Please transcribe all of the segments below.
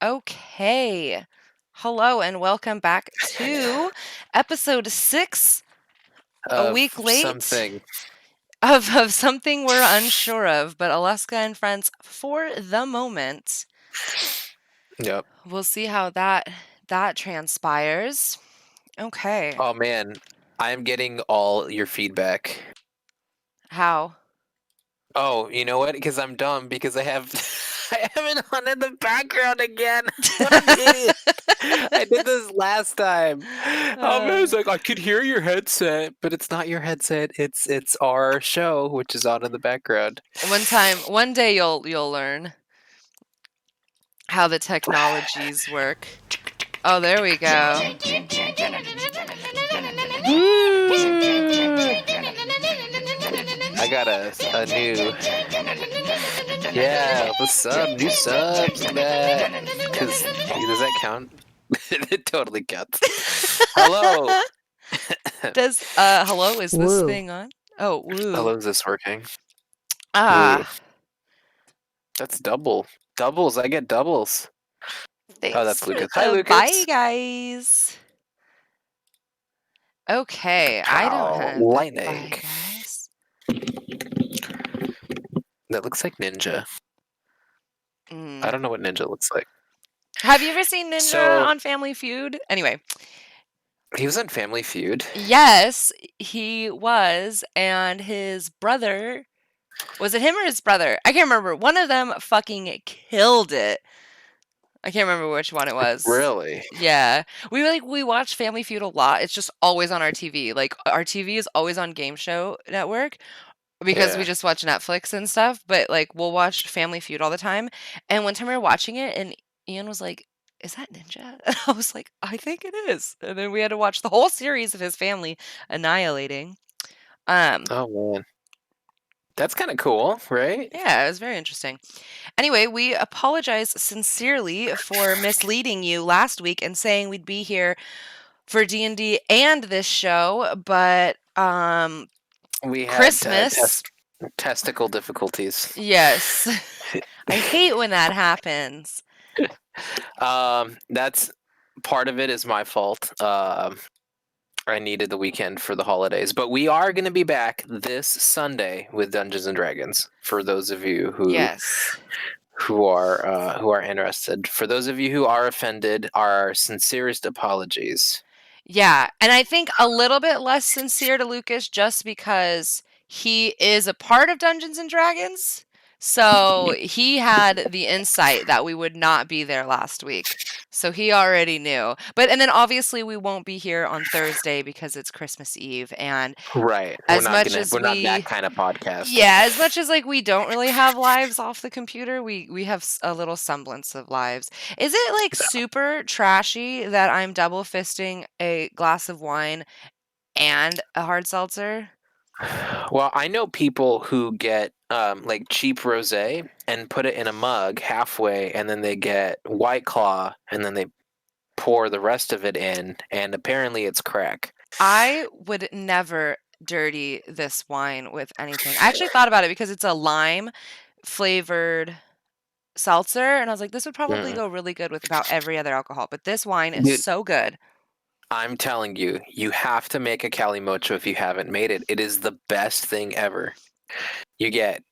Okay. Hello and welcome back to episode 6, a Of week late, something. of something we're unsure of, but Aleska and friends, for the moment, Yep. we'll see how that transpires. Okay. Oh man, I'm getting all your feedback. How? Oh, you know what? Because I'm dumb because I have I have it on in the background again. What an idiot. I did this last time. Oh man, Uh, it's like I could hear your headset, but it's not your headset. It's our show, which is on in the background. one day you'll learn how the technologies work. Oh, there we go. Woo! I got a new yeah. What's up? New subs, that because does that count? It totally counts. Hello. Does hello, is this Woo. thing on? Oh, woo. Hello, is this working? Woo. Ah, That's double. Doubles. I get doubles. Oh, thanks that's for Lucas. Hi, the bye, Lucas. guys. Okay, I don't Pow. have the Lightning. bye, guys. That looks like Ninja. I Mm. don't know what Ninja looks like. Have you ever seen Ninja So on Family Feud? Anyway, he was on Family Feud. yes, he was, and his brother, was it him or his brother? I can't remember. One of them fucking killed it. I can't remember which one it was. Really? Yeah. We watch Family Feud a lot. It's just always on our TV. Like our TV is always on Game Show Network because we Yeah. just watch Netflix and stuff, but like we'll watch Family Feud all the time. And one time we were watching it and Ian was like, "Is that Ninja?" And I was like, "I think it is." And then we had to watch the whole series of his family annihilating. Um, Oh man, that's kind of cool, right? yeah, it was very interesting. Anyway, we apologize sincerely for misleading you last week and saying we'd be here for D&D and this show, but We had Christmas, testicle difficulties. yes. I hate when that happens. That's part of it is my fault. I needed the weekend for the holidays, but we are going to be back this Sunday with Dungeons and Dragons. For those of you Yes. who are interested, for those of you who are offended, our sincerest apologies. Yeah, and I think a little bit less sincere to Lucas just because he is a part of Dungeons and Dragons. So he had the insight that we would not be there last week. So he already knew. And then obviously we won't be here on Thursday because it's Christmas Eve. And Right, as much as we're not that we, kind of podcast. yeah, as much as like we don't really have lives off the computer, we have a little semblance of lives. Is it like super trashy that I'm double fisting a glass of wine and a hard seltzer? Well, I know people who get like cheap rosé and put it in a mug halfway, and then they get White Claw, and then they pour the rest of it in, and apparently it's crack. I would never dirty this wine with anything. I actually thought about it because it's a lime flavored seltzer, and I was like, this would probably Mm. go really good with about every other alcohol. But this wine is Dude, so good. I'm telling you, you have to make a Calimocho if you haven't made it. It is the best thing ever. You get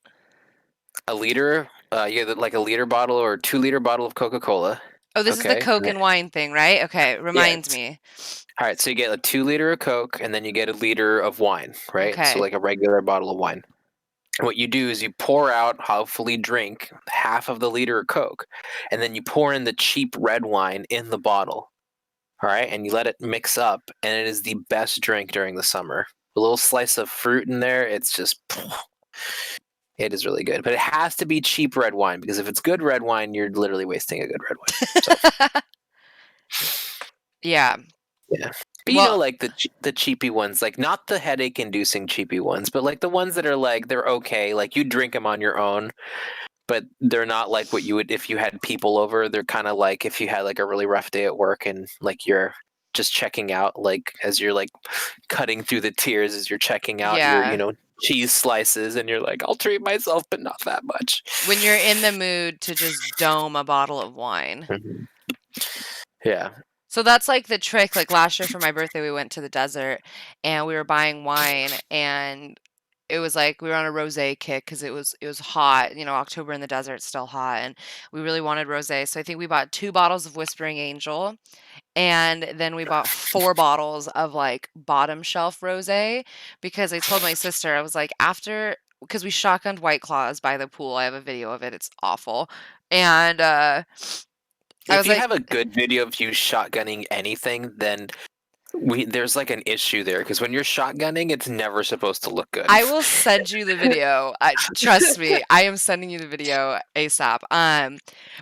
a liter, you get like a liter bottle or 2 liter bottle of Coca-Cola. Oh, this is the Okay. Coke and wine thing, right? Okay, Yeah. remind me. All right. So you get a 2 liter of Coke, and then you get a liter of wine, right? So Okay. like a regular bottle of wine. What you do is you pour out, hopefully drink half of the liter of Coke, and then you pour in the cheap red wine in the bottle. All right, and you let it mix up, and it is the best drink during the summer. A little slice of fruit in there, it's just, it is really good. But it has to be cheap red wine, because if it's good red wine, you're literally wasting a good red wine. So, Yeah. yeah. But you know, Well, like the cheapy ones, like not the headache-inducing cheapy ones, but like the ones that are like they're okay, like you drink them on your own, but they're not like what you would if you had people over. They're kind of like if you had like a really rough day at work and like you're just checking out, like as you're like cutting through the tears as you're checking out your yeah. cheese slices, and you're like, I'll treat myself, but not that much. When you're in the mood to just dome a bottle of wine. Mhm. Yeah. So that's like the trick. Like last year for my birthday, we went to the desert and we were buying wine, and it was like we were on a rosé kick because it was hot. October in the desert, it's still hot, and we really wanted rosé. So I think we bought 2 bottles of Whispering Angel, and then we bought 4 bottles of like bottom shelf rosé because I told my sister, I was like, after, because we shotgunned White Claws by the pool. I have a video of it. It's awful. And I If was you like, have a good video of you shotgunning anything, then there's like an issue there because when you're shotgunning, it's never supposed to look good. I will send you the video. Trust me, I am sending you the video ASAP.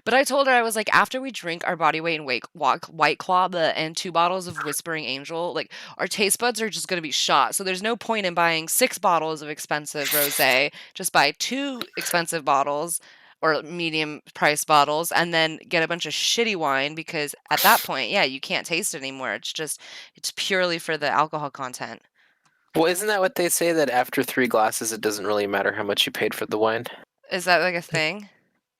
But I told her, I was like, after we drink our body weight in White Claw and 2 bottles of Whispering Angel, like our taste buds are just gonna be shot. So there's no point in buying 6 bottles of expensive rosé. Just buy 2 expensive bottles or medium price bottles, and then get a bunch of shitty wine because at that point, yeah, you can't taste it anymore. It's purely for the alcohol content. Well, isn't that what they say that after 3 glasses, it doesn't really matter how much you paid for the wine? Is that like a thing?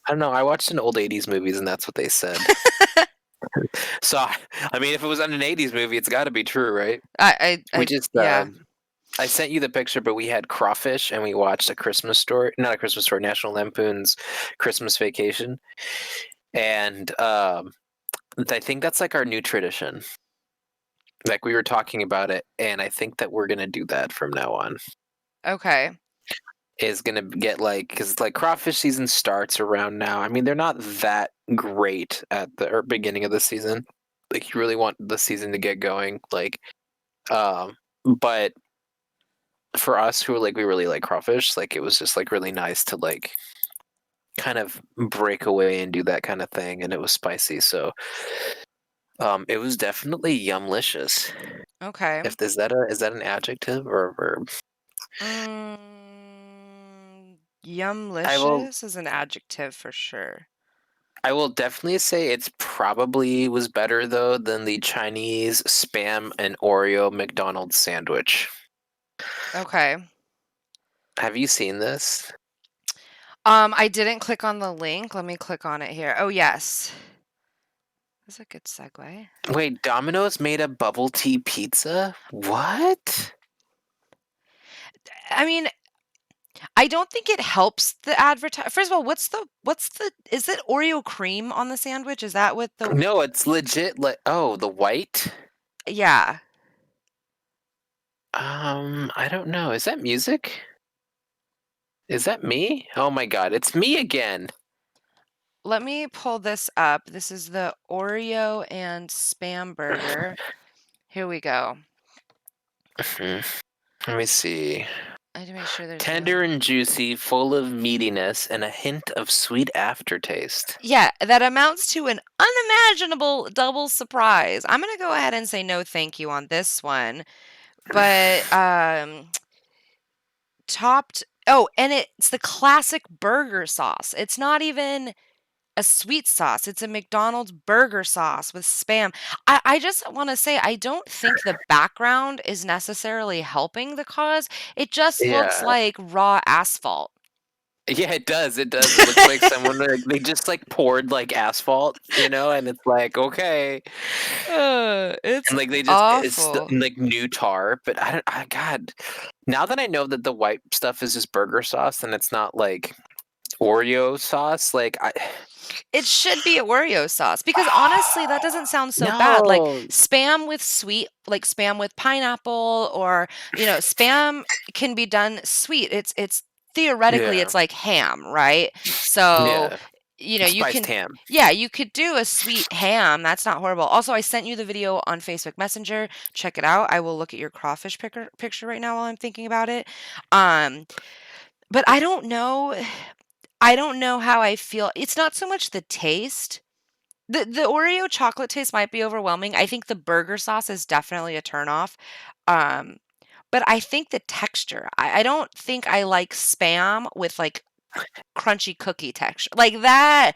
I don't know. I watched an old '80s movies, and that's what they said. So, I mean, if it was on an '80s movie, it's got to be true, right? We just, Yeah. I sent you the picture, but we had crawfish, and we watched a Christmas story, not a Christmas story, National Lampoon's Christmas Vacation, and I think that's like our new tradition. Like we were talking about it, and I think that we're gonna do that from now on. Okay. Is gonna get like because like crawfish season starts around now. I mean, they're not that great at the beginning of the season. Like you really want the season to get going. Um, but for us who like we really like crawfish, like it was just like really nice to like kind of break away and do that kind of thing, and it was spicy. So, it was definitely yumlicious. Okay. If is that an adjective or a verb? I will Yumlicious is an adjective for sure. I will definitely say it's probably was better though than the Chinese spam and Oreo McDonald's sandwich. Okay. Have you seen this? I didn't click on the link. Let me click on it here. Oh, yes. That's a good segue. Wait, Domino's made a bubble tea pizza? What? I mean, I don't think it helps the advertise. First of all, is it Oreo cream on the sandwich? Is that what the, No, it's legit like oh, the white? yeah. I don't know. Is that music? Is that me? Oh my god, it's me again. Let me pull this up. This is the Oreo and Spam burger. Here we go. Let me see. I need to make sure there's Tender no. and juicy, full of meatiness, and a hint of sweet aftertaste. Yeah, that amounts to an unimaginable double surprise. I'm gonna go ahead and say no thank you on this one. But topped oh, and it's the classic burger sauce. It's not even a sweet sauce. It's a McDonald's burger sauce with Spam. I just want to say I don't think the background is necessarily helping the cause. It just looks Yeah. like raw asphalt. Yeah, it does. It does. It looks like someone like they just like poured like asphalt, and it's like okay, It's and like it's awful. like new tar. But I don't. God, now that I know that the white stuff is just burger sauce and it's not like Oreo sauce, like I It should be Oreo sauce because honestly, that doesn't sound so bad. Like no, Spam with sweet, like Spam with pineapple, or Spam can be done sweet. It's theoretically yeah, it's like ham, right? So, yeah, you spiced can, ham. yeah, you could do a sweet ham. That's not horrible. Also, I sent you the video on Facebook Messenger. Check it out. I will look at your crawfish picture right now while I'm thinking about it. Um, but I don't know. I don't know how I feel. It's not so much the taste. The Oreo chocolate taste might be overwhelming. I think the burger sauce is definitely a turnoff. Um, but I think the texture. I don't think I like Spam with like crunchy cookie texture. Like that,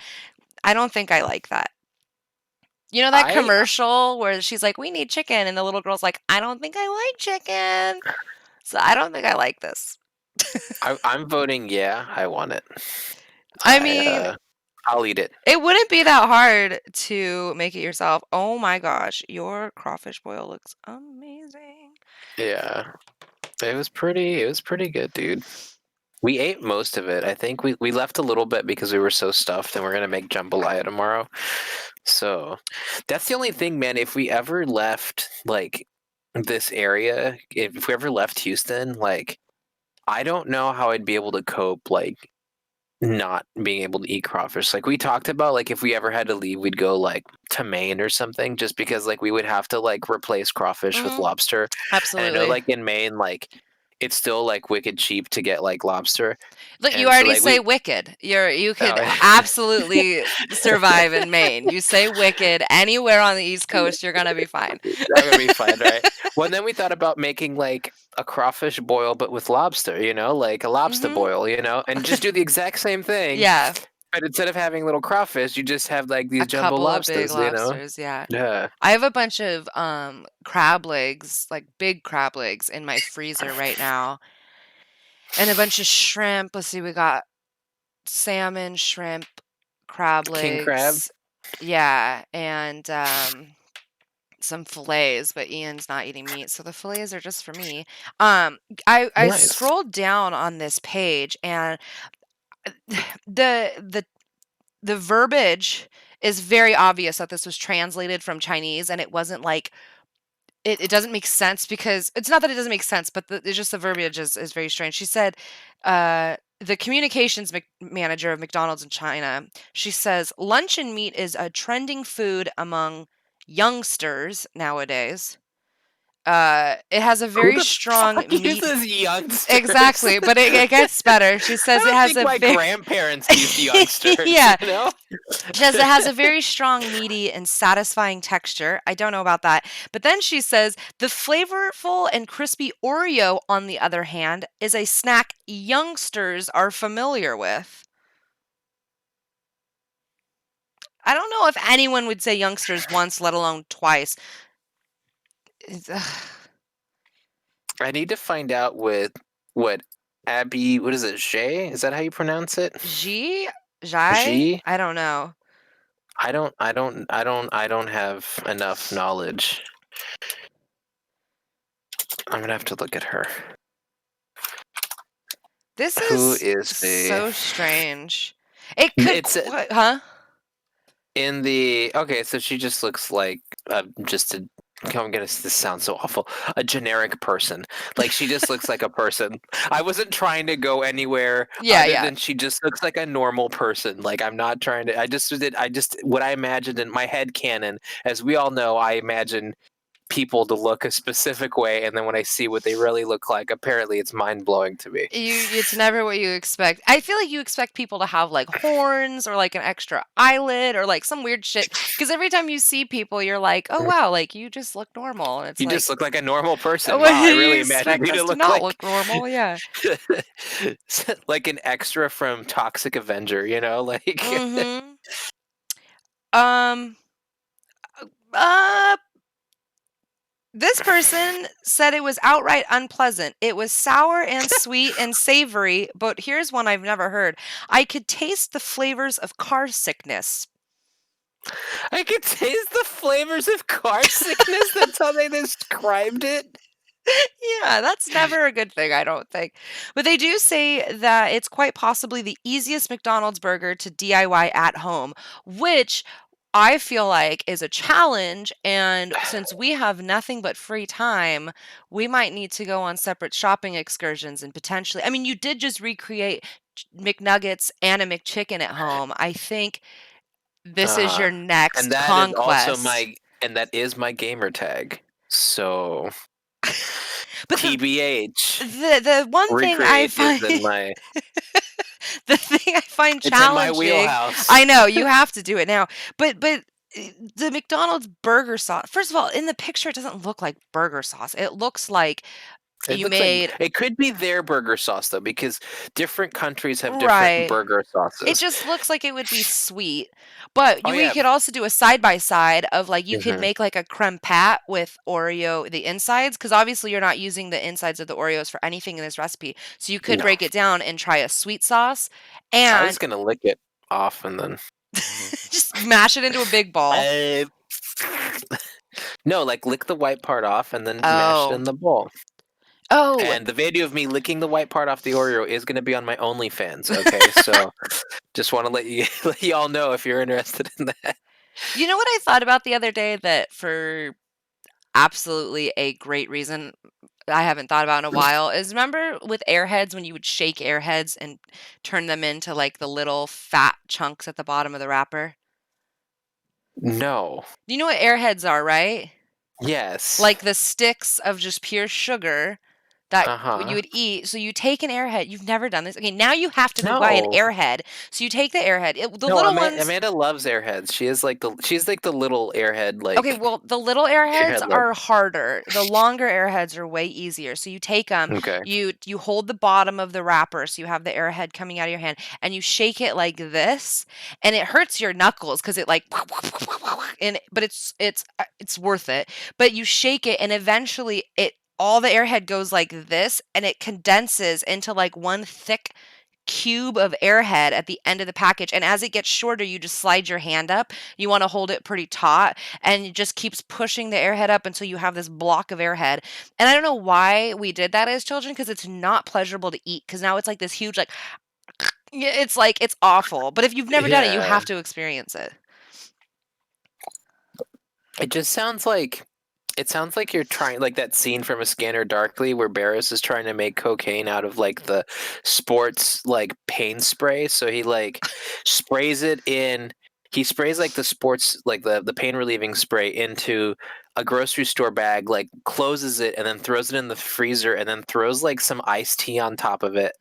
I don't think I like that. You know that I commercial where she's like, "We need chicken," and the little girl's like, "I don't think I like chicken." So I don't think I like this. I'm voting yeah, I want it. I mean, I I'll eat it. it wouldn't be that hard to make it yourself. Oh my gosh, your crawfish boil looks amazing. Yeah. It was pretty good, dude. We ate most of it. I think we left a little bit because we were so stuffed and we're gonna make jambalaya tomorrow. So that's the only thing, man. If we ever left like this area, if we ever left Houston, like I don't know how I'd be able to cope like not being able to eat crawfish. Like we talked about like if we ever had to leave, we'd go like to Maine or something just because like we would have to like replace crawfish with Mhm. lobster. And I know Absolutely. like in Maine like it's still like wicked cheap to get like lobster. Look, you And so already like say we wicked. You could oh, absolutely survive in Maine. You say wicked anywhere on the East Coast, you're gonna be fine. that would be fun, right? Well, and then we thought about making like a crawfish boil, but with lobster, like a lobster Mhm. boil, and just do the exact same thing. Yeah, But instead of having little crawfish, you just have like a these jumbo couple of big lobsters. lobsters, yeah. Yeah. I have a bunch of crab legs, like big crab legs in my freezer right now, and a bunch of shrimp. Let's see, we got salmon, shrimp, crab King crab. legs. Yeah, and some fillets, but Ian's not eating meat, so the fillets are just for me. I Nice. scrolled down on this page and the the the verbiage is very obvious that this was translated from Chinese and it wasn't like it doesn't make sense because it's not that it doesn't make sense, but it's just the verbiage is very strange. She said, the communications manager of McDonald's in China, she says, luncheon meat is a trending food among youngsters nowadays. It has a Who very the strong fuck meat. uses youngsters? Exactly, but it gets better. She I says it don't has think a my very grandparents used youngsters, yeah. you know? She says it has a very strong, meaty, and satisfying texture. I don't know about that. But then she says the flavorful and crispy Oreo, on the other hand, is a snack youngsters are familiar with. I don't know if anyone would say youngsters once, let alone twice. I need to find out what Abby, what is it, Shay? Is that how you pronounce it? G? Jai? G? I don't know. I don't have enough knowledge. I'm gonna have to look at her. This Who is is the? so strange. It could, It's huh? in the. Okay, so she just looks like just a. I'm gonna. This sounds so awful. A generic person. Like she just looks like a person. I wasn't trying to go anywhere Yeah, other yeah. than she just looks like a normal person. Like I'm not trying to. I just did. I just what I imagined in my head canon. As we all know, I imagine people to look a specific way, and then when I see what they really look like, apparently it's mind blowing to me. It's never what you expect. I feel like you expect people to have like horns or like an extra eyelid or like some weird shit. Because every time you see people, you're like, oh wow, like you just look normal. And it's You just like, look like a normal person. what Wow, do I you really imagined expect you us to to look not like look normal? Yeah. like an extra from Toxic Avenger, like Mm-hmm. Um. Uh. This person said it was outright unpleasant. It was sour and sweet and savory, but here's one I've never heard. I could taste the flavors of car sickness. I could taste the flavors of car sickness. That's how they described it. Yeah, that's never a good thing, I don't think. But they do say that it's quite possibly the easiest McDonald's burger to DIY at home, which I feel like is a challenge. And since we have nothing but free time, we might need to go on separate shopping excursions and potentially, I mean, you did just recreate McNuggets and a McChicken at home. I think this is Uh, your and next that is also conquest. my gamer tag. So But TBH, the one thing I recreate is find in my the thing I find it's in my challenging, wheelhouse. I know you have to do it now, but the McDonald's burger sauce. First of all, in the picture, it doesn't look like burger sauce. It looks like It You looks like made it could be their burger sauce though, because different countries have different right. burger It sauces. just looks like it would be sweet. But Oh we yeah. could also do a side by side of like you could Hmm. make like a creme pat with Oreo the insides because obviously you're not using the insides of the Oreos for anything in this recipe. So you could No, break it down and try a sweet sauce I was and gonna lick it off and then. just mash it into a big ball. Uh, no, like lick the white part off and then mash it Oh. in the bowl. Oh. And the video of me licking the white part off the Oreo is going to be on my OnlyFans. Okay, so just want to let you let y'all know if you're interested in that. You know what I thought about the other day that for absolutely a great reason I haven't thought about in a while is remember with Airheads when you would shake Airheads and turn them into like the little fat chunks at the bottom of the wrapper? No. You know what Airheads are, right? Yes. Like the sticks of just pure sugar that Uh you huh. would eat. So you take an Airhead. You've never done this. Okay, now you have to go buy an No. Airhead. So you take the Airhead. The No. little ones. Amanda loves Airheads. She's like the little Airhead Okay, like well, the little Airheads Airhead love. are harder. The longer Airheads are way easier. So you take them, Okay. you hold the bottom of the wrapper, so you have the Airhead coming out of your hand, and you shake it like this, and it hurts your knuckles because it like, and but it's worth it. But you shake it, and eventually it all the Airhead goes like this, and it condenses into like one thick cube of Airhead at the end of the package. And as it gets shorter, you just slide your hand up. You want to hold it pretty taut, and it just keeps pushing the Airhead up until you have this block of Airhead. And I don't know why we did that as children because it's not pleasurable to eat because now it's like this huge, like, yeah, it's like, it's awful. But if you've never done it, you Yeah. have to experience it. It just sounds like it sounds like you're trying like that scene from A Scanner Darkly where Barris is trying to make cocaine out of like the sports like pain spray. So he like sprays it in he sprays like the sports like the pain relieving spray into a grocery store bag, like closes it and then throws it in the freezer and then throws like some iced tea on top of it.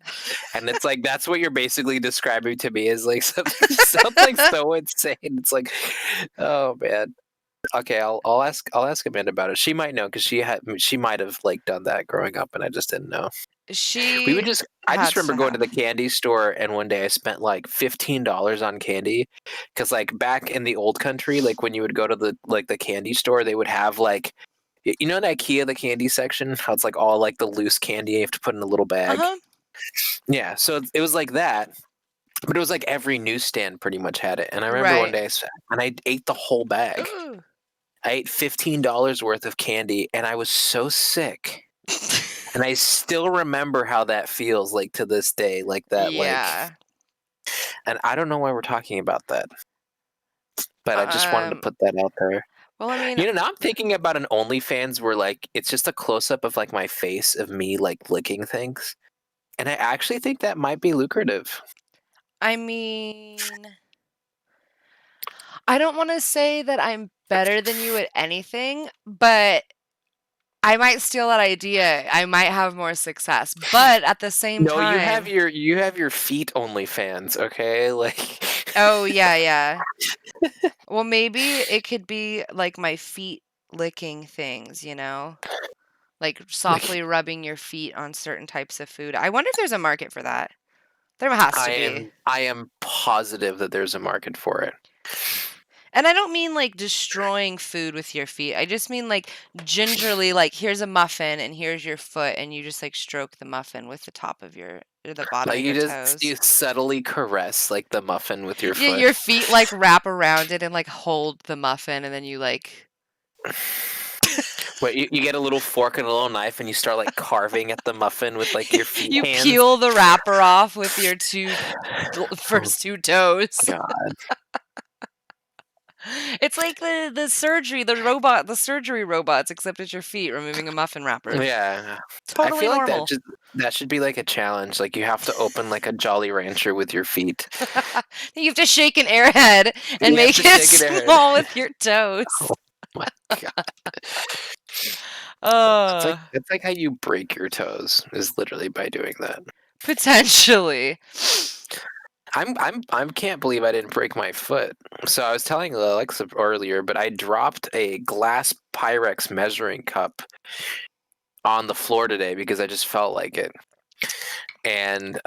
And it's like that's what you're basically describing to me is like something so insane. It's like, oh man. Okay, I'll ask Amanda about it. She might know because she might have like done that growing up, and I just didn't know. We would She just I just had remember to going to the have. candy store, and one day I spent like $15 on candy, because like back in the old country, like when you would go to the candy store, they would have like you know in IKEA the candy section, how it's like all like the loose candy you have to put in a little bag. Uh-huh. Yeah, so it was like that, but it was like every newsstand pretty much had it. And I remember one Right. day and I ate the whole bag. Ooh. I ate $15 worth of candy and I was so sick. And I still remember how that feels like to this day. Like that, like, Yeah. and I don't know why we're talking about that, but I just wanted to Um, put that out there. well, I mean, You know, now I'm thinking about an OnlyFans where like it's just a close up of like my face of me like licking things. And I actually think that might be lucrative. I mean, I don't wanna say that I'm better than you at anything, but I might steal that idea. I might have more success, but at the same No, time you have your feet OnlyFans, okay? Like oh, yeah, yeah. Well, maybe it could be, like, my feet licking things, you know? Like, like softly rubbing your feet on certain types of food. I wonder if there's a market for that. There has to be. I am positive that there's a market for it. And I don't mean like destroying food with your feet. I just mean like gingerly, like here's a muffin and here's your foot, and you just like stroke the muffin with the top of your or the bottom Like of your you toes. subtly caress like the muffin with your Yeah, foot. your feet like wrap around it and like hold the muffin, and then you like Wait, you get a little fork and a little knife and you start like carving at the muffin with like your feet you hands. peel the wrapper off with your Oh first two toes. god. It's like the surgery robots, except it's your feet removing a muffin wrapper. Yeah. I Totally feel like normal. that should be like a challenge. Like you have to open like a Jolly Rancher with your feet. You have to shake an airhead and You have make to it shake it air. small with your toes. Oh my god. Uh, It's like how you break your toes is literally by doing that. potentially. I can't believe I didn't break my foot. So I was telling Alexa earlier, but I dropped a glass Pyrex measuring cup on the floor today because I just felt like it. And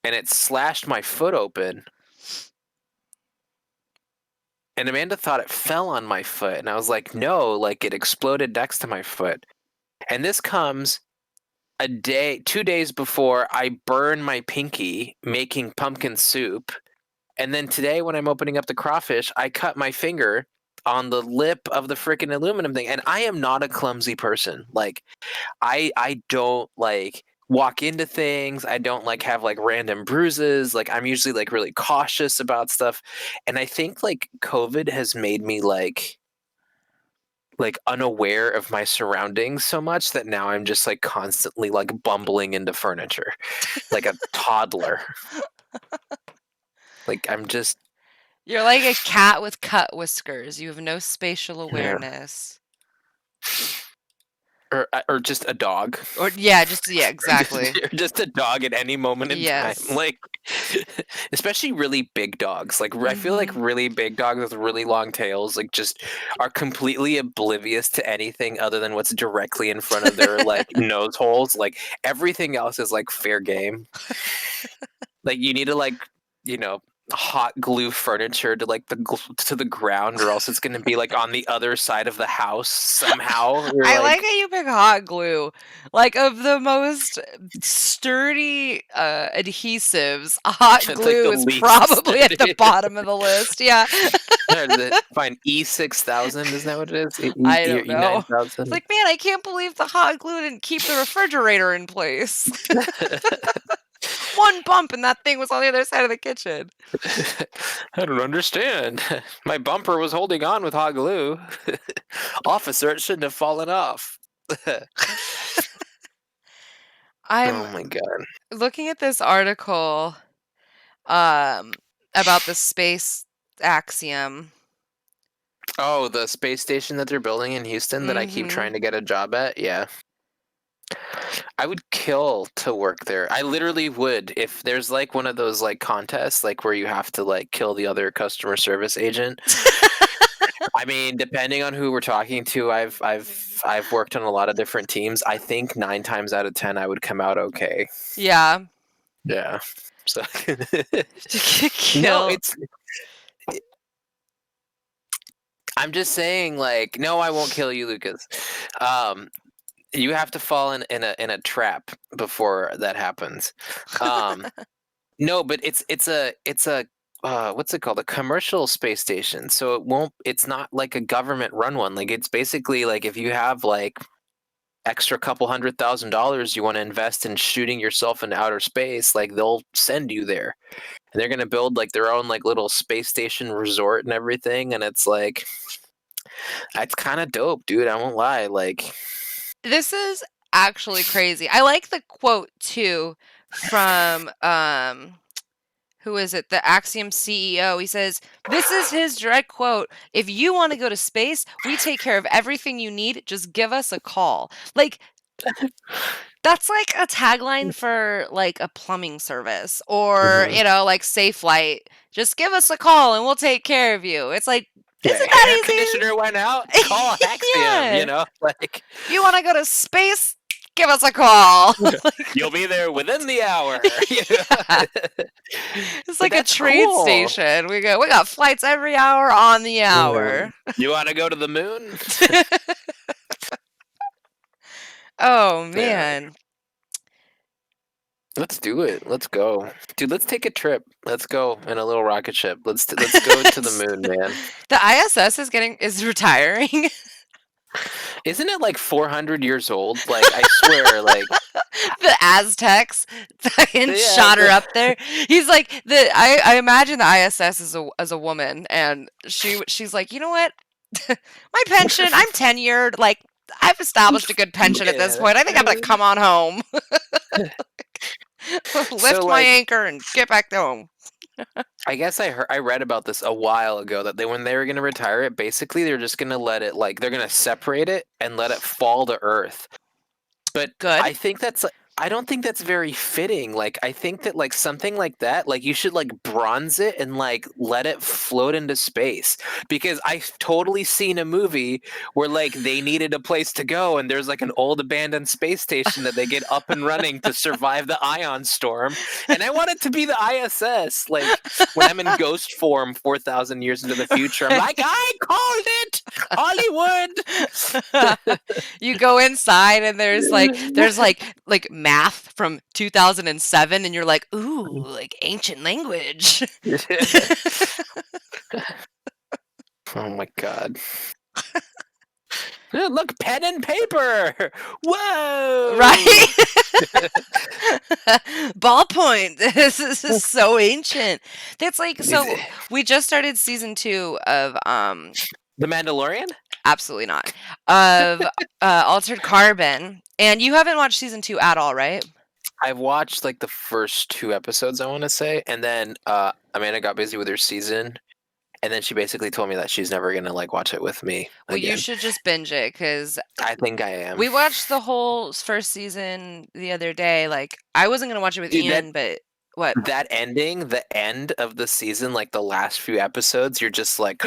it slashed my foot open. And Amanda thought it fell on my foot. And I was like, no, like it exploded next to my foot. And this comes 2 days before I burn my pinky making pumpkin soup. And then today when I'm opening up the crawfish, I cut my finger on the lip of the freaking aluminum thing. And I am not a clumsy person. Like I don't like walk into things. I don't like have like random bruises. Like I'm usually like really cautious about stuff. And I think like COVID has made me like unaware of my surroundings so much that now I'm just like constantly like bumbling into furniture like a toddler. Like I'm just You're like a cat with cut whiskers. You have no spatial yeah. awareness. Or just a dog. Or yeah, exactly. Just a dog at any moment in time. Yes. Like especially really big dogs. Like I feel like Mhm. really big dogs with really long tails like just are completely oblivious to anything other than what's directly in front of their like nose holes. Like everything else is like fair game. Like you need to like, you know, hot glue furniture to like to the ground or else it's going to be like on the other side of the house somehow. You're I like like how you pick hot glue. Like of the most sturdy adhesives, hot it's like glue the is least probably at the bottom of the list. Yeah. fine E6000, isn't that what it is? I don't know. It's E9000. like, man, I can't believe the hot glue didn't keep the refrigerator in place. One bump and that thing was on the other side of the kitchen. I don't understand. My bumper was holding on with hot glue. Officer, it shouldn't have fallen off. I'm Oh my god. looking at this article about the space axiom. Oh, the space station that they're building in Houston that I keep Mhm. trying to get a job at? Yeah. I would kill to work there. I literally would. If there's like one of those like contests like where you have to like kill the other customer service agent. I mean, depending on who we're talking to, I've worked on a lot of different teams. I think 9 times out of 10 I would come out okay. Yeah. Yeah. So To get no, killed. I'm just saying like no, I won't kill you, Lucas. You have to fall in a trap before that happens. No, but it's a what's it called? A commercial space station. So it's not like a government run one. Like it's basically like if you have like extra couple $100,000 you want to invest in shooting yourself into outer space, like they'll send you there. And they're gonna build like their own like little space station resort and everything. And it's like it's kind of dope, dude. I won't lie. Like This is actually crazy. I like the quote too from who is it? The Axiom CEO. He says, "This is his direct quote. If you want to go to space, we take care of everything you need. Just give us a call." Like that's like a tagline for like a plumbing service or, mhm. like Safe Flight. Just give us a call and we'll take care of you. It's like, Yeah, isn't air that conditioner went out. Call easy? Axiom, Yeah. like You want to go to space? Give us a call. you'll be there within the hour. Yeah. It's But like a that's train cool. station. We got flights every hour on the Yeah. hour. You want to go to the moon? Oh Yeah. man. Let's do it. Let's go, dude. Let's take a trip. Let's go in a little rocket ship. Let's go to the moon, man. The ISS is retiring. Isn't it like 400 years old? Like I swear, like The Aztecs fucking yeah. shot her up there. He's like I imagine the ISS as a woman and she's like, "You know what? My pension, I'm tenured. Like I've established a good pension at this Yeah. point. I think I'm going to come on home. So Lift my like anchor and get back home." I guess I read about this a while ago that when they were going to retire it, basically they're just going to let it like they're going to separate it and let it fall to Earth. But Good. I think that's I don't think that's very fitting. Like, I think that like something like that, like you should like bronze it and like let it float into space. Because I've totally seen a movie where like they needed a place to go, and there's like an old abandoned space station that they get up and running to survive the ion storm. And I want it to be the ISS. Like when I'm in ghost form 4,000 years into the future, I'm like, I called it Hollywood. You go inside and there's like math from 2007 and you're like, ooh, like ancient language. Oh my god. Look, pen and paper. Whoa. Right? Ballpoint. This is so ancient. That's like, so we just started season 2 of The Mandalorian? absolutely not. Of Altered Carbon. And you haven't watched season 2 at all, right? I've watched like the first 2 episodes, I want to say, and then Amanda got busy with her season, and then she basically told me that she's never gonna like watch it with me Well, you again. should just binge it because I think I am. we watched the whole first season the other day. Like, I wasn't gonna watch it with Dude, Ian, but what? that ending, the end of the season, like the last few episodes, you're just like,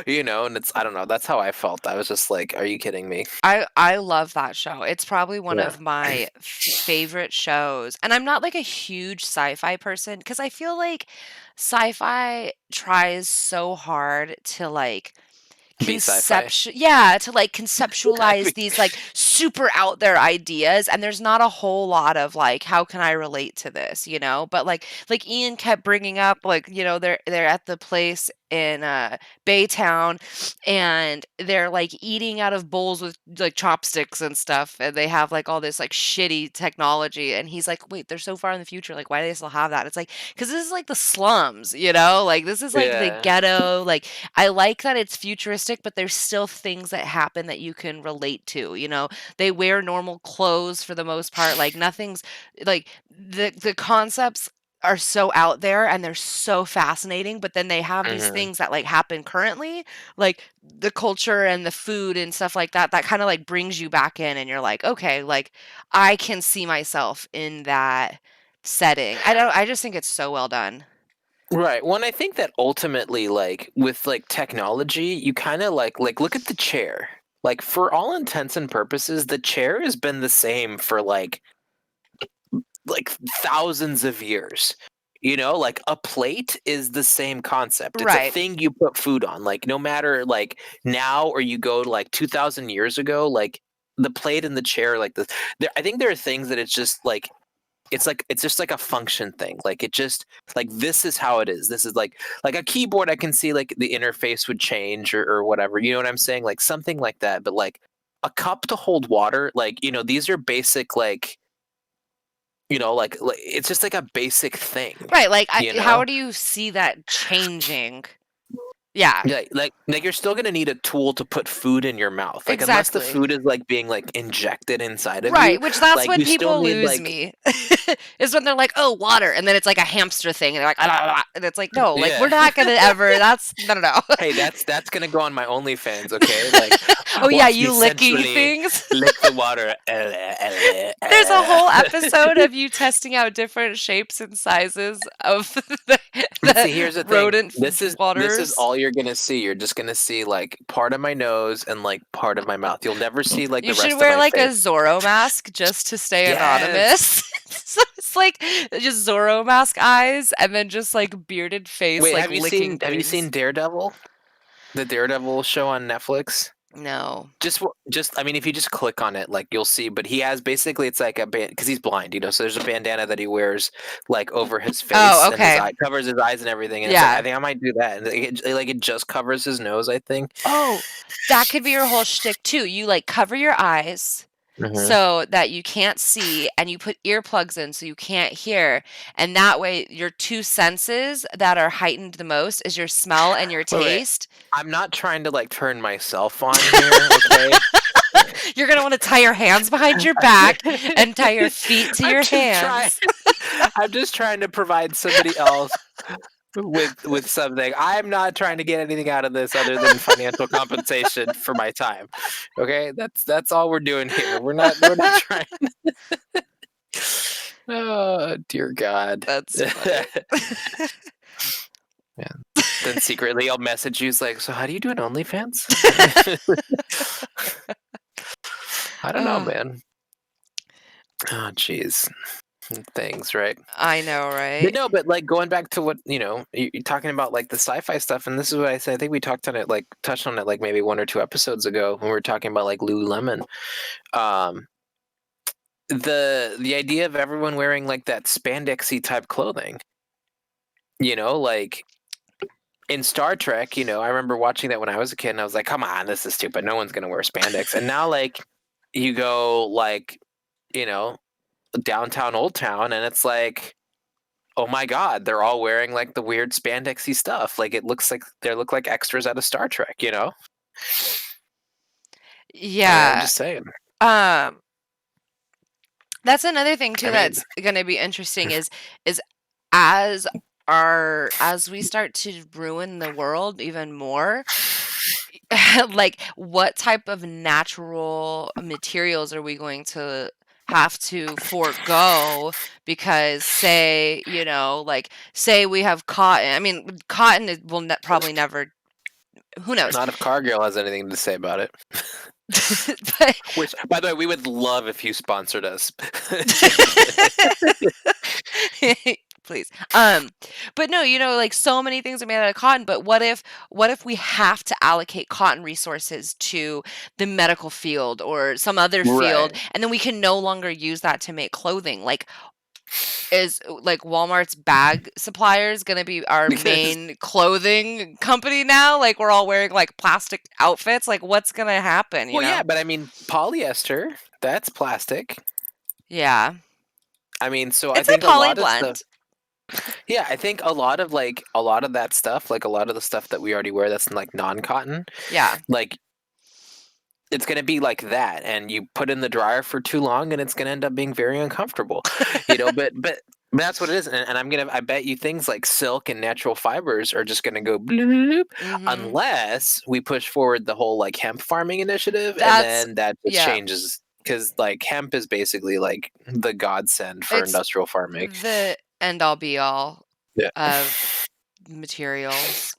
you know, and it's, I don't know, that's how I felt. I was just like, are you kidding me? I love that show. It's probably one Yeah. of my favorite shows. And I'm not like a huge sci-fi person because I feel like sci-fi tries so hard to like Be sci-fi. to like conceptualize these like super out there ideas, and there's not a whole lot of like how can I relate to this, you know? But like Ian kept bringing up, like, you know, they're at the place in Baytown, and they're like eating out of bowls with like chopsticks and stuff, and they have like all this like shitty technology, and he's like, wait, they're so far in the future, like why do they still have that? It's like, because this is like the slums, you know, like this is like the Yeah. ghetto. Like, I like that it's futuristic, but there's still things that happen that you can relate to, you know? They wear normal clothes for the most part. Like, nothing's like the concepts are so out there and they're so fascinating, but then they have these Hmm. things that like happen currently, like the culture and the food and stuff like that, that kind of like brings you back in, and you're like, okay, like I can see myself in that setting. I just think it's so well done. Right. Well, and I think that ultimately, like with like technology, you kind of like look at the chair. Like for all intents and purposes, the chair has been the same for like thousands of years. You know, like a plate is the same concept. It's a Right. thing you put food on. Like no matter like now or you go to like 2000 years ago, like the plate and the chair, like this. I think there are things that it's just like a function thing. Like it just like this is how it is. This is like a keyboard. I can see like the interface would change or whatever. You know what I'm saying? Like something like that. But like a cup to hold water, like you know, these are basic like you know like it's just like a basic thing. Right, like, You how know? do you see that changing? Yeah, Yeah, like you're still gonna need a tool to put food in your mouth. Like unless the exactly. food is like being like injected inside of you, Right, which that's like when you still people need lose like me, is when they're like, "Oh, water," and then it's like a hamster thing, and they're like, "Ah, ah, ah," and it's like, "No, like, we're yeah. not gonna ever that's no, no, no." Hey, that's gonna go on my OnlyFans, okay? Like, Oh, yeah, watch me you licking sensually things? lick the water. There's a whole episode of you testing out different shapes and sizes of the See, here's the thing. rodent This is waters. all you're gonna see. You're just gonna see like part of my nose and like part of my mouth. You'll never see like You the should rest of wear my like a face. Zorro mask just to stay Yes. anonymous. So it's like just Zorro mask eyes and then just like bearded face, Wait, like licking have you things. seen Daredevil? The Daredevil show on Netflix? No. Just I mean if you just click on it like you'll see, but he has basically it's like a band because he's blind, you know, so there's a bandana that he wears like over his Oh, face and his okay. eye covers his eyes and everything, and it's like I Yeah. think I might do that, and it just covers his nose, I think. Oh, that could be your whole shtick too. You like cover your eyes Hmm. so that you can't see, and you put earplugs in so you can't hear. And that way your two senses that are heightened the most is your smell and your Wait, taste. I'm not trying to like turn myself on here, okay? You're going to want to tie your hands behind your back and tie your feet to I'm your just trying. hands. I'm just trying to provide somebody else with something. I'm not trying to get anything out of this other than financial compensation for my time. Okay, that's all we're doing here. We're not trying. Oh, dear God. That's funny. Yeah. Then secretly I'll message you, it's like, "So how do you do an OnlyFans?" I don't know, Ugh, man. Oh, jeez. Things, right? I know, But right? no, but, like, going back to what, you're talking about, like, the sci-fi stuff, and this is what I said, I think we touched on it, like, maybe 1 or 2 episodes ago when we were talking about, like, Lululemon. Um, the idea of everyone wearing, like, that spandexy type clothing, like, in Star Trek, I remember watching that when I was a kid, and I was like, "Come on, this is stupid. No one's gonna wear spandex." And now, like, you go, like, you know, downtown Old Town, and it's like, oh my god, they're all wearing, like, the weird spandexy stuff. Like, it looks like they look like extras out of Star Trek, you know? I'm Yeah. just saying. Um, that's another thing I too mean, that's gonna be interesting is as we start to ruin the world even more, like, what type of natural materials are we going to have to forego because say, like, say we have cotton. I mean, cotton is will probably never, who knows? not if Cargill has anything to say about it. But Which, by the way, we would love if you sponsored us. please. But no, like so many things are made out of cotton, but what if we have to allocate cotton resources to the medical field or some other field, Right. and then we can no longer use that to make clothing? Like, is like Walmart's bag suppliers gonna be our Because, main clothing company now? Like, we're all wearing like plastic outfits. Like, what's gonna happen, well, yeah, but I mean, polyester, that's plastic. Yeah. I mean, so I It's a think a poly lot of stuff, blend. yeah, I think a lot of that stuff, like a lot of the stuff that we already wear that's like non-cotton, Yeah. like it's going to be like that, and you put in the dryer for too long and it's going to end up being very uncomfortable, but that's what it is. And I bet you things like silk and natural fibers are just going to go bloop, bloop, Mhm. unless we push forward the whole like hemp farming initiative, and That's then that just yeah. changes, because like hemp is basically like the godsend for It's industrial farming. the end all be all Yeah. of materials,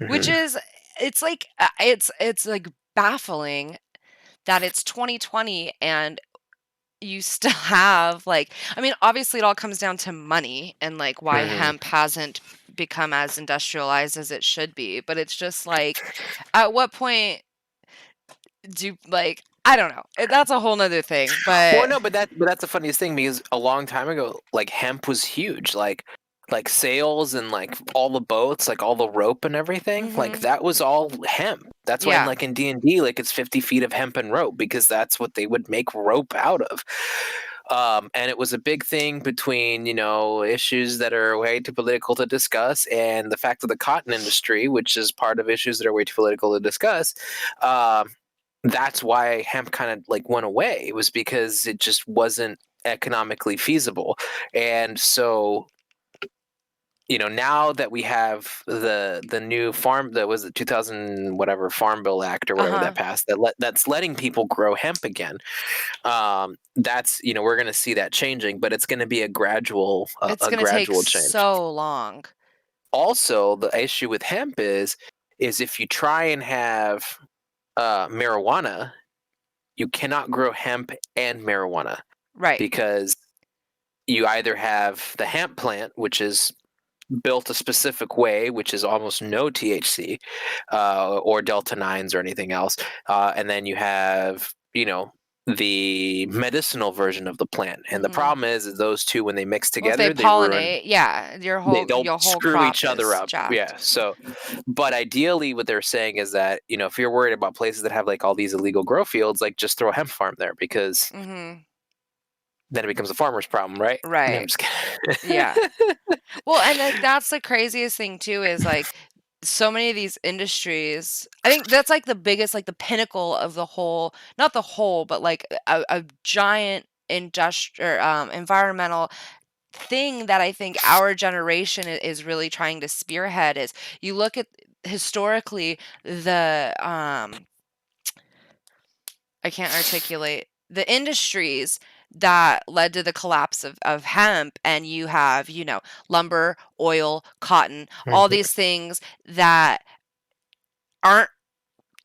which Hmm. is it's like baffling that it's 2020 and you still have like, I mean, obviously it all comes down to money and like why Hmm. hemp hasn't become as industrialized as it should be, but it's just like, at what point do, like, I don't know. That's a whole nother thing, Well, but no, but that's the funniest thing, because a long time ago, like hemp was huge, like sails and like all the boats, like all the rope and everything, like mhm. that was all hemp. That's why Yeah. like in D&D, like it's 50 feet of hemp and rope, because that's what they would make rope out of. And it was a big thing between, issues that are way too political to discuss, and the fact of the cotton industry, which is part of issues that are way too political to discuss. Um, that's why hemp kind of like went away. It was because it just wasn't economically feasible. And so, now that we have the new farm, that was the 2000 whatever Farm Bill Act or whatever that Uh-huh. passed, that's letting people grow hemp again. That's, we're going to see that changing, but it's going to be It's a gonna take gradual change. so long. Also, the issue with hemp is if you try and have marijuana, you cannot grow hemp and marijuana, Right. because you either have the hemp plant, which is built a specific way, which is almost no THC, or Delta 9s or anything else. And then you have, the medicinal version of the plant. And the Mhm. problem is those two, when they mix Well, if they together, they ruin, pollinate, yeah, your they'll whole screw crop each other is up. Yeah. jacked. So, but ideally, what they're saying is that, if you're worried about places that have like all these illegal grow fields, like just throw a hemp farm there, because Mhm. then it becomes a farmer's problem, right? No, I'm Right. just Yeah. kidding. Well, and, like, that's the craziest thing too is, like, so many of these industries, I think that's, like, the biggest, like, the pinnacle of the whole, not the whole, but, like, a giant environmental thing that I think our generation is really trying to spearhead. Is you look at historically the, I can't articulate, the industries that led to the collapse of hemp, and you have, lumber, oil, cotton, all Mhm. these things that aren't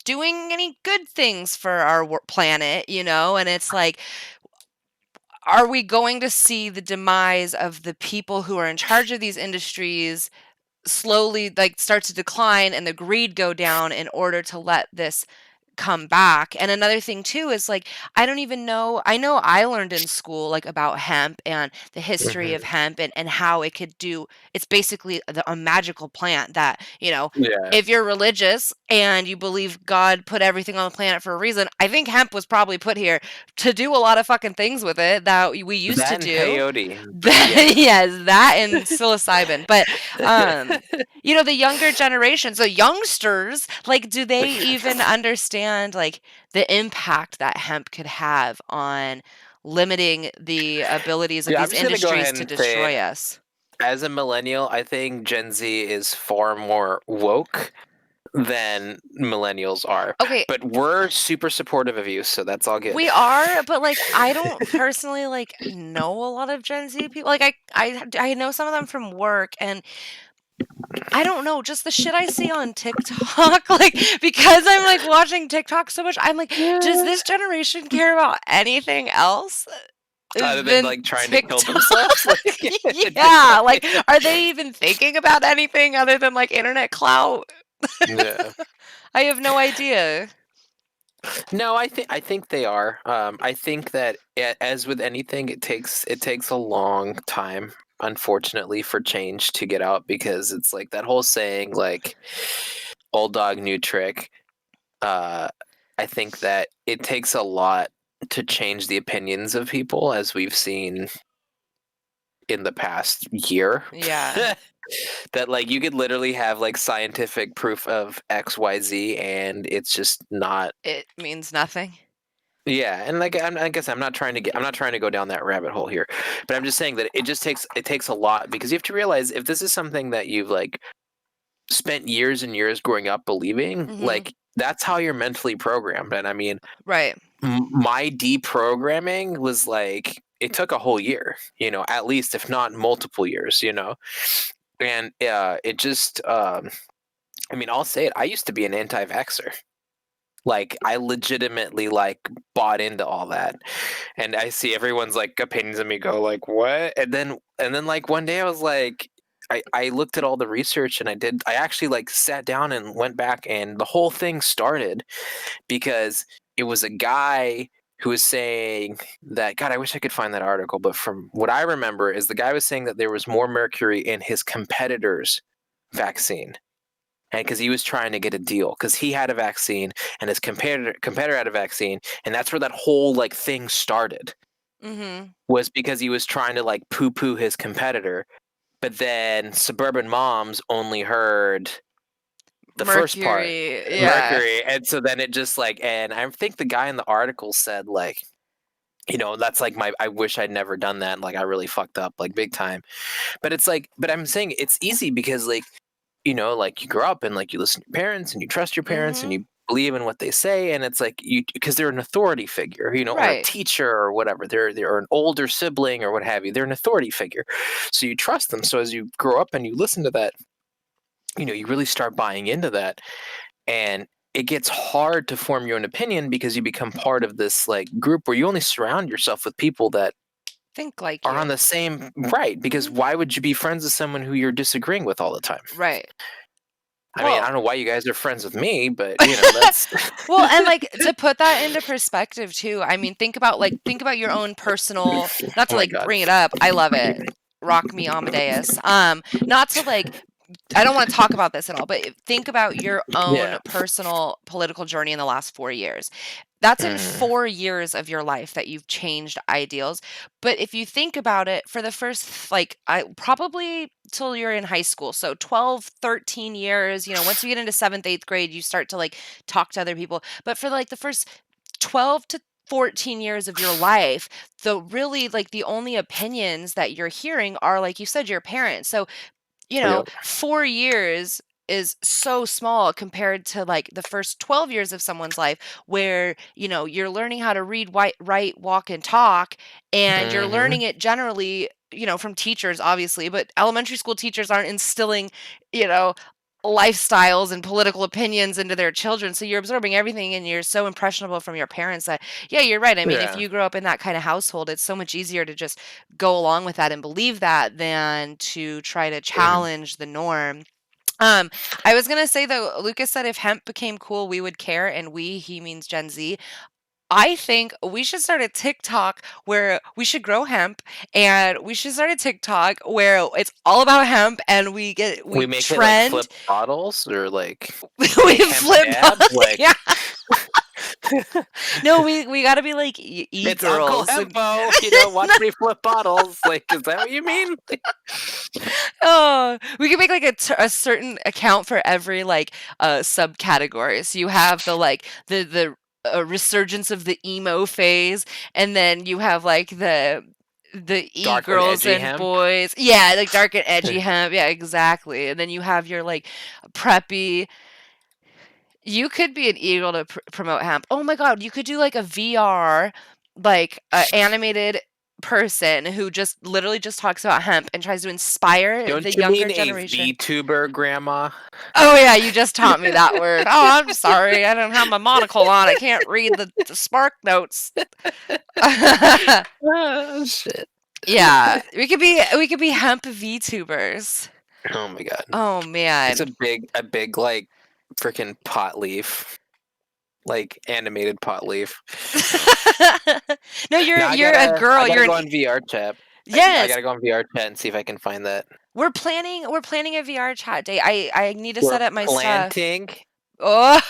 doing any good things for our planet, and it's like, are we going to see the demise of the people who are in charge of these industries slowly like start to decline and the greed go down in order to let this come back? And another thing too is like, I don't even know, I know I learned in school like about hemp and the history of Mhm. hemp and how it could do, it's basically a magical plant that, Yeah. if you're religious and you believe God put everything on the planet for a reason, I think hemp was probably put here to do a lot of fucking things with it that we used to That and do. peyote, but That, yeah. yes, that and psilocybin. But the younger generation, so youngsters, like, do they even understand like the impact that hemp could have on limiting the abilities of Yeah, I'm these just gonna go industries ahead to and say, destroy us? as a millennial, I think Gen Z is far more woke than millennials are. Okay, But we're super supportive of you, so that's all good. we are, but like I don't personally like know a lot of Gen Z people. Like I know some of them from work, and I don't know, just the shit I see on TikTok, like, because I'm, like, watching TikTok so much, I'm like, "Does Yeah. this generation care about anything else Other than than like trying to kill TikTok?" themselves, like Yeah, like, are they even thinking about anything other than, like, internet clout? yeah. I have no idea. No, I think they are. I think that as with anything, it takes a long time, unfortunately, for change to get out because it's like that whole saying, like old dog, new trick. Uh, I think that it takes a lot to change the opinions of people, as we've seen in the past year. Yeah, That like you could literally have like scientific proof of XYZ, and it's just not. it means nothing. Yeah, and like I guess I'm not trying to go down that rabbit hole here, but I'm just saying that it takes a lot because you have to realize if this is something that you've like spent years and years growing up believing, Mhm. like that's how you're mentally programmed. And I mean, Right. my deprogramming was like it took a whole year, at least if not multiple years, and it just I mean, I'll say it. I used to be an anti-vaxxer. Like I legitimately like bought into all that. And I see everyone's like opinions of me go like what? And then like one day I was like I looked at all the research and I actually like sat down and went back and the whole thing started because it was a guy who was saying that God, I wish I could find that article, but from what I remember is the guy was saying that there was more mercury in his competitor's vaccine and because he was trying to get a deal because he had a vaccine and his competitor had a vaccine and that's where that whole like thing started Mhm. was because he was trying to like poo poo his competitor but then suburban moms only heard the first part Mercury, yeah. mercury and so then it just like and I think the guy in the article said like that's like my I wish I'd never done that and like I really fucked up like big time but it's like but I'm saying it's easy because like like you grow up and like you listen to your parents and you trust your parents and Mhm. you believe in what they say and it's like you because they're an authority figure, or a Right. teacher or whatever. They're an older sibling or what have you. They're an authority figure. So you trust them. So as you grow up and you listen to that, you really start buying into that and it gets hard to form your own opinion because you become part of this like group where you only surround yourself with people that Think like are on you. the same right because Mhm. why would you be friends with someone who you're disagreeing with all the time? Right. I mean, I Well, don't know why you guys are friends with me, but that's well, and like to put that into perspective too, I mean, think about your own personal, not oh to my like god. bring it up. I love it. Rock me Amadeus. Not to like, I don't want to talk about this at all, but think about your own Yeah. personal political journey in the last 4 years. That's in Mhm. 4 years of your life that you've changed ideals. But if you think about it, for the first, like, I probably till you're in high school. So 12, 13 years, once you get into seventh, eighth grade, you start to like talk to other people. But for like the first 12 to 14 years of your life, the really like the only opinions that you're hearing are, like you said, your parents. So Yep. 4 years is so small compared to like the first 12 years of someone's life where, you're learning how to read, write, walk, and talk, and you're Mm-hmm. learning it generally, from teachers, obviously, but elementary school teachers aren't instilling, you know, lifestyles and political opinions into their children. So you're absorbing everything and you're so impressionable from your parents that, yeah, you're right. I mean, if Yeah. you grow up in that kind of household, it's so much easier to just go along with that and believe that than to try to Mhm. challenge the norm. Um, I was gonna say though, Lucas said if hemp became cool, we would care, and he means Gen Z. I think we should start a TikTok where we should grow hemp, and we should start a TikTok where it's all about hemp, and we We make it like trend. flip bottles or like We make hemp flip. dabs. Like Yeah. No, we got to be like it's Uncle e-girls. And Hempo, watch me flip bottles. Like, is that what you mean? oh, we could make like a certain account for every like subcategory. So you have the like the resurgence of the emo phase, and then you have like the Dark and e-girls edgy and hemp. boys. Yeah, like dark and edgy hemp. Yeah, exactly. And then you have your like preppy. You could be an eagle to promote hemp. Oh my god, you could do like a VR, like animated person who just literally just talks about hemp and tries to inspire the Don't you younger mean a generation. VTuber, Grandma? Oh yeah, you just taught me that word. Oh, I'm sorry. I don't have my monocle on. I can't read the spark notes. Oh shit! Yeah, we could be hemp VTubers. Oh my god! Oh It's a man. big like freaking pot leaf, like animated pot leaf. No, you're Now you're a I girl. gotta You're go an on VR chat. I yes. gotta go on VR chat and see if I can find that. We're planning a VR chat day. I need to We're set up my stuff. planting. Oh.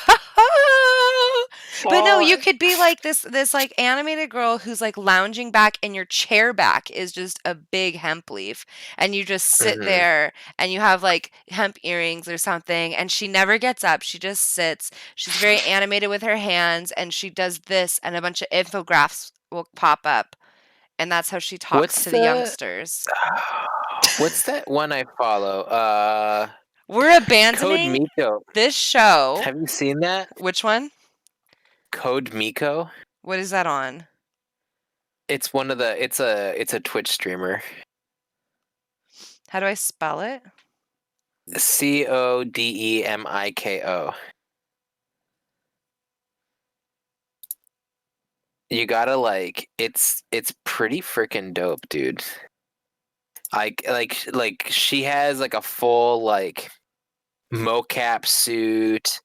But no, you Oh. could be like this like animated girl who's like lounging back and your chair back is just a big hemp leaf and you just sit Hmm. there and you have like hemp earrings or something and she never gets up. She just sits. She's very animated with her hands and she does this and a bunch of infographics will pop up and that's how she talks What's to the the youngsters. what's that one I follow? We're Code abandoning Miko. this show. Have you seen that? Which one? Code Miko. What is that on? It's one of the. It's a Twitch streamer. How do I spell it? Codemiko. You gotta like. It's pretty freaking dope, dude. Like she has like a full like mocap suit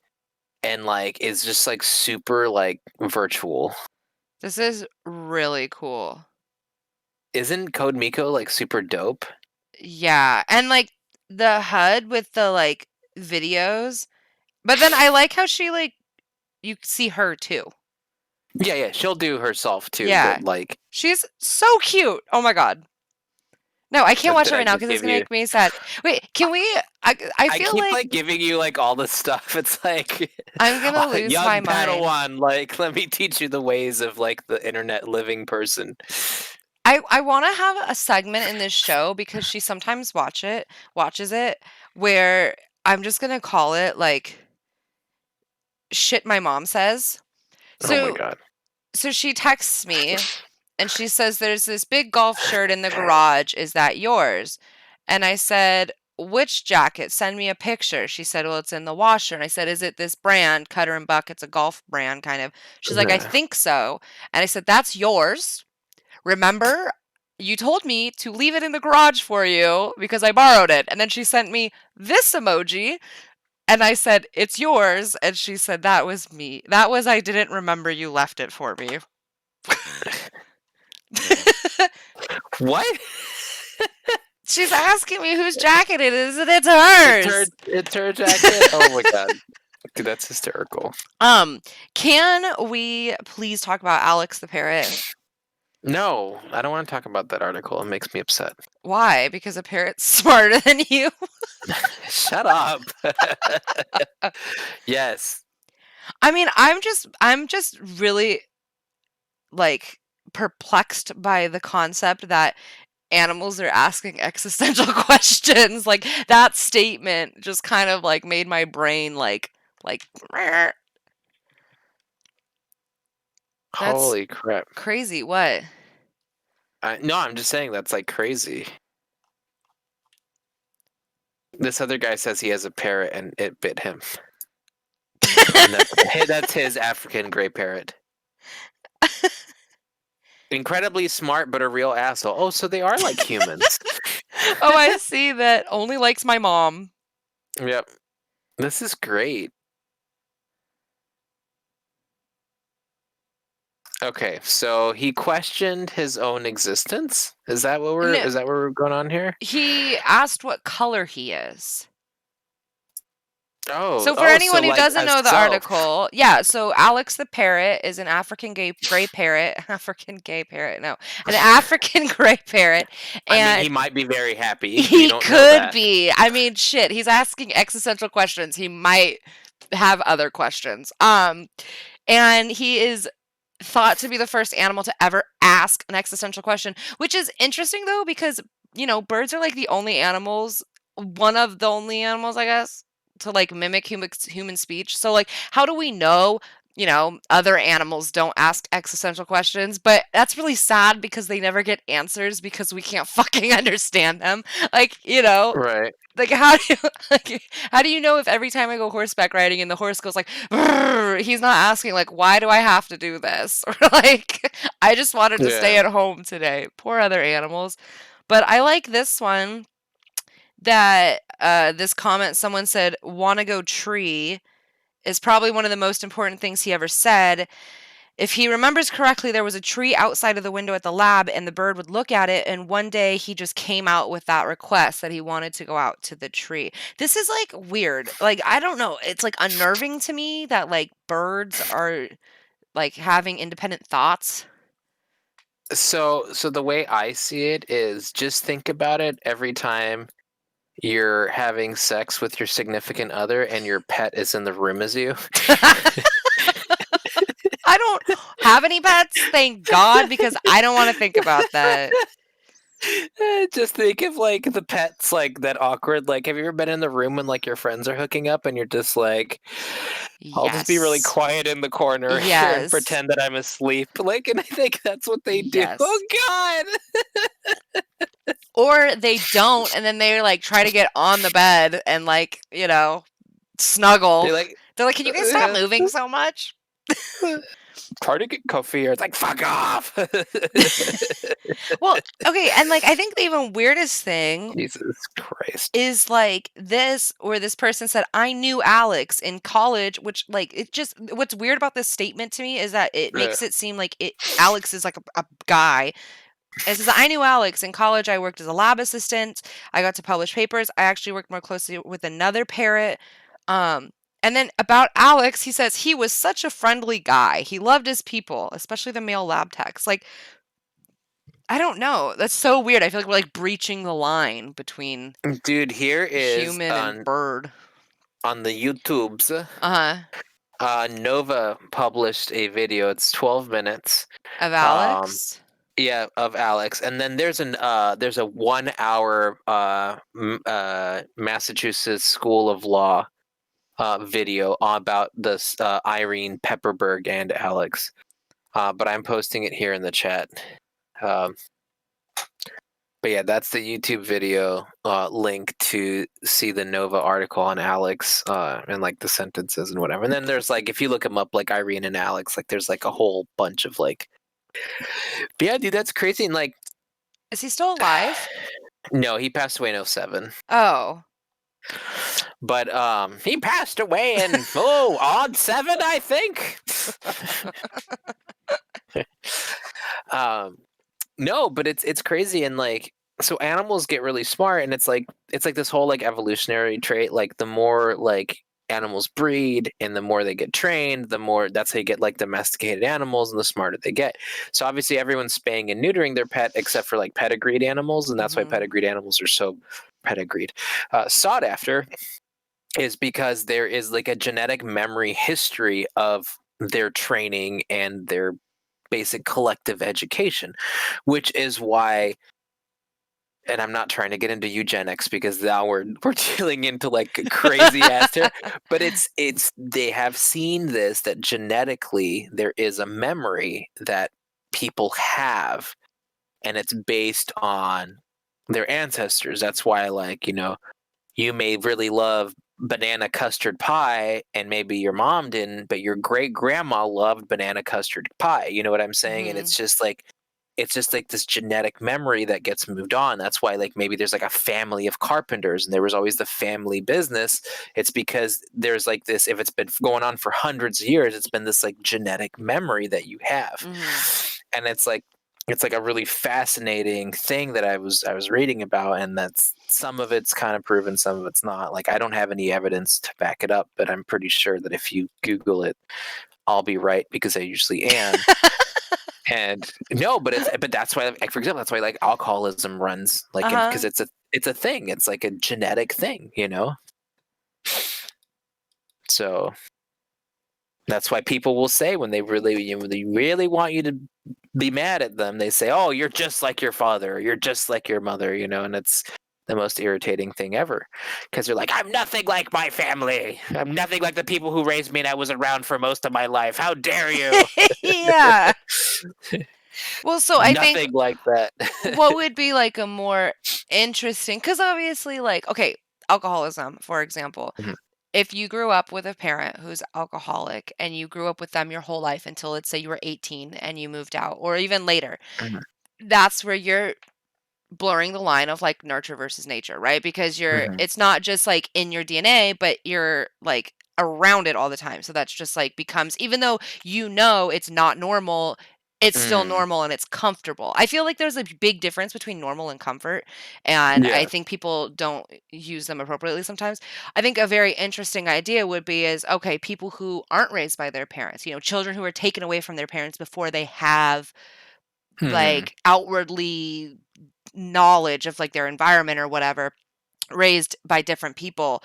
and like is just like super like virtual. This is really cool. Isn't Code Miko like super dope? Yeah, and like the HUD with the like videos. But then I like how she like you see her too. Yeah, she'll do herself too, Yeah. but like, She's so cute. Oh my god. No, I can't watch did it I right now just because it's give gonna you? make me sad. Wait, can we? I I feel keep like like giving you like all this stuff. It's like, I'm gonna lose my young mind. Padawan, like let me teach you the ways of like the internet living person. I want to have a segment in this show because she sometimes watches it where I'm just gonna call it like shit my mom says. Oh my So god. so she texts me and she says there's this big golf shirt in the garage. Is that yours? And I said, which jacket? Send me a picture. She said, well, it's in the washer. And I said, is it this brand, Cutter and Buck? It's a golf brand kind of. She's like, I Yeah. think so. And I said, that's yours. Remember, you told me to leave it in the garage for you because I borrowed it. And then she sent me this emoji. And I said, it's yours. And she said, that was me. That was, I didn't remember you left it for me. What? She's asking me whose jacket it is, and it's It's her. hers. It's her jacket. Oh my god, dude, that's hysterical. Can we please talk about Alex the parrot? No, I don't want to talk about that article. It makes me upset. Why? Because a parrot's smarter than you. Shut up. Yes. I mean, I'm just really like perplexed by the concept that animals are asking existential questions. Like that statement just kind of like made my brain like that's Holy crap. crazy. What? No, I'm just saying that's like crazy. This other guy says he has a parrot and it bit him. And that's his African gray parrot. Incredibly smart, but a real asshole. Oh, so they are like humans. Oh, I see that only likes my mom. Yep. This is great. Okay, so he questioned his own existence. No, Is that what we're going on here? he asked what color he is. Oh, So for anyone so who like doesn't a know the self. article, yeah, so Alex the parrot is an African gray parrot, African gay parrot, no, an African gray parrot, I mean, he and might be very happy. We he don't know could that. be. I mean, shit, he's asking existential questions. He might have other questions. And he is thought to be the first animal to ever ask an existential question, which is interesting though because birds are like the only animals, one of the only animals, I guess, to like mimic human speech. So like, how do we know? Other animals don't ask existential questions, but that's really sad because they never get answers because we can't fucking understand them. Like, Right. like how do you like, how do you know if every time I go horseback riding and the horse goes like "Brrr," he's not asking like why do I have to do this or like I just wanted to stay Yeah. at home today. Poor other animals. But I like this one that this comment someone said wanna go tree is probably one of the most important things he ever said. If he remembers correctly, there was a tree outside of the window at the lab, and the bird would look at it. And one day he just came out with that request that he wanted to go out to the tree. This is like weird. Like, I don't know. It's like unnerving to me that like birds are like having independent thoughts. So the way I see it is just think about it every time you're having sex with your significant other and your pet is in the room as you. I don't have any pets, thank God, because I don't want to think about that. Just think of like the pets, like that awkward. Like, have you ever been in the room when like your friends are hooking up and you're just like, I'll just be really Yes. quiet in the corner here and Yes. pretend that I'm asleep. Like, and I think that's what they do. Oh Yes. God! Or they don't, and then they like try to get on the bed and like, snuggle. You're like, They're like, "Can you guys stop moving so much?" try to get comfy, or it's like, fuck off. Well, okay, and like I think the even weirdest thing Jesus Christ! is like this where this person said, "I knew Alex in college," which like it just what's weird about this statement to me is that it Yeah. makes it seem like Alex is like a guy. It says, I knew Alex. In college, I worked as a lab assistant. I got to publish papers. I actually worked more closely with another parrot. Um, and then about Alex, he says he was such a friendly guy. He loved his people, especially the male lab techs. Like, I don't know. That's so weird. I feel like we're like breaching the line between Dude, here is human and bird. on the YouTubes. Uh huh. Nova published a video. It's 12 minutes. Of Um, Alex. yeah, of Alex, and then there's a 1 hour Massachusetts School of Law video about this Irene Pepperberg and Alex. But I'm posting it here in the chat. Um, but yeah, that's the YouTube video link to see the Nova article on Alex and like the sentences and whatever. And then there's like, if you look them up, like Irene and Alex, like there's like a whole bunch of like. But yeah, dude, that's crazy. And like, Is he still alive? no, he passed away in '07. Oh. But he passed away in odd 7, I think. No, but it's crazy, and like, so animals get really smart, and it's like this whole like evolutionary trait. Like the more like animals breed and the more they get trained, the more that's how you get like domesticated animals and the smarter they get. So obviously everyone's spaying and neutering their pet except for like pedigreed animals, and that's why Mhm. pedigreed animals are so pedigreed sought after, is because there is like a genetic memory history of their training and their basic collective education, which is why and I'm not trying to get into eugenics because now we're dealing into like crazy ass but it's they have seen this, that genetically there is a memory that people have, and it's based on their ancestors. That's why, like, you may really love banana custard pie and maybe your mom didn't, but your great grandma loved banana custard pie. You know what I'm saying? And Mhm. it's just like this genetic memory that gets moved on. That's why, like, maybe there's like a family of carpenters and there was always the family business. It's because there's like this, if it's been going on for hundreds of years, it's been this like genetic memory that you have. Mhm. And it's like a really fascinating thing that I was reading about, and that's, some of it's kind of proven, some of it's not. Like, I don't have any evidence to back it up, but I'm pretty sure that if you Google it, I'll be right because I usually am. And no, but that's why, like, for example, that's why like alcoholism runs like, because Uh-huh. it's a thing. It's like a genetic thing. So that's why people will say when they really want you to be mad at them, they say, "Oh, you're just like your father, or you're just like your mother," and it's the most irritating thing ever, because they're like, "I'm nothing like my family. I'm nothing like the people who raised me, and I was around for most of my life. How dare you?" Yeah. Well, so I think Nothing like that. what would be like a more interesting, because obviously, like, okay, alcoholism, for example. Mhm, If you grew up with a parent who's alcoholic and you grew up with them your whole life until, let's say, you were 18 and you moved out, or even later, mhm, that's where you're blurring the line of like nurture versus nature, right? Because mhm, it's not just like in your DNA, but you're like around it all the time. So that's just like becomes, even though it's not normal, it's still mm. normal and it's comfortable. I feel like there's a big difference between normal and comfort. And I Yeah. think people don't use them appropriately sometimes. I think a very interesting idea would be is okay, people who aren't raised by their parents, children who are taken away from their parents before they have Mhm. like outwardly knowledge of like their environment or whatever, raised by different people,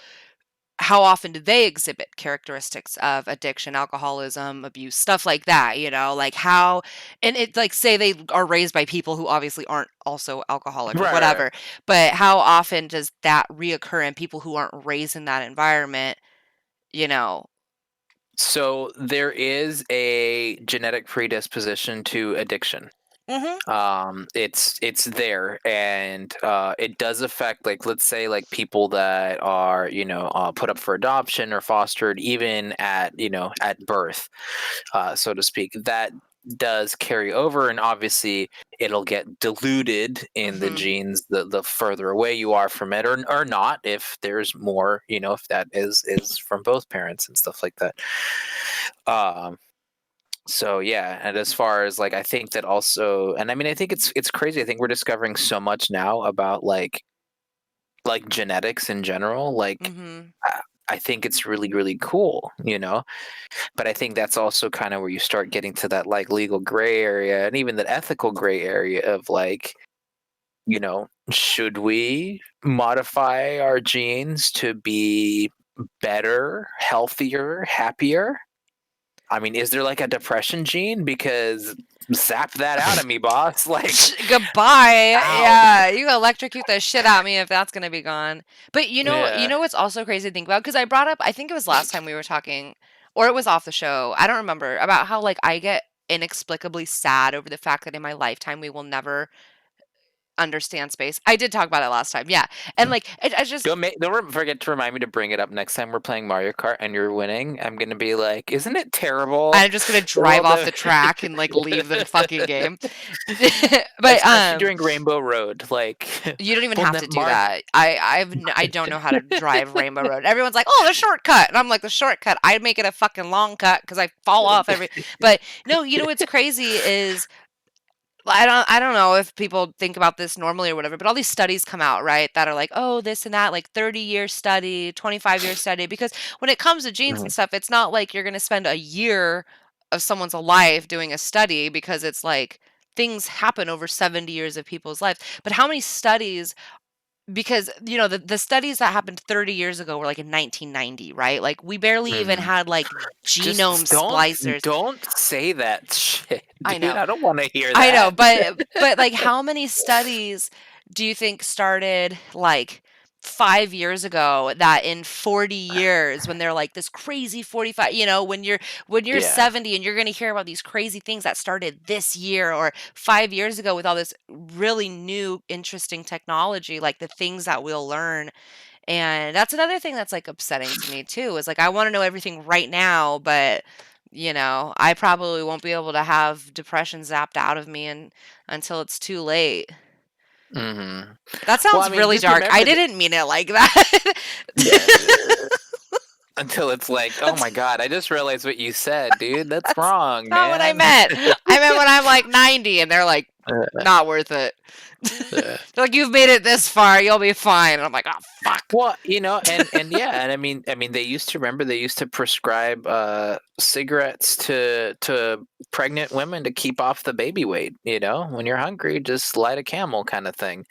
how often do they exhibit characteristics of addiction, alcoholism, abuse, stuff like that, like how, and it like say they are raised by people who obviously aren't also alcoholic or Right, right, right. whatever, but how often does that reoccur in people who aren't raised in that environment, you know? So there is a genetic predisposition to addiction. Mhm. It's there, and it does affect, like, let's say, like, people that are put up for adoption or fostered, even at birth, so to speak. That does carry over, and obviously it'll get diluted in the Mhm. genes the further away you are from it, or not, if there's more, if that is from both parents and stuff like that. um so yeah, and as far as, like, I think that also, and I mean, I think it's crazy. I think we're discovering so much now about like genetics in general. Like, Mhm. I I think it's really really cool. But I think that's also kind of where you start getting to that like legal gray area, and even that ethical gray area of like, should we modify our genes to be better, healthier, happier? I mean, is there like a depression gene? Because zap that out of me, boss. Like, Goodbye. ow. Yeah, you electrocute the shit out of me if that's gonna be gone. But you Yeah. know what's also crazy to think about? Because I brought up, I think it was last time we were talking, or it was off the show. I don't remember about how like I get inexplicably sad over the fact that in my lifetime we will never understand space. I did talk about it last time, yeah. And like I just Don't forget to remind me to bring it up next time we're playing Mario Kart and you're winning. I'm gonna be like, isn't it terrible? I'm just gonna The drive world off never, the track and like leave the fucking game. But especially during Rainbow Road, like, you don't even we'll have never to do Mario. that. I don't know how to drive Rainbow Road. Everyone's like, "Oh, the shortcut," and I'm like, "The shortcut." I'd make it a fucking long cut because I fall off every. But no, what's crazy is I don't know if people think about this normally or whatever, but all these studies come out, right, that are like, "Oh, this and that," like 30-year study, 25-year study, because when it comes to genes and Mhm, stuff, it's not like you're gonna spend a year of someone's life doing a study because it's like things happen over 70 years of people's lives. But how many studies, because, the studies that happened 30 years ago were, like, in 1990, right? Like, we barely even mhm. had, like, genome Just don't splicers. don't say that shit, I dude. know. I don't want to hear I know, that. but, like, how many studies do you think started like 5 years ago, that in 40 years when they're like this crazy 45, when you're Yeah. 70 and you're going to hear about these crazy things that started this year or 5 years ago with all this really new interesting technology, like the things that we'll learn. And that's another thing that's like upsetting to me too, is like I want to know everything right now, but I probably won't be able to have depression zapped out of me until it's too late. Hmm. That Well, I sounds mean, really just dark. I remember that. didn't mean it like that. Yeah. Until it's like, oh That's my God, I just realized what you said, dude. That's that's wrong, not what I man. meant. I meant when I'm like 90 and they're like, Uh, not worth it. uh. They're like, you've made it this far, you'll be fine. And I'm like, oh fuck. Well, and yeah, and I mean, they used to prescribe cigarettes to pregnant women to keep off the baby weight. When you're hungry, just light a Camel, kind of thing.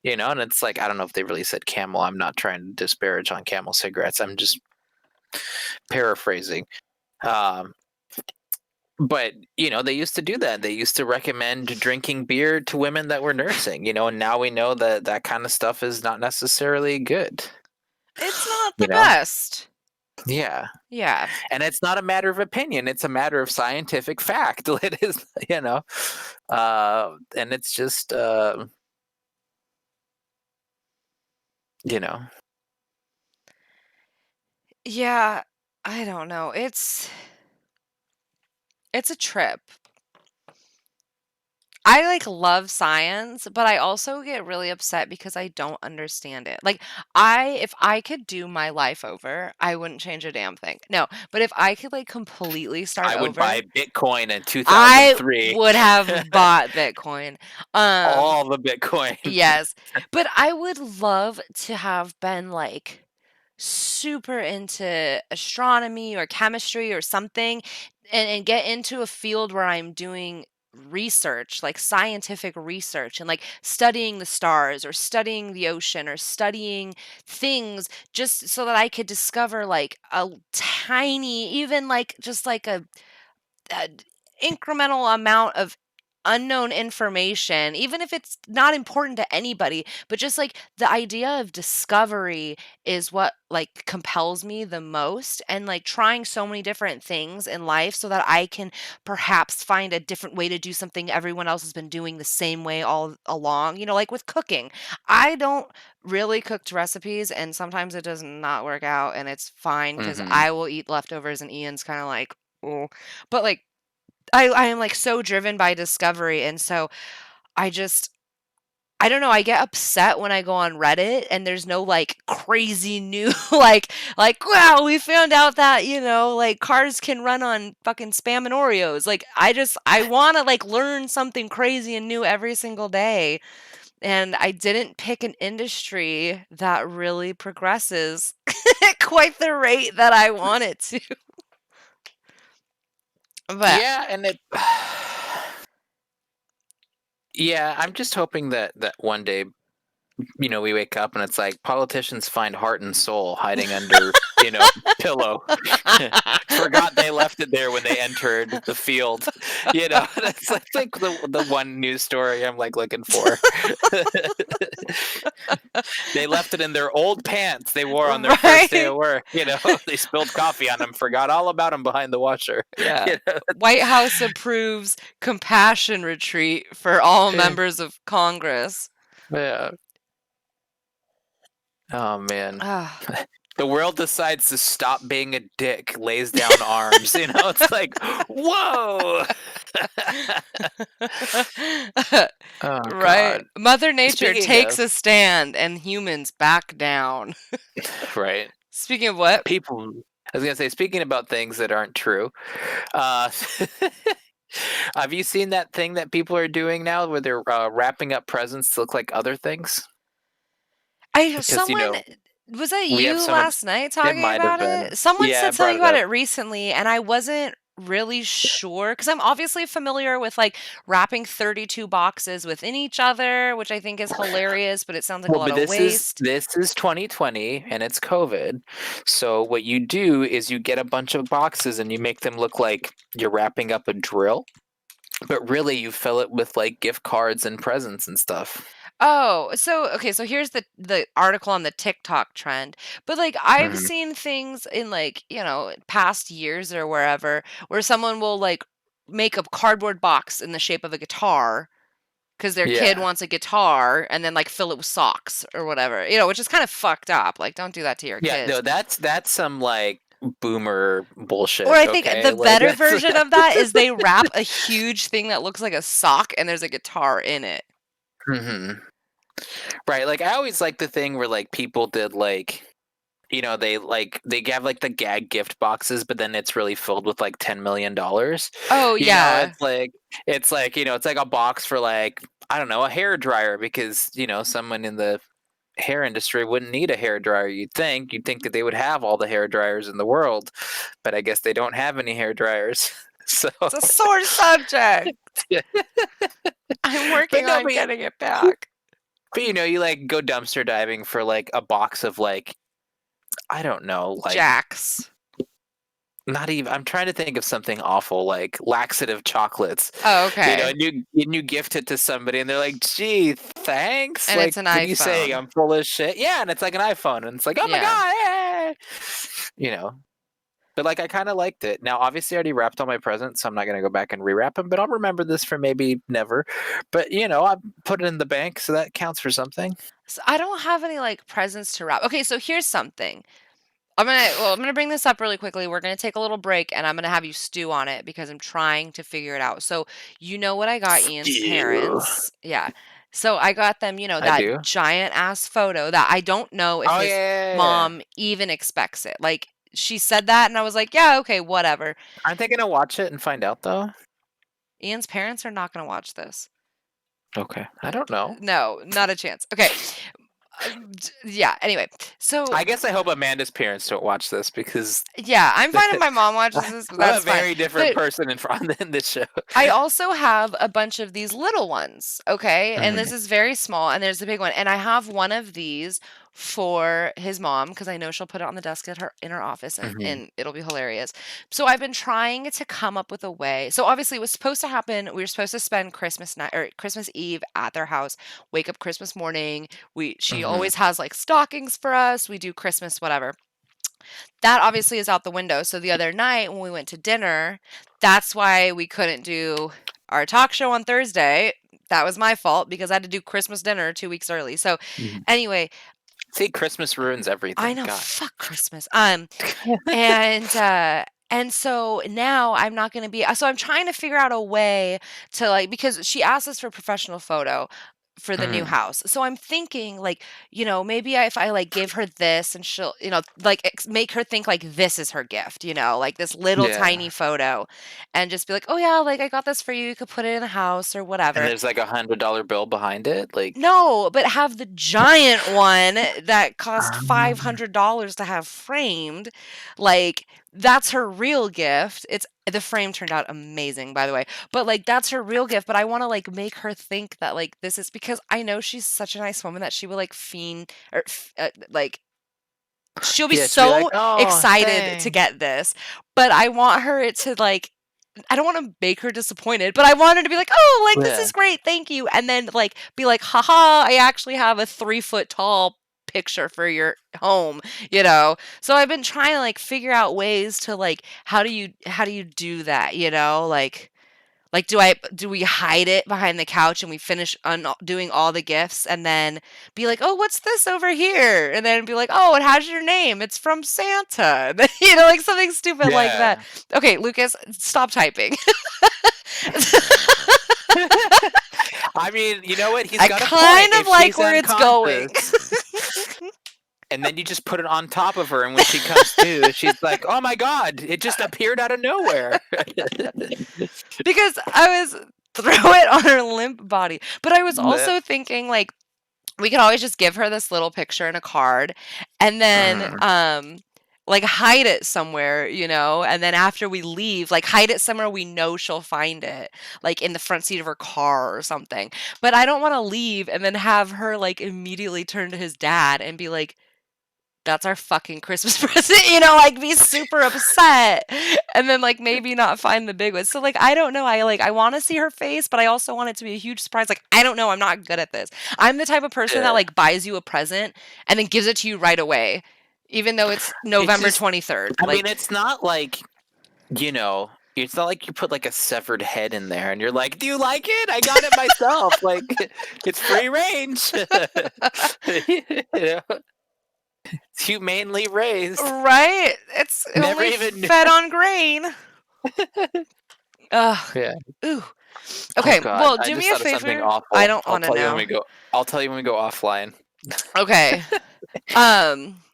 And it's like, I don't know if they really said Camel. I'm not trying to disparage on Camel cigarettes. I'm just paraphrasing. Um, but they used to do that. They used to recommend drinking beer to women that were nursing. And now we know that that kind of stuff is not necessarily good. It's not You the know? best. Yeah. Yeah. And it's not a matter of opinion, it's a matter of scientific fact. It is, and it's just, you know, Yeah. I don't know. It's a trip. I like love science, but I also get really upset because I don't understand it. Like if I could do my life over, I wouldn't change a damn thing. No, but if I could like completely start I would over, buy Bitcoin in I 2003. would have bought Bitcoin. Um All the Bitcoin. yes, but I would love to have been like super into astronomy or chemistry or something, and get into a field where I'm doing research, like scientific research, and like studying the stars or studying the ocean or studying things, just so that I could discover like a tiny, even like just like a incremental amount of unknown information, even if it's not important to anybody, but just like the idea of discovery is what like compels me the most, and like trying so many different things in life so that I can perhaps find a different way to do something everyone else has been doing the same way all along. Like with cooking. I don't really cook to recipes, and sometimes it does not work out, and it's fine because Hmm. I will eat leftovers and Ian's kind of like, oh, but like I am, like, so driven by discovery, and so I just I don't know, I get upset when I go on Reddit and there's no, like, crazy new, "Wow, we found out that, like, cars can run on fucking Spam and Oreos." Like, I wanna, like, learn something crazy and new every single day, and I didn't pick an industry that really progresses at quite the rate that I want it to. But Yeah, and it. Yeah, I'm just hoping that one day, we wake up and it's like politicians find heart and soul hiding under, pillow. Forgot they left it there when they entered the field. That's like the one news story I'm like looking for. They left it in their old pants they wore on their first day Right? of work. They spilled coffee on them, forgot all about them behind the washer. Yeah. You know? White House approves compassion retreat for all members of Congress. Yeah. Oh man. Ah. The world decides to stop being a dick, lays down arms. It's like, whoa. Oh Right. God. Mother Nature Speaking takes of, a stand and humans back down. right, Speaking of what? people. I was gonna say, speaking about things that aren't true. Uh, have you seen that thing that people are doing now, where they're wrapping up presents to look like other things? I Because someone was that we have you someone. last night It talking might have about been. it? Someone Yeah, I said brought something it about up. it recently, and I wasn't really sure because I'm obviously familiar with like wrapping 32 boxes within each other, which I think is hilarious, but it sounds like a Well, lot but of this is waste. this is 2020 and it's COVID. So what you do is you get a bunch of boxes and you make them look like you're wrapping up a drill, but really you fill it with like gift cards and presents and stuff. Oh, so okay, so here's the article on the TikTok trend. But like I've Hmm. seen things in like, past years or wherever where someone will like make a cardboard box in the shape of a guitar because their kid Yeah. wants a guitar and then like fill it with socks or whatever. Which is kind of fucked up. Like don't do that to your Yeah, kids. no, that's some like boomer Or bullshit, I think okay? the Like better that's version of that is they wrap a huge thing that looks like a sock and there's a guitar in it. hmm. Right, like I always like the thing where like people did like they have like the gag gift boxes, but then it's really filled with like $10 million. Oh yeah. It's like a box for like I don't know, a hair dryer because someone in the hair industry wouldn't need a hair dryer. You'd think that they would have all the hair dryers in the world, but I guess they don't have any hair dryers. So, It's a sore subject. yeah. I'm But working no, on getting it back. but you like go dumpster diving for like a box of like I don't know, like Jax. not even. I'm trying to think of something awful like laxative chocolates, Oh, okay. and you gift it to somebody, and they're like, "Gee, thanks." And it's Like, an what are you saying? iPhone. I'm full of shit. Yeah, and it's like an iPhone, and it's like, "Oh my Yeah. god!" Yeah. You know, but like I kind of liked it. Now, obviously, I already wrapped all my presents, so I'm not gonna go back and rewrap them. But I'll remember this for maybe never. But I put it in the bank, so that counts for something. So I don't have any like presents to wrap. Okay, so here's something. I'm gonna bring this up really quickly. We're gonna take a little break and I'm gonna have you stew on it because I'm trying to figure it out. So you know what I got Ian's Ew. parents? Yeah. So I got them, I that do. giant ass photo that I don't know if Oh his yeah. mom even expects it. Like she said that and I was like, yeah, okay, whatever. Aren't they gonna watch it and find out though? Ian's parents are not gonna watch this. Okay, I don't know. No, not a chance. Okay. Yeah, anyway. So I guess I hope Amanda's parents don't watch this because yeah, I'm fine if my mom watches this, but I'm a that's fine. very different But person in this show. I also have a bunch of these little ones, okay? And this Mhm, is very small, and there's a big one. And I have one of these for his mom because I know she'll put it on the desk at her in her office mhm, and it'll be hilarious. So I've been trying to come up with a way. So obviously it was supposed to happen. We were supposed to spend Christmas night or Christmas Eve at their house, wake up Christmas morning. She mhm. always has like stockings for us. We do Christmas, whatever. That obviously is out the window. So the other night when we went to dinner, that's why we couldn't do our talk show on Thursday. That was my fault because I had to do Christmas dinner 2 weeks early. So Mhm. anyway, See, Christmas ruins I everything. know, God. fuck Christmas. And so now I'm not going to be so I'm trying to figure out a way to like because she asked us for a professional photo for the new Mm, house. So I'm thinking like, maybe if I like give her this and she'll, like make her think like this is her gift, like this little tiny yeah. photo and just be like, "Oh yeah, like I got this for you. You could put it in the house or And whatever." there's like $100 bill behind it. Like, No, but have the giant one that cost um, $500 to have framed. Like, that's her real gift. The frame turned out amazing, by the way. But like that's her real gift, but I want to like make her think that like this is because I know she's such a nice woman that she will like fiend or like she'll be yeah, to be like, so oh, excited to thanks. get this. But I want her it to like I don't wanna make her disappointed, but I want her to be like, "Oh, like, this Yeah. is great, thank you," and then, like, be like, "Haha, I actually have a 3-foot tall picture for your home," you know? So I've been trying to, like, figure out ways to, like, how do you do that, you know? Like, do we hide it behind the couch and we finish doing all the gifts and then be like, "Oh, what's this over here?" And then be like, "Oh, it has your name. It's from Santa." Like something stupid like that. Yeah. Okay, Lucas, stop typing. I mean, you know what? He's I got a point. kind of If like she's where it's going. unconscious, and then you just put it on top of her, and when she comes to, she's like, "Oh my god, it just appeared out of nowhere." Because I was throw it on her limp body. But I was Blech. also thinking like we could always just give her this little picture in a card and then Mhm. like hide it somewhere, and then after we leave, like hide it somewhere we know she'll find it, like in the front seat of her car or something. But I don't want to leave and then have her like immediately turn to his dad and be like, that's our fucking Christmas present, you know, like be super upset and then like maybe not find the big one. So like I don't know. I want to see her face, but I also want it to be a huge surprise. Like I don't know, I'm not good at this. I'm the type of person that Yeah. like buys you a present and then gives it to you right away, even though it's It's November just 23rd. I mean, Like it's not like, it's not like you put like a severed head in there and you're like, "Do you like it? I got it myself." Like it's free range. You know, it's humanely raised. right? It's Never only even knew. fed on grain. Ugh. Yeah. Ooh. Oh Okay, God, well, I do just me a thought of something favor. I awful. don't want to know. I'll tell you when we go offline. Okay.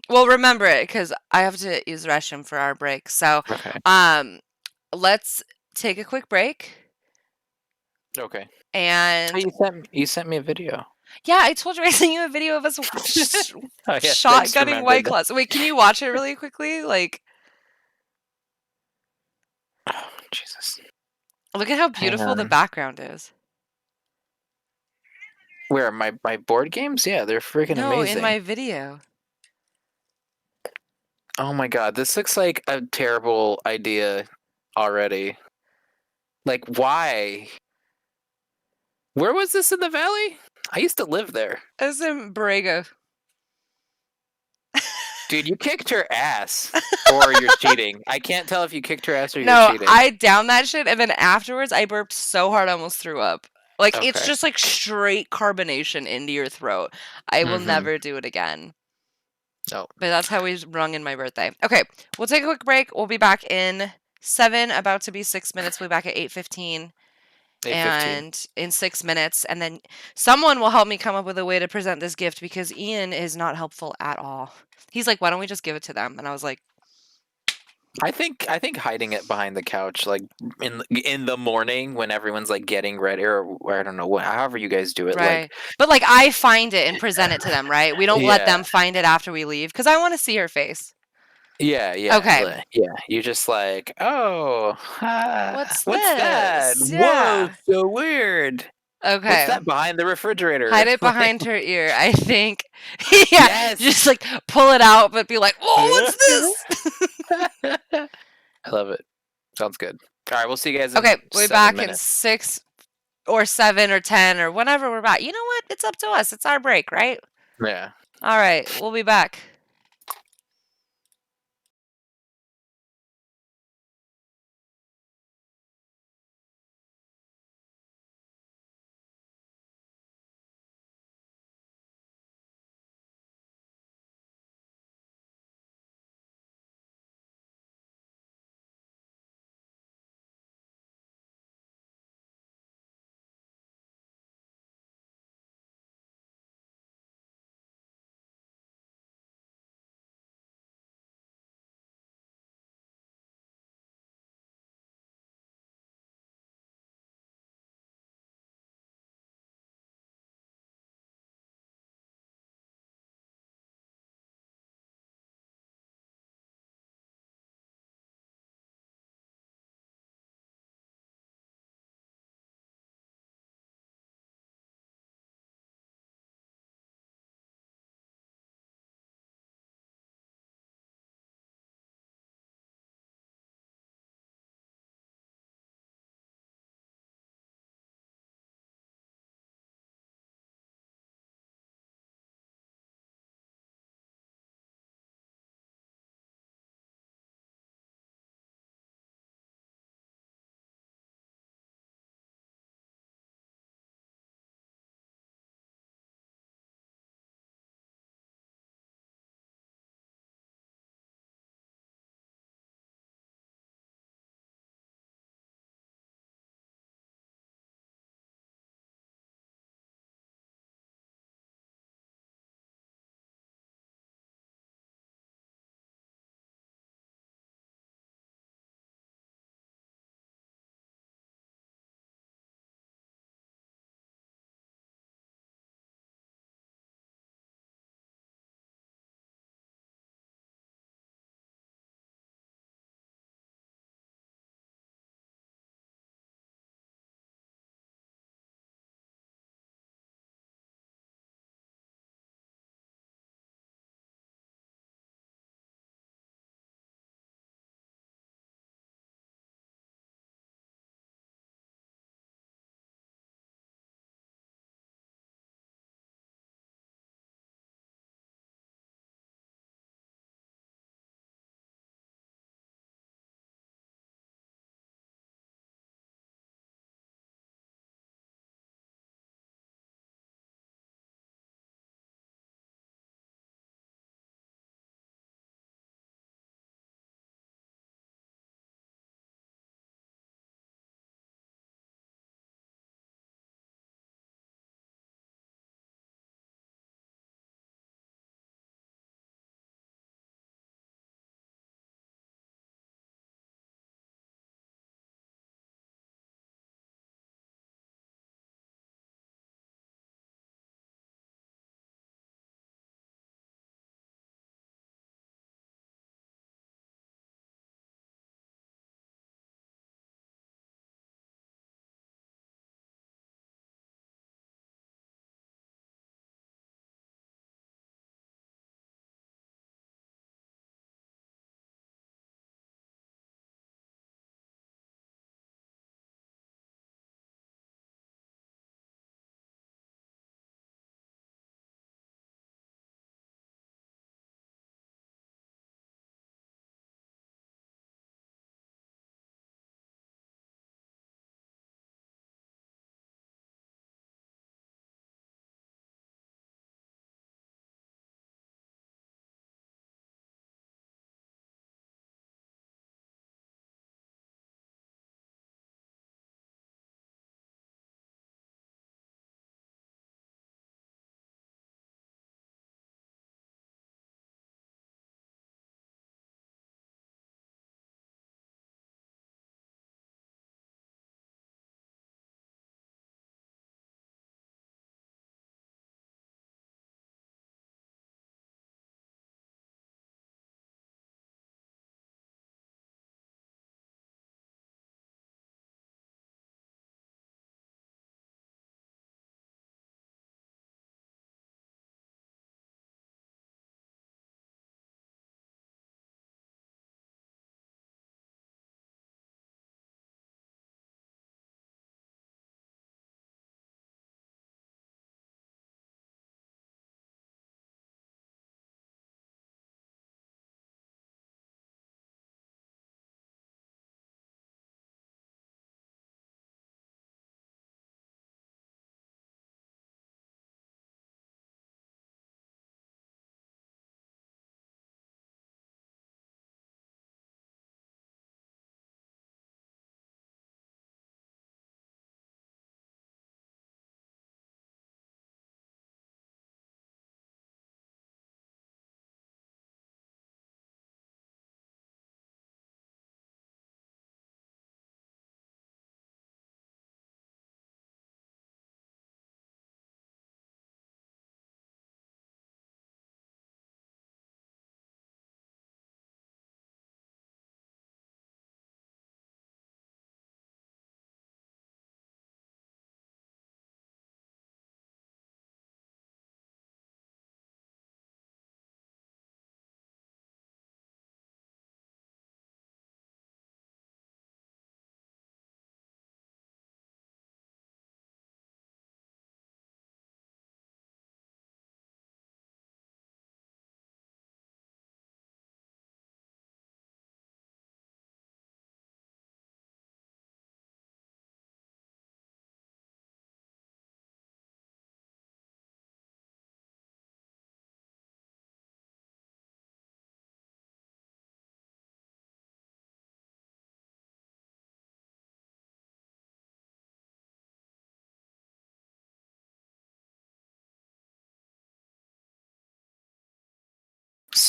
Well, remember it because I have to use the restroom for our break. So, Okay. um, let's take a quick break. Okay. Oh, And you sent me a video. yeah, I told you I sent you a video of us Oh yeah, I just shotgunning White remembered. Claws. Wait, can you watch it really quickly? Like, Oh, Jesus. look at how Hang beautiful the on. background is. Where my board games? Yeah, they're freaking No, in amazing. my video. Oh my God, this looks like a terrible idea already. Like, why? Where was this in the valley? I used to live there. It's in Borrego. Dude, you kicked her ass. Or you're cheating. I can't tell if you kicked her ass or you're No, cheating. I downed that shit, and then afterwards, I burped so hard I almost threw up. Like, it's Okay. just like straight carbonation into your throat. I will Mm-hmm. never do it again. Oh, But that's how we rung in my birthday. Okay, we'll take a quick break. We'll be back in 7, about to be 6 minutes. We'll be back at 8:15, 8:15. and in 6 minutes, and then someone will help me come up with a way to present this gift because Ian is not helpful at all. He's like, "Why don't we just give it to them?" And I was like, I think hiding it behind the couch, like in the morning when everyone's like getting ready, or I don't know what, however you guys do it, like "Right." But like I find it and present it to them, right? We don't let yeah, them find it after we leave because I want to see her face. yeah, Okay. yeah. You just like, oh, What's what's that? this? Whoa, Yeah. so weird. What's Okay. that behind the refrigerator? Hide it Like, behind her ear, I think. Yeah, yes. just, like, pull it out, but be like, "Whoa, what's this?" I love it. Sounds good. All right, we'll see you guys Okay, in we'll be 7 back in minutes. 6 or 7 or 10 or whenever we're back. You know what? It's up to us. It's our break, right? Yeah. Alright, we'll be back.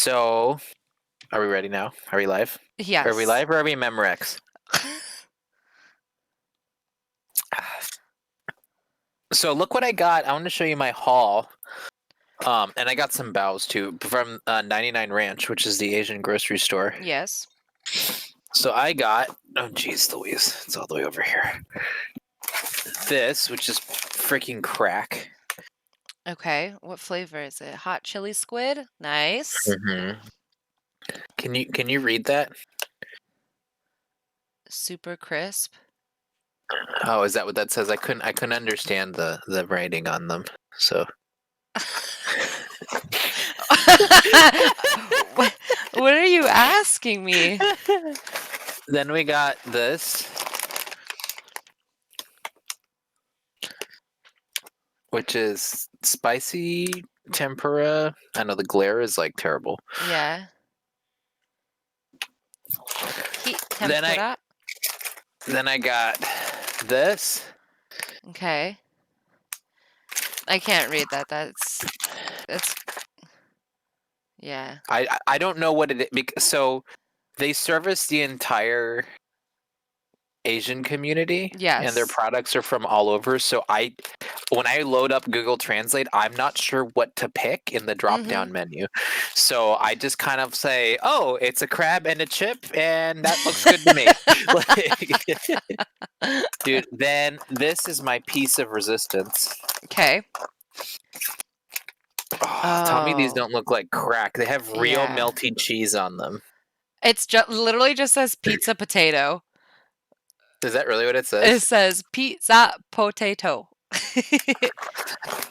So, are we ready now? Are we live? Yes. Are we live or are we Memorex? So look what I got. I want to show you my haul. And I got some bows too from 99 Ranch, which is the Asian grocery store. Yes. So I got, oh geez Louise, it's all the way over here. This, which is freaking crack. Okay. What flavor is it? Hot chili squid? Nice. Mm-hmm. Can you read that? Super crisp. Oh, is that what that says? I couldn't understand the writing on them. So what are you asking me? then we got this, which is spicy tempura. I know the glare is like terrible. Yeah. Heat Then tempura. Then I got this. Okay. I can't read that. That's yeah. I don't know what it is. So they service the entire Asian community, and their Yes. products are from all over. So when I load up Google Translate, I'm not sure what to pick in the drop down menu. So I just kind of say, "Oh, it's a crab and a chip, and that looks good to me." Dude, then this is my piece of resistance. Okay. Oh, tell me these don't look like crack. They have real Yeah. melty cheese on them. It's literally just says pizza potato. Is that really what it It says? says pizza potato.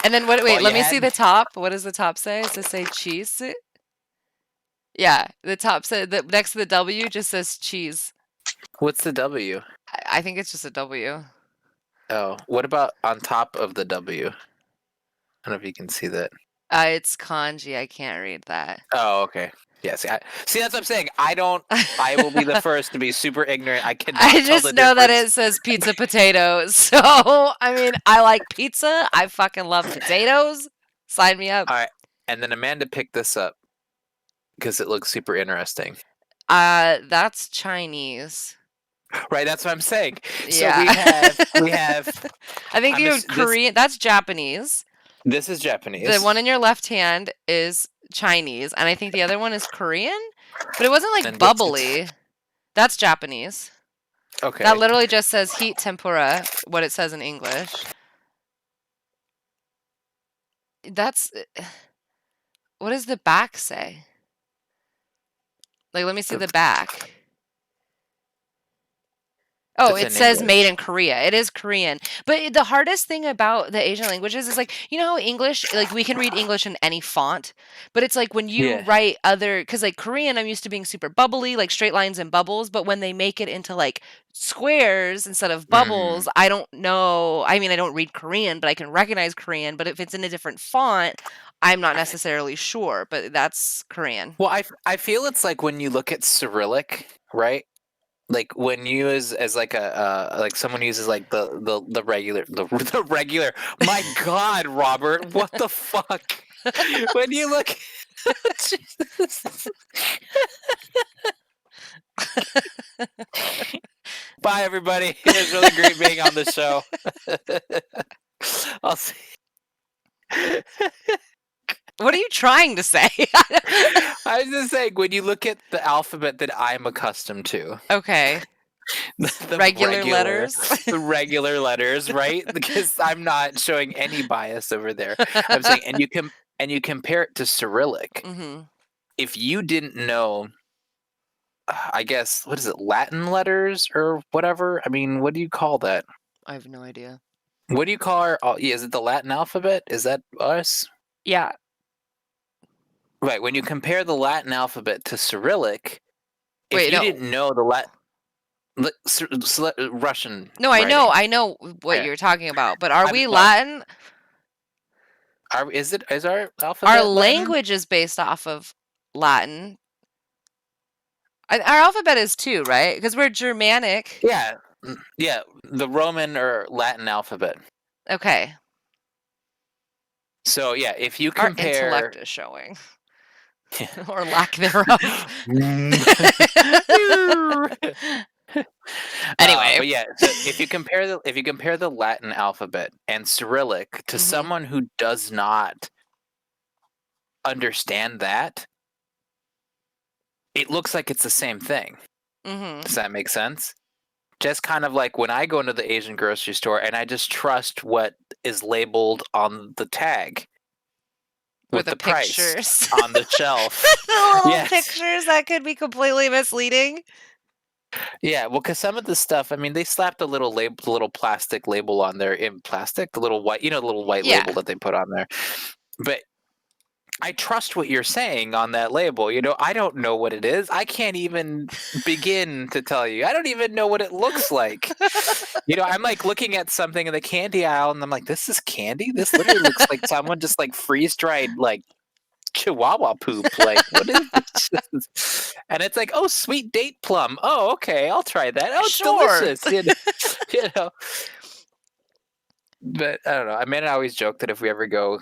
And then what? Wait, Well, let me see the top. What does the top say? Does it say cheese? Yeah, the top said the next to the W just says cheese. What's the W? I think it's just a W. Oh, what about on top of the W? I don't know if you can see that. It's kanji. I can't read that. Oh, okay. Yeah, see, that's what I'm saying. I will be the first to be super ignorant. I cannot I tell just the know that difference. it says pizza potato. So, I mean, I like pizza. I fucking love potatoes. Sign me up. All right, and then Amanda picked this up because it looks super interesting. That's Chinese. Right, that's what I'm saying. So Yeah. we have. I think you have Korean. That's Japanese. This is Japanese. The one in your left hand is Chinese, and I think the other one is Korean, but it wasn't like And bubbly. That's Japanese. Okay. That literally just says heat tempura, what it says in English. That's what does the back say? Like, let me see the back. Oh, it says made in Korea. It is Korean. But the hardest thing about the Asian languages is like, you know how English, like we can read English in any font, but it's like when you write because like Korean, I'm used to being super bubbly, like straight lines and bubbles, but when they make it into like squares instead of bubbles, I don't know. I mean, I don't read Korean, but I can recognize Korean, but if it's in a different font, I'm not necessarily sure, but that's Korean. Well, I feel it's like when you look at Cyrillic, right? Like when you as like a like someone uses like the regular the regular. My God, Robert, what the fuck? When you look, Jesus. Bye, everybody. It was really great being on the show. I'll see. What are you trying to say? I was just saying, when you look at the alphabet that I'm accustomed to. Okay. The regular letters. The regular letters, right? Because I'm not showing any bias over there. I'm saying, and you compare it to Cyrillic. If you didn't know, I guess, what is it, Latin letters or whatever? I mean, what do you call that? I have no idea. What do you call our? Is it the Latin alphabet? Is that us? Yeah. Right. When you compare the Latin alphabet to Cyrillic, if you no. didn't know the Russian. No, writing, I know what you're talking about, but are we well, Latin? Is our alphabet Our Latin? language is based off of Latin. Our alphabet is too, right? Because we're Germanic. Yeah. Yeah, the Roman or Latin alphabet. Okay. So yeah, if you compare, our intellect is showing. or lack thereof. Anyway. But yeah, so if you compare the Latin alphabet and Cyrillic to Mhm. someone who does not understand that, it looks like it's the same thing. Mhm. Does that make sense? Just kind of like when I go into the Asian grocery store and I just trust what is labeled on the tag Or with the the price pictures. on the shelf. The little Yes. pictures that could be completely misleading. Yeah, well, because some of the stuff, I mean, they slapped a little label, the little plastic label on there in plastic, the little white, the little white Yeah. label that they put on there. But I trust what you're saying on that label. I don't know what it is. I can't even begin to tell you. I don't even know what it looks like. I'm like looking at something in the candy aisle and I'm like, this is candy? This literally looks like someone just like freeze dried like chihuahua poop. Like, what is this? And it's like, oh, sweet date plum. Oh, okay, I'll try that. Oh, it's Sure. delicious. You know. But I don't know. I mean, I always joke that if we ever go,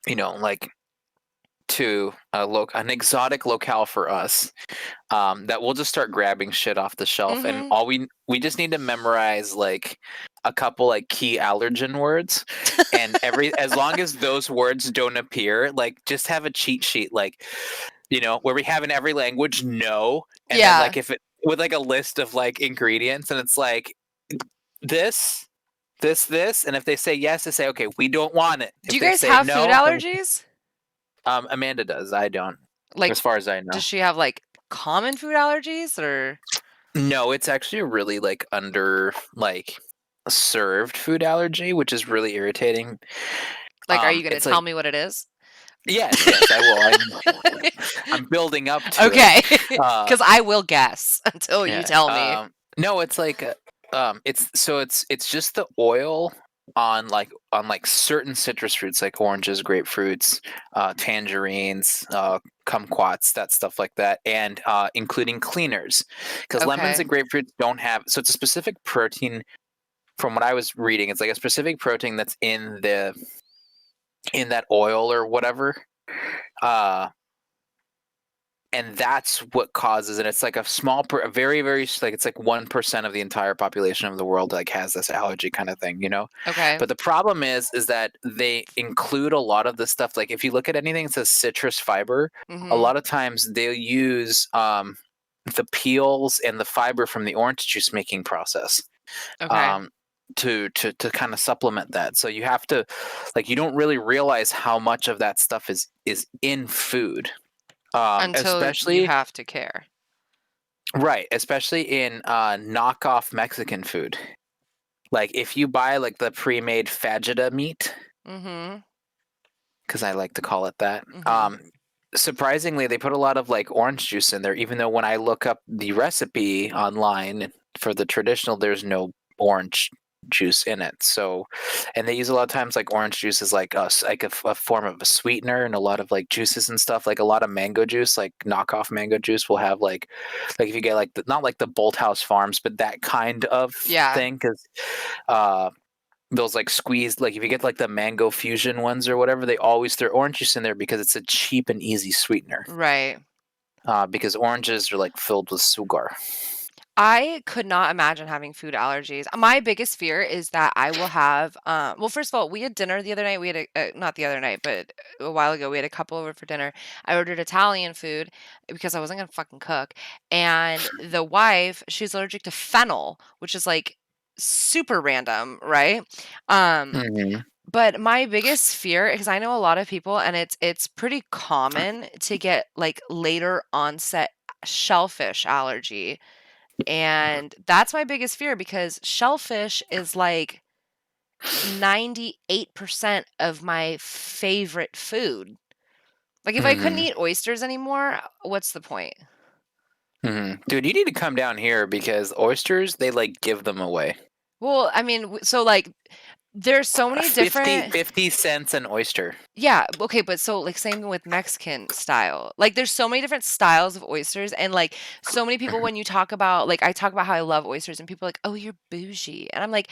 like to an exotic locale for us, that we'll just start grabbing shit off the shelf, and Mhm. all we just need to memorize like a couple like key allergen words, and as long as those words don't appear, like just have a cheat sheet, like where we have in every language no, and then Yeah. like if it with like a list of like ingredients, and it's like this. This, and if they say yes, they say okay, we don't want it. Do If you they guys say have food no, then allergies? Amanda does. I don't, Like, as far as I know. does she have, like, common food allergies, or No, it's actually a really like under like served food allergy, which is really irritating. like, are you gonna It's tell like me what it is? yes, I will. I'm building up to it. Okay, Uh, because I will guess until you yeah. tell me. No, it's like it's just the oil on certain citrus fruits like oranges, grapefruits, tangerines, kumquats, that stuff like that, and including cleaners, because lemons Okay. and grapefruits don't have. So it's a specific protein. From what I was reading, it's like a specific protein that's in that oil or whatever. Uh, and that's what causes it. It's like a small, a very, very like it's like 1% of the entire population of the world like has this allergy kind of thing. Okay. But the problem is that they include a lot of the stuff. Like if you look at anything that says citrus fiber, a Mhm. lot of times they'll use the peels and the fiber from the orange juice making process. Okay. Um, to kind of supplement that. So you have to like you don't really realize how much of that stuff is in food. Until you Especially have to care. right, especially in knockoff Mexican food. Like if you buy like the pre-made fajita meat, Mhm. because I like to call it that. Mhm. Surprisingly, they put a lot of like orange juice in there, even though when I look up the recipe online for the traditional, there's no orange juice in it. So, and they use a lot of times like orange juice is like a form of a sweetener, and a lot of like juices and stuff. Like a lot of mango juice, like knockoff mango juice, will have like if you get like not like the Bolt House Farms, but that kind of Yeah. thing, because uh, those like squeezed, like if you get like the mango fusion ones or whatever, they always throw orange juice in there because it's a cheap and easy sweetener. Right. Because oranges are like filled with sugar. I could not imagine having food allergies. My biggest fear is that I will have, well, first of all, we had dinner the other night. We had not the other night, but a while ago, we had a couple over for dinner. I ordered Italian food because I wasn't gonna fucking cook. And the wife, she's allergic to fennel, which is like super random, right? Um, Hmm. but my biggest fear, because I know a lot of people, and it's pretty common to get like later onset shellfish allergy, and that's my biggest fear because shellfish is like 98% of my favorite food. Like if I couldn't Hmm. eat oysters anymore, what's the point? Dude, you need to come down here because oysters, they like give them away. Well, I mean, so like there's so many 50, different. 50 cents an oyster. Yeah, okay, but so like same with Mexican style. Like there's so many different styles of oysters, and like so many people when you talk about, like I talk about how I love oysters and people are like, "Oh, you're bougie." And I'm like,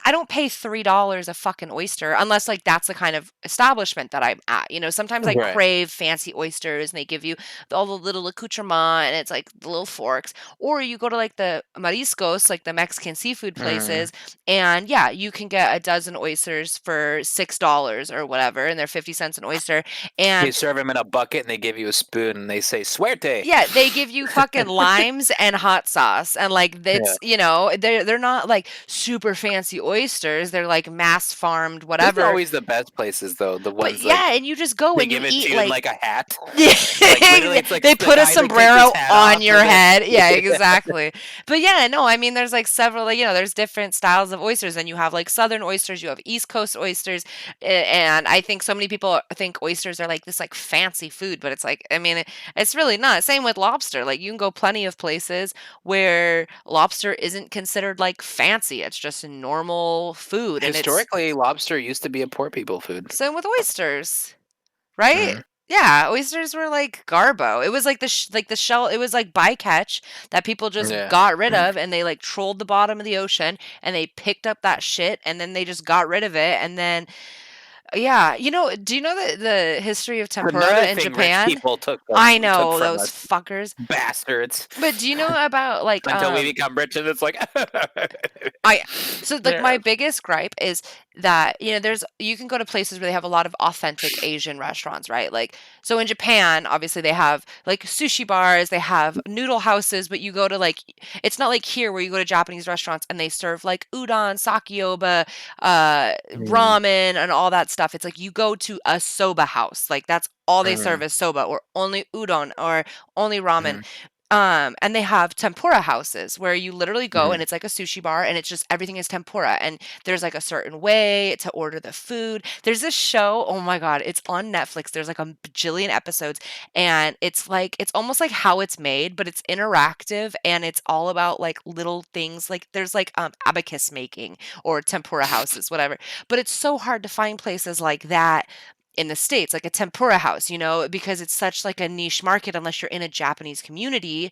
I don't pay $3 a fucking oyster unless like that's the kind of establishment that I'm at. You know, sometimes I Right. crave fancy oysters and they give you all the little accoutrement and it's like the little forks. Or you go to like the mariscos, like the Mexican seafood Mm. places, and yeah, you can get a dozen oysters for $6 or whatever, and they're 50 cents an oyster. You And serve them in a bucket and they give you a spoon and they say "Suerte." yeah, they give you fucking limes and hot sauce, and like Yeah. it's, they're not like super fancy oysters. They're like mass farmed, Those are whatever. always the best places, though. The But ones like yeah, and you just go they and you give it to eat you in like like a hat. Like literally, it's like they the put a guy that takes his sombrero hat on off your and then head. Yeah, yeah. exactly. But yeah, no, I mean there's like several, like, there's different styles of oysters, and you have like southern oysters, you have East Coast oysters, and I think so many people think oysters are like this like fancy food, but it's like, I mean, it's really not. Same with lobster. Like you can go plenty of places where lobster isn't considered like fancy. It's just normal food, and it's Historically, lobster used to be a poor people food. same with oysters. Right? Mm. Yeah, oysters were like garbo. It was like the shell. It was like bycatch that people just Yeah. got rid of, and they like trolled the bottom of the ocean, and they picked up that shit, and then they just got rid of it, and then yeah, do you know the history of tempura Another in thing rich Japan? people I took know from those us, fuckers. bastards. But do you know about like Until we become rich, and it's like, I so like my yeah. biggest gripe is that there's you can go to places where they have a lot of authentic Asian restaurants, right? Like so in Japan, obviously they have like sushi bars, they have noodle houses, but you go to like it's not like here where you go to Japanese restaurants and they serve like udon, sakioba, Mm, ramen, and all that stuff. It's like you go to a soba house, like that's all they serve mm, is soba or only udon or only ramen. mm, And they have tempura houses where you literally go mm. and it's like a sushi bar and it's just everything is tempura and there's like a certain way to order the food. There's this show, oh my God, it's on Netflix. There's like a bajillion episodes and it's almost like How It's Made, but it's interactive and it's all about like little things like there's like abacus making or tempura houses, whatever. But it's so hard to find places like that in the States, like a tempura house, because it's such like a niche market unless you're in a Japanese community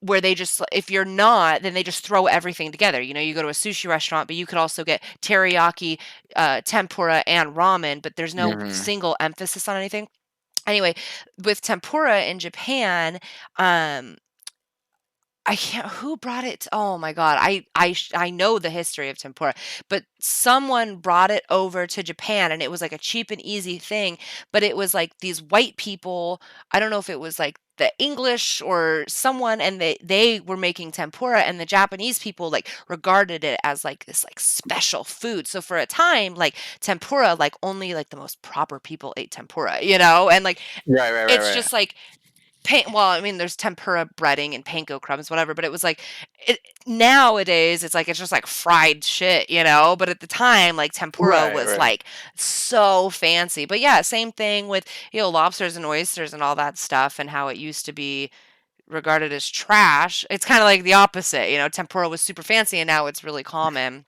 where they just if you're not, then they just throw everything together. You go to a sushi restaurant, but you could also get teriyaki, tempura, and ramen, but there's no Mhm. single emphasis on anything. Anyway, with tempura in Japan, um, I can't who brought it oh my god, I know the history of tempura, but someone brought it over to Japan, and it was like a cheap and easy thing, but it was like these white people, I don't know if it was like the English or someone, and they were making tempura, and the Japanese people, like, regarded it as, like, this, like, special food, so for a time, like, tempura, like, only, like, the most proper people ate tempura, and, like, Right, right, right, it's right. just like well, I mean, there's tempura breading and panko crumbs, whatever, but it was like it nowadays, it's like it's just like fried shit, but at the time, like, tempura Right, was, right. like, so fancy. But yeah, same thing with, lobsters and oysters and all that stuff and how it used to be regarded as trash. It's kinda like the opposite, tempura was super fancy and now it's really common.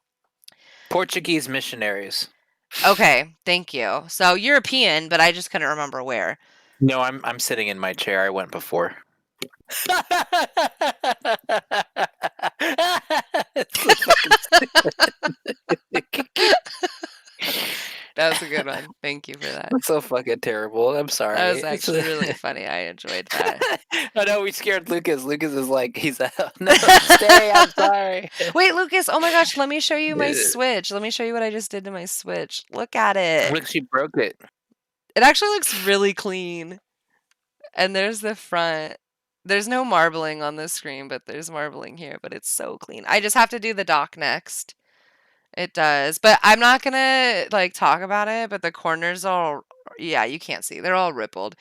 Portuguese missionaries. Okay, thank you. So, European, but I just couldn't remember where. No, I'm sitting in my chair. I went before. It's so fucking That was a good one. Thank you for that. That's so fucking terrible. I'm That was sorry. It's actually really funny. I enjoyed that. I know we scared Lucas. Lucas is like, he's no, stay. I'm sorry. Wait, Lucas, oh my gosh, let me show you my Switch. Let me show you what I just did to my Switch. Look at it. Look, she broke it. It actually looks really clean. And there's the front. There's no marbling on the screen, but there's marbling here, but it's so clean. I just have to do the dock next. It does. But I'm not gonna like talk about it, but the corners are yeah, you can't see. They're all rippled.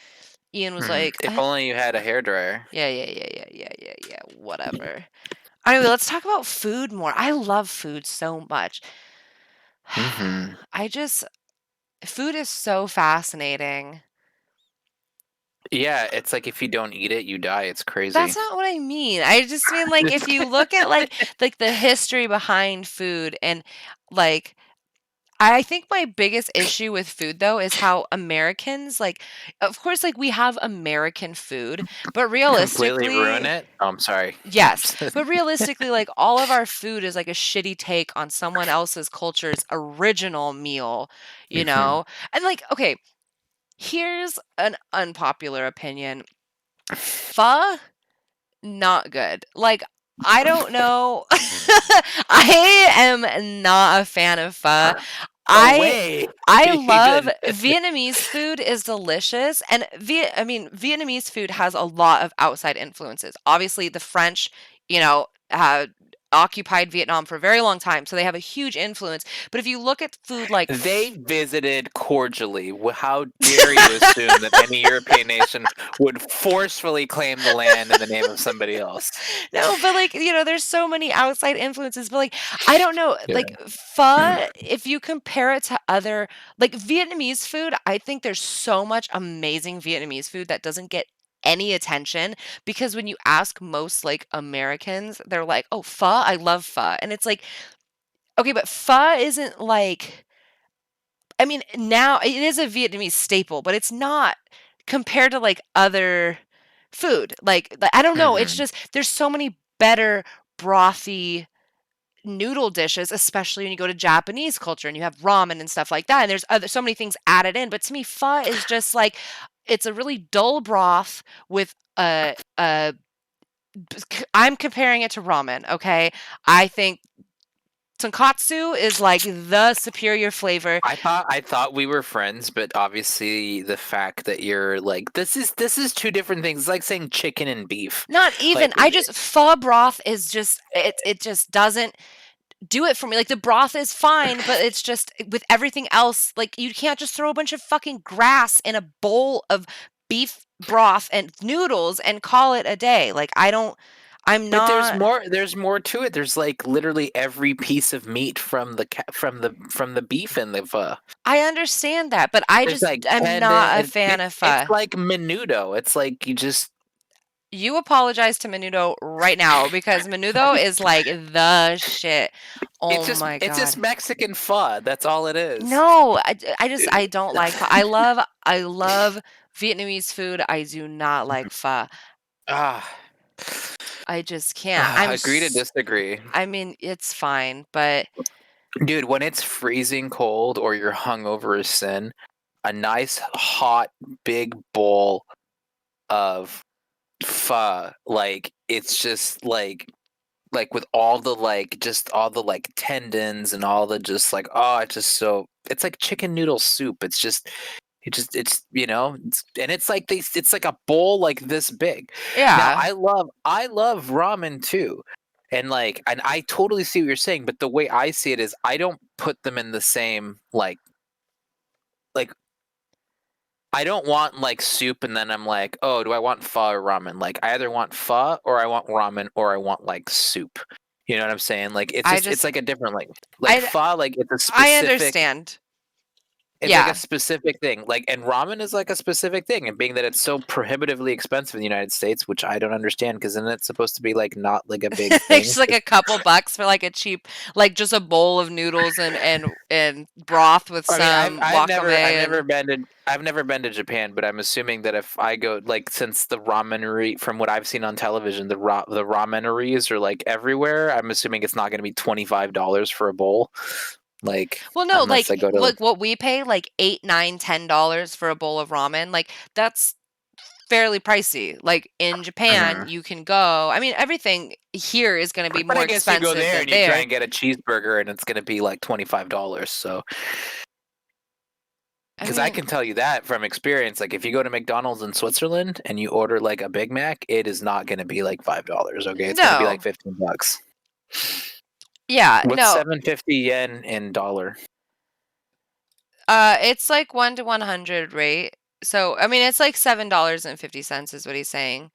Ian was like, If only you had a hairdryer. yeah, yeah, yeah, yeah, yeah, yeah, yeah, whatever. Anyway, let's talk about food more. I love food so much. Hmm. I just food is so fascinating. Yeah, it's like if you don't eat it, you die. It's That's crazy. not what I mean. I just mean like if you look at like the history behind food and like I think my biggest issue with food though is how Americans like of course like we have American food, but Completely ruin realistically it. Oh, I'm sorry. yes, but realistically like all of our food is like a shitty take on someone else's culture's original meal, you Mhm. know? And like okay, here's an unpopular opinion. Pho not good. Like, I don't know. I am not a fan of pho. No I way. I love Even. Vietnamese food is delicious and I mean Vietnamese food has a lot of outside influences. Obviously the French, you know, occupied Vietnam for a very long time, so they have a huge influence. But if you look at food like They visited cordially. How dare you assume that any European nation would forcefully claim the land in the name of somebody else? no, but like, you know, there's so many outside influences, but like, I don't know, Yeah. like pho, if you compare it to other, like Vietnamese food, I think there's so much amazing Vietnamese food that doesn't get any attention because when you ask most like Americans, they're like, oh, pho, I love pho. And it's like, okay, but pho isn't like, I mean, now it is a Vietnamese staple, but it's not compared to like other food. Like I don't know, it's Hmm. just there's so many better brothy noodle dishes, especially when you go to Japanese culture and you have ramen and stuff like that. And there's other so many things added in. But to me, pho is just like it's a really dull broth with a I'm comparing it to ramen, okay? I think tonkatsu is like the superior flavor. I thought we were friends, but obviously the fact that you're like this is two different things. It's like saying chicken and beef. Not even. Like I just pho broth is just it just doesn't do it for me. Like the broth is fine, but it's just with everything else, like you can't just throw a bunch of fucking grass in a bowl of beef broth and noodles and call it a day. Like I don't I'm but there's not more there's more to it. There's like literally every piece of meat from the beef in the pho. I understand that, but I There's just like am not a tendon. fan It's of it's pho. like menudo. It's like you just You apologize to Menudo right now because Menudo is like the shit. Oh my it's just god. Mexican pho. That's all it is. No, I just I don't like pho. I love Vietnamese food. I do not like pho. Ah, I just can't. I'm agree to s disagree. I mean, it's fine, but Dude, when it's freezing cold or you're hungover as sin, a nice hot big bowl of pho, like it's just like with all the like just all the like tendons and all the just like oh it's just so it's like chicken noodle soup. It's and it's like it's like a bowl like this big. Now yeah. I love ramen too. And I totally see what you're saying, but the way I see it is I don't put them in the same like I don't want like soup and then I'm like, oh, do I want pho or ramen? Like I either want pho or I want ramen or I want like soup. You know what I'm saying? Like I it's just like a different like I pho like I understand. it's like a Yeah. specific thing. Like and ramen is like a specific thing. And being that it's so prohibitively expensive in the United States, which I don't understand because then it's supposed to be like not like a big thing. It's like a couple bucks for like a cheap like just a bowl of noodles and broth with I mean, some wakame and I've never been to Japan, but I'm assuming that if I go like since the ramenery from what I've seen on television, the rameneries are like everywhere. I'm assuming it's not going to be $25 for a bowl, like well, no, unless I go to. like what we pay like 8, 9, $10 for a bowl of ramen, like that's fairly pricey. Like in Japan, Mhm. you can go. I mean, everything here is going to be But more I guess you go expensive there than and you try there. and get a cheeseburger, and it's going to be like $25. So I because I mean, can tell you that from experience, like if you go to McDonald's in Switzerland and you order like a Big Mac, it is not going to be like $5. Okay, it's going to be like no. 15 bucks. Yeah, What's no. 750 yen in dollar? It's like 1 to 100 rate. So, I mean, it's like $7.50 is what he's saying.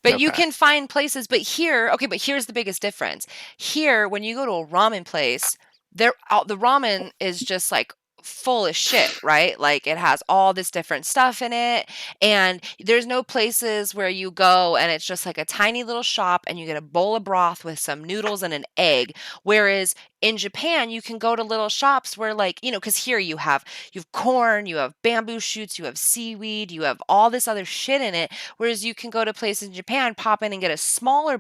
But you Okay. can find places, but here, okay, but here's the biggest difference. Here, when you go to a ramen place, the ramen is just like full of shit, right? Like it has all this different stuff in it. And there's no places where you go and it's just like a tiny little shop and you get a bowl of broth with some noodles and an egg. Whereas in Japan, you can go to little shops where like, because here you have corn, you have bamboo shoots, you have seaweed, you have all this other shit in it. Whereas you can go to places in Japan, pop in and get a smaller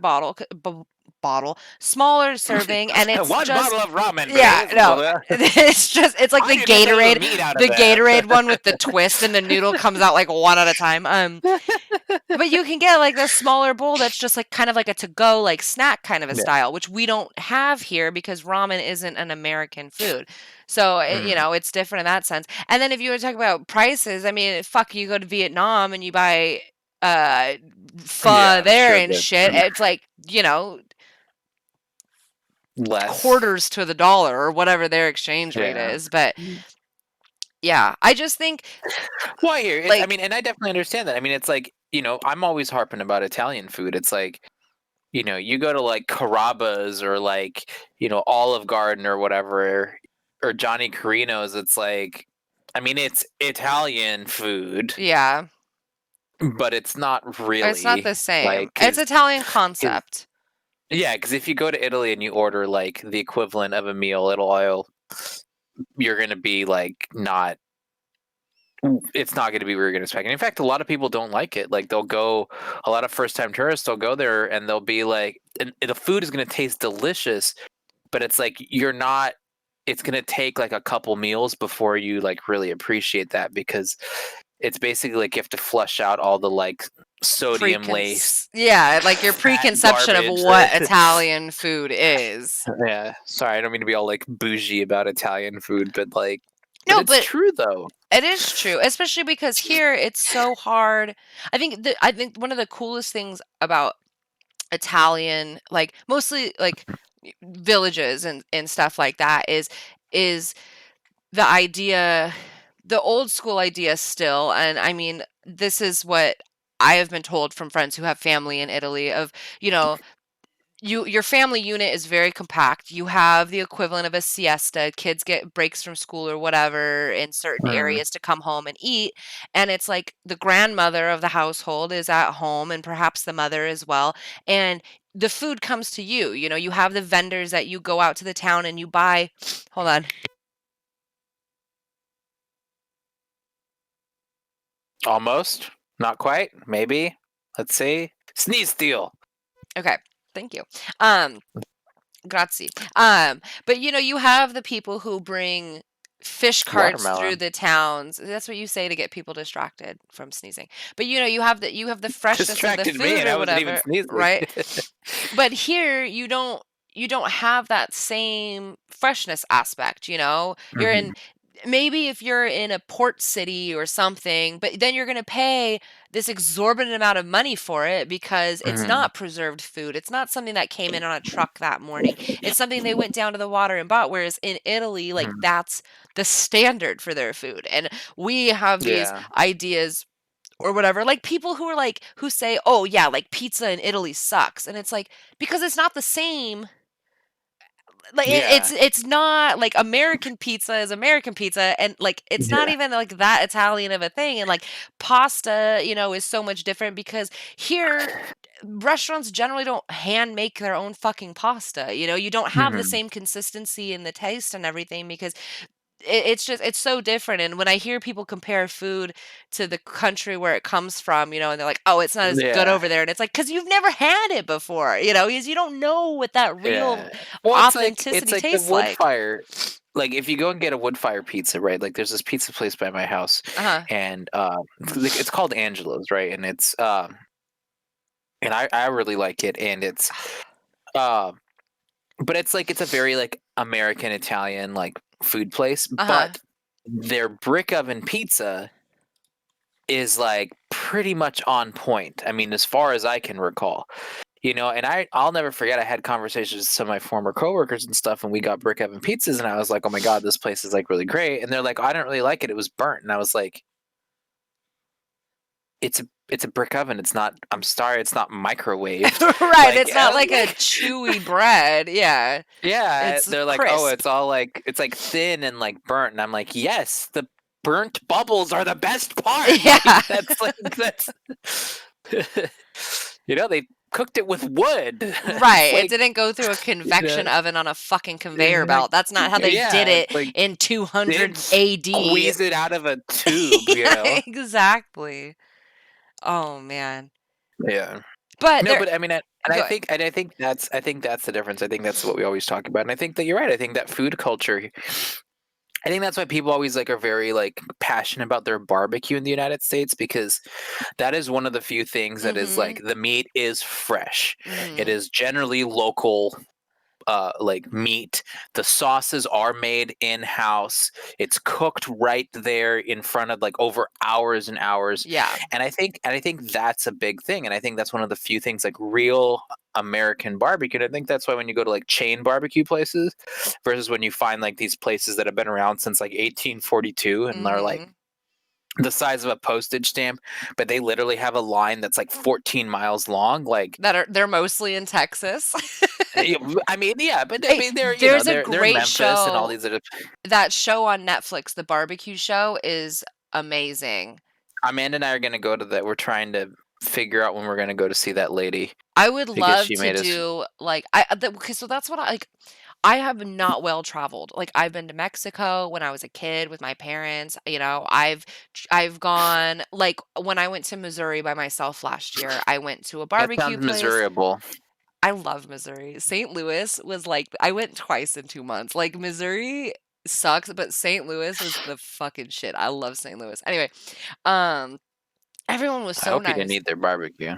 smaller serving, and it's One just bottle of ramen, yeah, please. no. It's like I can get a little meat out of The that. Gatorade one with the twist and the noodle comes out like one at a time. But you can get like the smaller bowl that's just like kind of like a to-go like snack kind of a Yeah. style, which we don't have here because ramen isn't an American food. So, it's different in that sense. And then if you were to talk about prices, I mean, fuck, you go to Vietnam and you buy uh pho Yeah, I'm there sure and that shit. It's like, less. quarters to the dollar or whatever their exchange rate Yeah. is. But yeah, I just think Well, here, I like mean, and I definitely understand that. I mean, it's like, I'm always harping about Italian food. It's like, you go to like Carrabba's or like, Olive Garden or whatever, or Johnny Carino's. It's like, I mean, it's Italian food, yeah, but it's not it's not really the same. like, It's Italian concept. yeah, because if you go to Italy and you order like the equivalent of a meal at oil, you're gonna be like not. It's not going to be where you're going to expect. And in fact, a lot of people don't like it. Like a lot of first time tourists, they'll go there and they'll be like, and the food is going to taste delicious, but it's like it's going to take like a couple meals before you like really appreciate that, because it's basically like you have to flush out all the like sodium laced Yeah, like your fat preconception of garbage. what Italian food is. Yeah. Sorry, I don't mean to be all like bougie about Italian food, but but No, it's but true though. it is true, especially because here it's so hard. I think one of the coolest things about Italian, like mostly like villages and stuff like that is the idea, the old school idea still, and I mean, this is what I have been told from friends who have family in Italy of, you know, your family unit is very compact. You have the equivalent of a siesta. Kids get breaks from school or whatever in certain Mm. areas to come home and eat. And it's like the grandmother of the household is at home and perhaps the mother as well. And the food comes to you. You have the vendors that you go out to the town and you buy. Hold on. Almost. Not quite. Maybe. Let's see. Sneeze steal. Okay. Thank you. Grazie. But you have the people who bring fish carts through Watermelon. the towns. That's what you say to get people distracted from sneezing. But you have the freshness of the Distracted me food and or I wasn't even whatever, sneezing. right? But here you don't have that same freshness aspect. You're in Mhm. maybe if you're in a port city or something, but then you're going to pay this exorbitant amount of money for it because it's Mhm. not preserved food. It's not something that came in on a truck that morning. It's something they went down to the water and bought. Whereas in Italy, like Mhm. that's the standard for their food. And we have these Yeah. ideas or whatever, like people who say, oh yeah, like pizza in Italy sucks. And it's like, because it's not the same. Like Yeah. it's not like American pizza is American pizza, and like it's not Yeah. even like that Italian of a thing. And like pasta, is so much different because here restaurants generally don't hand make their own fucking pasta. You don't have the Mhm. same consistency in the taste and everything because it's so different. And when I hear people compare food to the country where it comes from, and they're like, oh, it's not as good Yeah. over there, and it's like, because you've never had it before, because you don't know what that real Yeah. Well, it's authenticity like the tastes wood like. fire. Like if you go and get a wood fire pizza, right? Like there's this pizza place by my house, Uh-huh. and it's called Angelo's, right? And it's and I really like it, and it's uh, but it's like it's a very like American Italian like food place, Uh-huh. but their brick oven pizza is like pretty much on point. I mean, as far as I can recall. And I'll never forget, I had conversations with some of my former coworkers and stuff, and we got brick oven pizzas, and I was like, oh my God, this place is like really great. And they're like, I don't really like it. It was burnt. And I was like, it's it's a brick oven. It's not. I'm sorry, it's not microwaved. Right, Like, it's not like a chewy bread. Yeah. yeah, It's they're like, oh, crisp. it's all like it's like thin and like burnt, and I'm like, yes, the burnt bubbles are the best part. Yeah. Like that's they cooked it with wood. It's Right. It like, didn't go through a you know, convection oven on a fucking conveyor like belt. That's not how they did yeah, it it's like in they didn't 200 AD. squeeze it out of a tube. Exactly. Oh man. Yeah. But No, there but I mean, go I think that's the difference. I think that's what we always talk about, and I think that you're right. I think that food culture. I think that's why people always like are very like passionate about their barbecue in the United States, because that is one of the few things that is like Mhm. the meat is fresh. It Mhm. is generally local like meat. The sauces are made in house. It's cooked right there in front of like over hours and hours. Yeah. And I think that's a big thing. And I think that's one of the few things like real American barbecue. And I think that's why when you go to like chain barbecue places versus when you find like these places that have been around since like 1842 and are like Mhm. the size of a postage stamp, but they literally have a line that's like 14 miles long. Like, They're mostly in Texas. I mean, yeah, but I Hey, mean, there's a they're in great Memphis and all show. these other. That show on Netflix, the barbecue show, is amazing. Amanda and I are gonna go to that. We're trying to figure out when we're gonna go to see that lady I would because love she to made us. do like okay, so that's what I like. I have not well traveled. Like I've been to Mexico when I was a kid with my parents. I've gone like when I went to Missouri by myself last year. I went to a That barbecue sounds place. miserable. I love Missouri. St. Louis was like I went twice in 2 months. Like Missouri sucks, but St. Louis was the fucking shit. I love St. Louis. Anyway, um everyone was I so hope you didn't nice. eat their barbecue.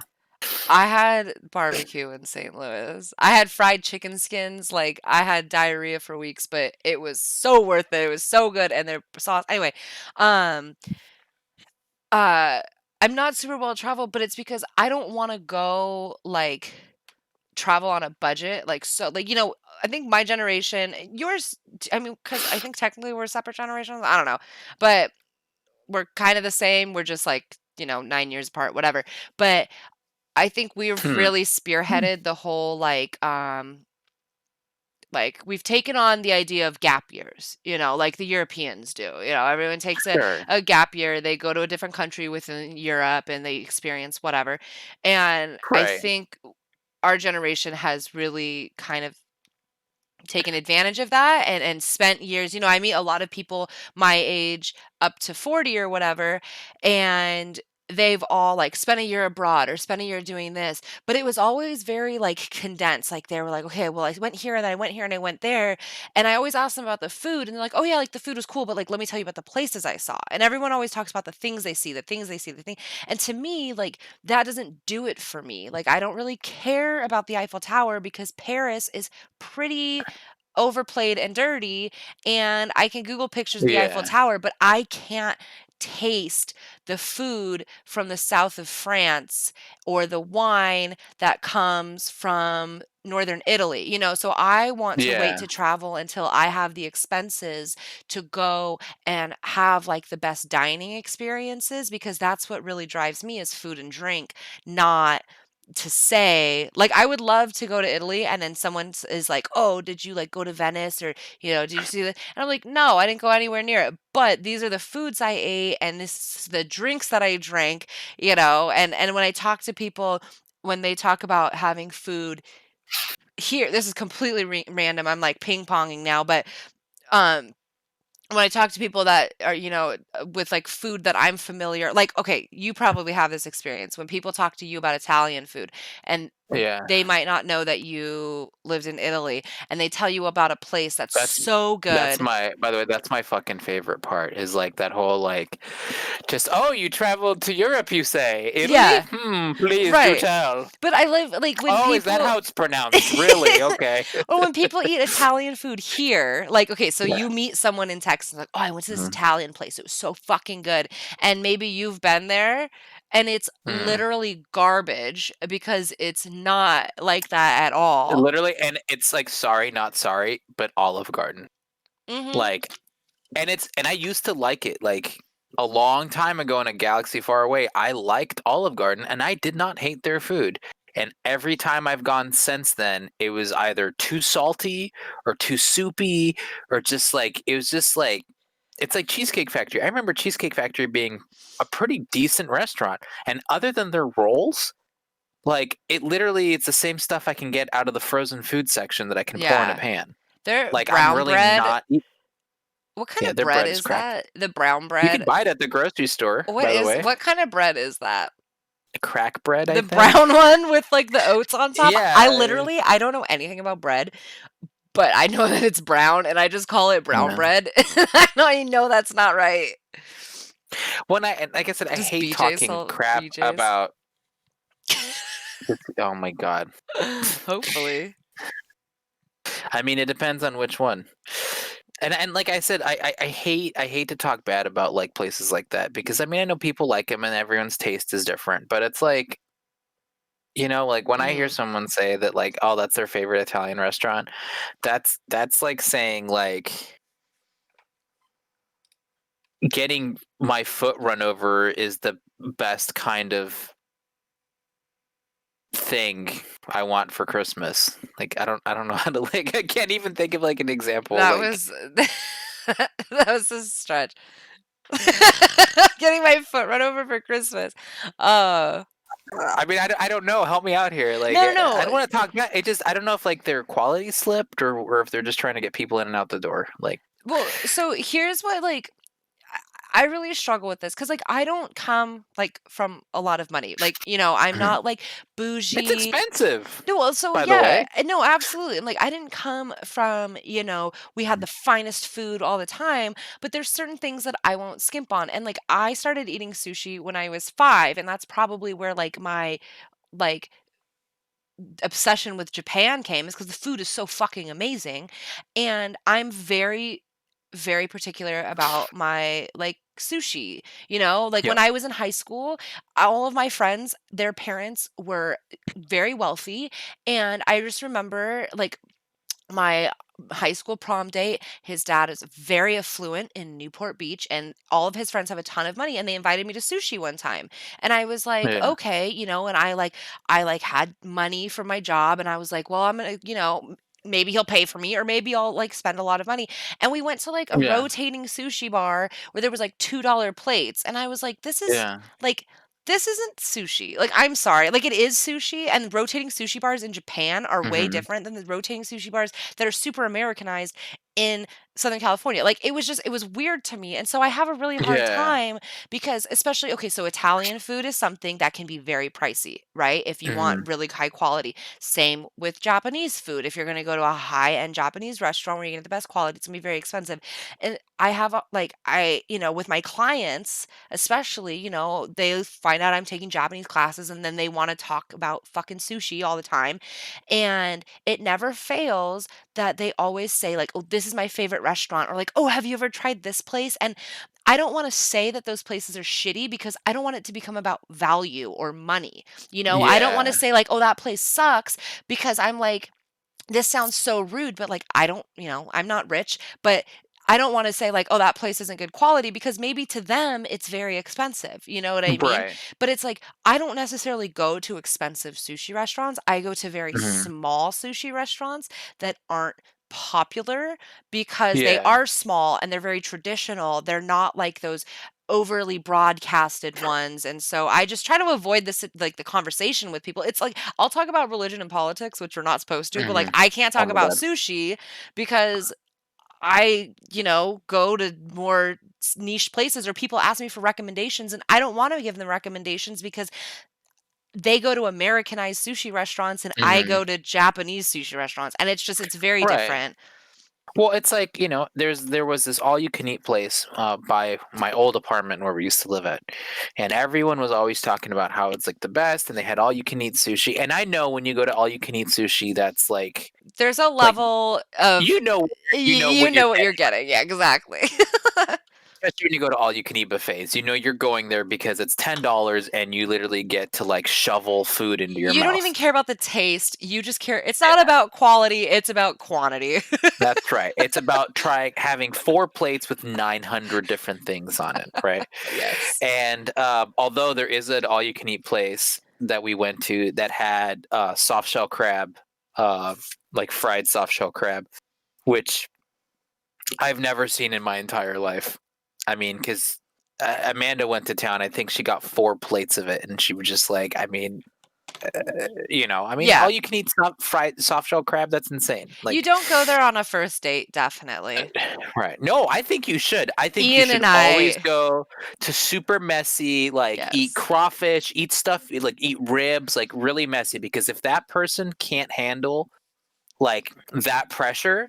I had barbecue in St. Louis. I had fried chicken skins. Like I had diarrhea for weeks, but it was so worth it. It was so good, and their sauce. Anyway, um, uh, I'm not super well traveled, but it's because I don't want to go like travel on a budget. Like so, like I think my generation, yours. I mean, because I think technically we're separate generations. I don't know, but we're kind of the same. We're just like 9 years apart, whatever. But I think we've Hmm. really spearheaded the whole like we've taken on the idea of gap years, like the Europeans do. Everyone takes a, Sure. a gap year, they go to a different country within Europe and they experience whatever. And I Right. think our generation has really kind of taken advantage of that and spent years. I meet a lot of people my age up to 40 or whatever, and they've all like spent a year abroad or spent a year doing this, but it was always very like condensed. Like they were like, okay, well, I went here and then I went here and I went there. And I always ask them about the food, and they're like, oh yeah, like the food was cool, but like let me tell you about the places I saw. And everyone always talks about the things they see, the things they see, the thing. And to me, like that doesn't do it for me. Like I don't really care about the Eiffel Tower because Paris is pretty overplayed and dirty, and I can Google pictures of the Eiffel Yeah. Tower, but I can't taste the food from the south of France or the wine that comes from northern Italy. So I want to wait Yeah. to travel until I have the expenses to go and have like the best dining experiences, because that's what really drives me is food and drink, not to say like I would love to go to Italy and then someone is like, "Oh, did you like go to Venice or, did you see that?" And I'm like, "No, I didn't go anywhere near it. But these are the foods I ate and this is the drinks that I drank, and when I talk to people when they talk about having food here, this is completely random. I'm like ping-ponging now, but um when I talk to people that are, with like food that I'm familiar, like, okay, you probably have this experience when people talk to you about Italian food and Yeah. they might not know that you lived in Italy and they tell you about a place that's That's so that's good. my by the way, that's my fucking favorite part is like that whole like just, oh, you traveled to Europe, you say. Italy? Yeah, Please do right. tell. But I live like when Oh, is that people how it's pronounced? Really? Okay. or when people eat Italian food here, like, okay, so you meet someone in Texas, like, oh, I went to this Mhm. Italian place. It was so fucking good. And maybe you've been there and it's Mm. literally garbage because it's not like that at all. Literally, and it's like sorry, not sorry, but Olive Garden. Hmm. Like, and I used to like it. Like a long time ago in a galaxy far away, I liked Olive Garden and I did not hate their food. And every time I've gone since then, it was either too salty or too soupy or just like, it was just like, it's like Cheesecake Factory. I remember Cheesecake Factory being a pretty decent restaurant. And other than their rolls, like it's the same stuff I can get out of the frozen food section that I can pour in a Yeah. pan. Their Like I'm brown really bread. not. What kind Yeah, of their bread bread is is crack. that? The brown You can bread? buy it at the grocery store, by the way. What kind of bread is that? Crack bread, I The think. brown one with like the oats on top? Yeah. I don't know anything about bread, but I know that it's brown and I just call it brown Yeah. bread. I know that's not right. When I like I said, I Does hate BJ talking sell crap BJ's? about. Oh my god. Hopefully. I mean, it depends on which one. And like I said, I hate to talk bad about like places like that because I mean I know people like them and everyone's taste is different, but it's like like when I hear Mhm. someone say that like oh that's their favorite Italian restaurant, that's like saying like getting my foot run over is the best kind of thing I want for Christmas. Like I don't know how to like I can't even think of like an example That like was that was a stretch. Getting my foot run over for Christmas. Uh, I mean I don't know, help me out here. Like no, no, I no. don't want to talk it just I don't know if like their quality slipped or if they're just trying to get people in and out the door. Like Well, so here's what like I really struggle with this because like I don't come like from a lot of money. Like, I'm mhm. not like It's bougie. expensive No, well, so by the yeah, way. no, absolutely. And like I didn't come from, we had the finest food all the time, but there's certain things that I won't skimp on. And like I started eating sushi when I was 5, and that's probably where like my like obsession with Japan came is because the food is so fucking amazing. And I'm very, very particular about my like sushi. Like when Yep. I was in high school, all of my friends, their parents were very wealthy. And I just remember like my high school prom date, his dad is very affluent in Newport Beach, and all of his friends have a ton of money, and they invited me to sushi one time. And I was like, Yeah. "Okay," and I like had money from my job, and I was like, "Well, I'm going to, maybe he'll pay for me or maybe I'll like spend a lot of money." And we went to like a Yeah. rotating sushi bar where there was like $2 plates, and I was like, Yeah. like this isn't sushi. Like, I'm sorry. Like, it is sushi, and rotating sushi bars in Japan are way Mhm. different than the rotating sushi bars that are super Americanized in Southern California. Like, it was weird to me. And so I have a really hard Yeah. time because, especially, okay, so Italian food is something that can be very pricey, right? If you Mhm. want really high quality. Same with Japanese food. If you're going to go to a high end Japanese restaurant where you get the best quality, it's going to be very expensive. And I have, with my clients, especially, they find out I'm taking Japanese classes and then they want to talk about fucking sushi all the time. And it never fails that they always say, like, oh, this is my favorite restaurant, or like, oh, have you ever tried this place? And I don't want to say that those places are shitty because I don't want it to become about value or money. I don't want to Yeah. say, like, oh, that place sucks because I'm like, this sounds so rude, but like I don't, I'm not rich, but I don't want to say like, oh, that place isn't good quality because maybe to them it's very expensive. You know what I mean? Right. But it's like I don't necessarily go to expensive sushi restaurants. I go to very Mhm. small sushi restaurants that aren't popular because they Yeah. are small and they're very traditional. They're not like those overly broadcasted ones. And so I just try to avoid this like the conversation with people. It's like I'll talk about religion and politics, which we're not supposed to, but like Mhm. I can't Oh talk my about god. sushi because I, go to more niche places or people ask me for recommendations and I don't want to give them recommendations because they go to Americanized sushi restaurants and I Mhm. go to Japanese sushi restaurants and it's very Right. different. Well, it's like, there was this all you can eat place by my old apartment where we used to live at. And everyone was always talking about how it's like the best and they had all you can eat sushi. And I know when you go to all you can eat sushi, that's There's a like level of you know you, you know you what you're know what you're getting. getting. Yeah, exactly. especially when you go to all-you-can-eat buffets. You know you're going there because it's $10 and you literally get to like shovel food into your You don't even mouth. care about the taste. You just care. It's not about quality, it's about quantity. That's right. It's about having 4 plates with 900 different things on it, right? Yes. And although there is an all-you-can-eat place that we went to that had soft shell crab, like fried soft shell crab, which I've never seen in my entire life. I mean, because Amanda went to town. I think she got 4 plates of it, and she was just like, I mean, Yeah. all you can eat fried soft shell crab. That's insane. You Like, don't go there on a first date, definitely. right? No, I think you should. I think you Ian should and always I go to super messy, like eat yes. crawfish, eat stuff, like eat ribs, like really messy. Because if that person can't handle like that pressure,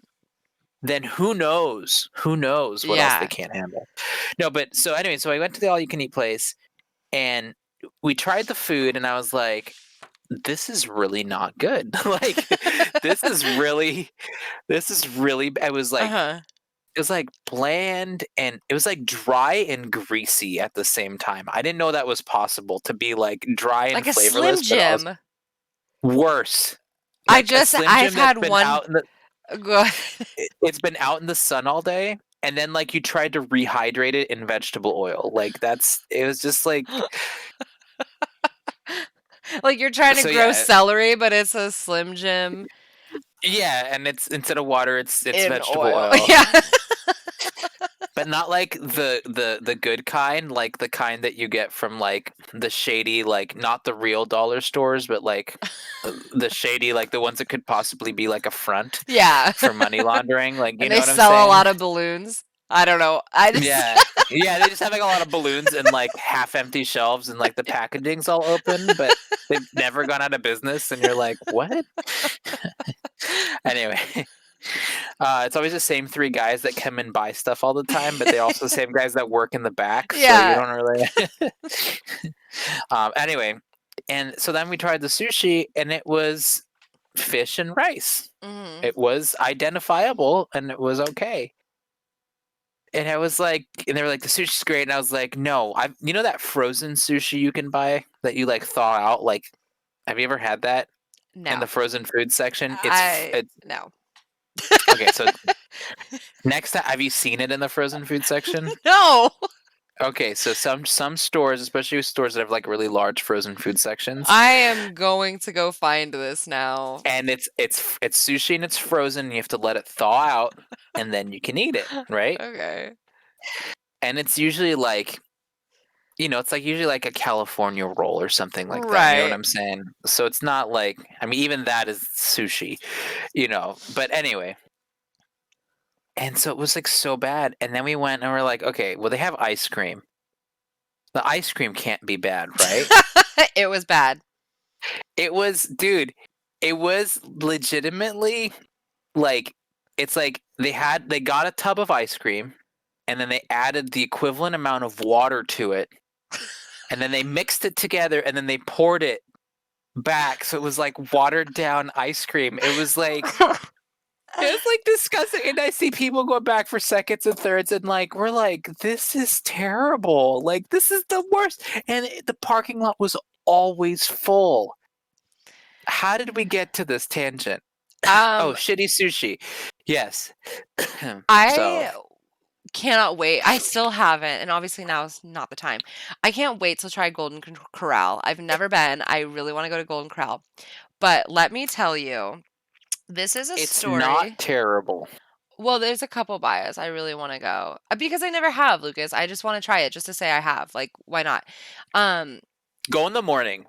then who knows? Who knows what else they Yeah. can't handle? No, but so anyway, so I went to the all you can eat place and we tried the food and I was like, this is really not good. Like this is really Uh-huh. it was like bland and it was like dry and greasy at the same time. I didn't know that was possible to be like dry and Like a Slim flavorless, but also Jim. worse. Like a Slim I've Jim that's had been one out in the go it's been out in the sun all day and then like you tried to rehydrate it in vegetable oil. Like it was just like like you're trying to so grow yeah. celery, but it's a Slim Jim Yeah, and it's instead of water it's in vegetable oil. oil. Yeah. But not like the good kind, like the kind that you get from like the shady, like not the real dollar stores, but like the shady, like the ones that could possibly be like a front Yeah. for money laundering. Like, you And know they what I'm sell a saying? lot of balloons. I don't know. I just Yeah. Yeah, they just have like a lot of balloons and like half empty shelves and like the packaging's all open, but they've never gone out of business and you're like, "What?" Anyway, it's always the same 3 guys that come and buy stuff all the time, but they're also the same guys that work in the back, so you Yeah. don't really anyway, and so then we tried the sushi and it was fish and rice. Mhm. It was identifiable and it was okay. And I was like, and they were like, the sushi's great. And I was like, no, you know that frozen sushi you can buy that you like thaw out? Like, have you ever had that in the No. frozen food section? I no. Okay. So next time, have you seen it in the frozen food section? No. Okay. So some stores, especially stores that have like really large frozen food sections, I am going to go find this now. and it's sushi and it's frozen. And you have to let it thaw out, and then you can eat it, right? Okay. And it's usually like it's like usually like a California roll or something like that. You know what Right. I'm saying? So it's not like, I mean, even that is sushi, But anyway, and so it was like so bad. And then we went and we're like, okay, well, they have ice cream. The ice cream can't be bad, right? It was bad. Dude, it was legitimately like, it's like they got a tub of ice cream and then they added the equivalent amount of water to it and then they mixed it together and then they poured it back so it was like watered down ice cream. It was like disgusting and I see people go back for seconds and thirds and like we're like, this is terrible, like this is the worst, and the parking lot was always full. How did we get to this tangent? Oh, Um, shitty sushi. Yes. So I cannot wait. I still haven't, and obviously now is not the time. I can't wait to try Corral. I've never been. I really want to go to Golden Corral. But let me tell you, this is a it's not story. terrible. Well, there's a couple bias I really want to go because I never have, Lucas. I just want to try it just to say I have. Like, why not? Um, Go in the morning.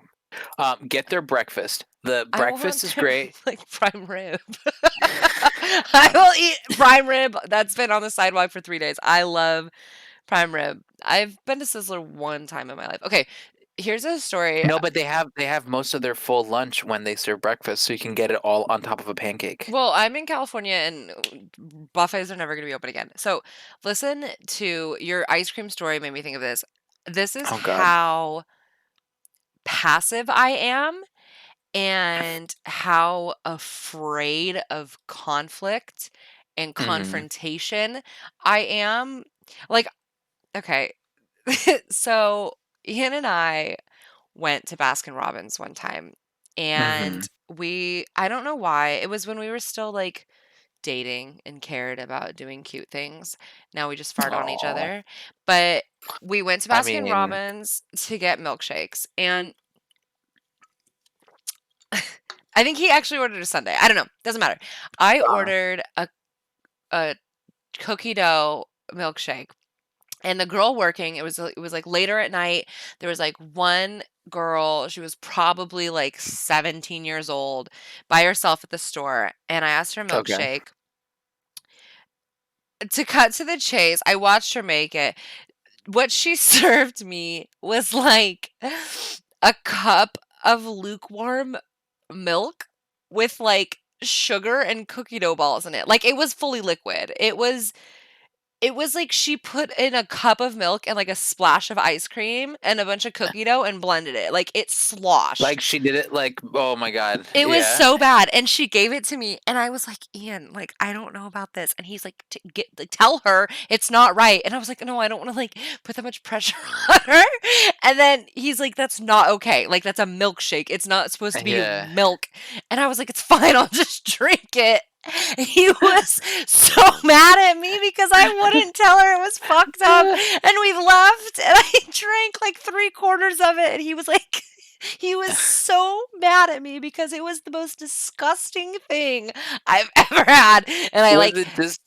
Get their breakfast. The I want breakfast is their great. like prime rib. I will eat prime rib that's been on the sidewalk for 3 days. I love prime rib. I've been to Sizzler one time in my life. Okay, here's a story. No, but they have most of their full lunch when they serve breakfast, so you can get it all on top of a pancake. Well, I'm in California and buffets are never going to be open again. So, listen to your ice cream story made me think of this. This is Oh God. how passive I am and how afraid of conflict and Mm. confrontation I am. Like, Okay. So Ian and I went to Baskin Robbins one time, Mm-hmm. and I don't know why, it was when we were still like dating and cared about doing cute things. Now we just fart on each Oh, other. But we went to I Baskin mean, Robbins to get milkshakes, and I think he actually ordered a sundae. I don't know. Doesn't matter. I uh, ordered a cookie dough milkshake. And the girl working, it was like later at night. There was like one girl, she was probably like 17 years old, by herself at the store, and I asked her okay. milkshake. To cut to the chase, I watched her make it. What she served me was like a cup of lukewarm milk with like sugar and cookie dough balls in it. Like it was fully liquid. It was like she put in a cup of milk and like a splash of ice cream and a bunch of cookie dough and blended it. Like it Like sloshed. she did it like, oh my God. It was Yeah. so bad, and she gave it to me, and I was like, "Ian, like, I don't know about this." And he's like, Get, like, tell her it's not right." And I was like, "No, I don't want to like put that much pressure on her." And then he's like, "That's not okay. Like, that's a milkshake. It's not supposed to be Yeah. milk." And I was like, "It's fine. I'll just drink it." He was so mad at me because I wouldn't tell her it was fucked up, and we left, and I drank like 3 quarters of it, and he was like, he was so mad at me because it was the most disgusting thing I've ever had. And I Was like, it just,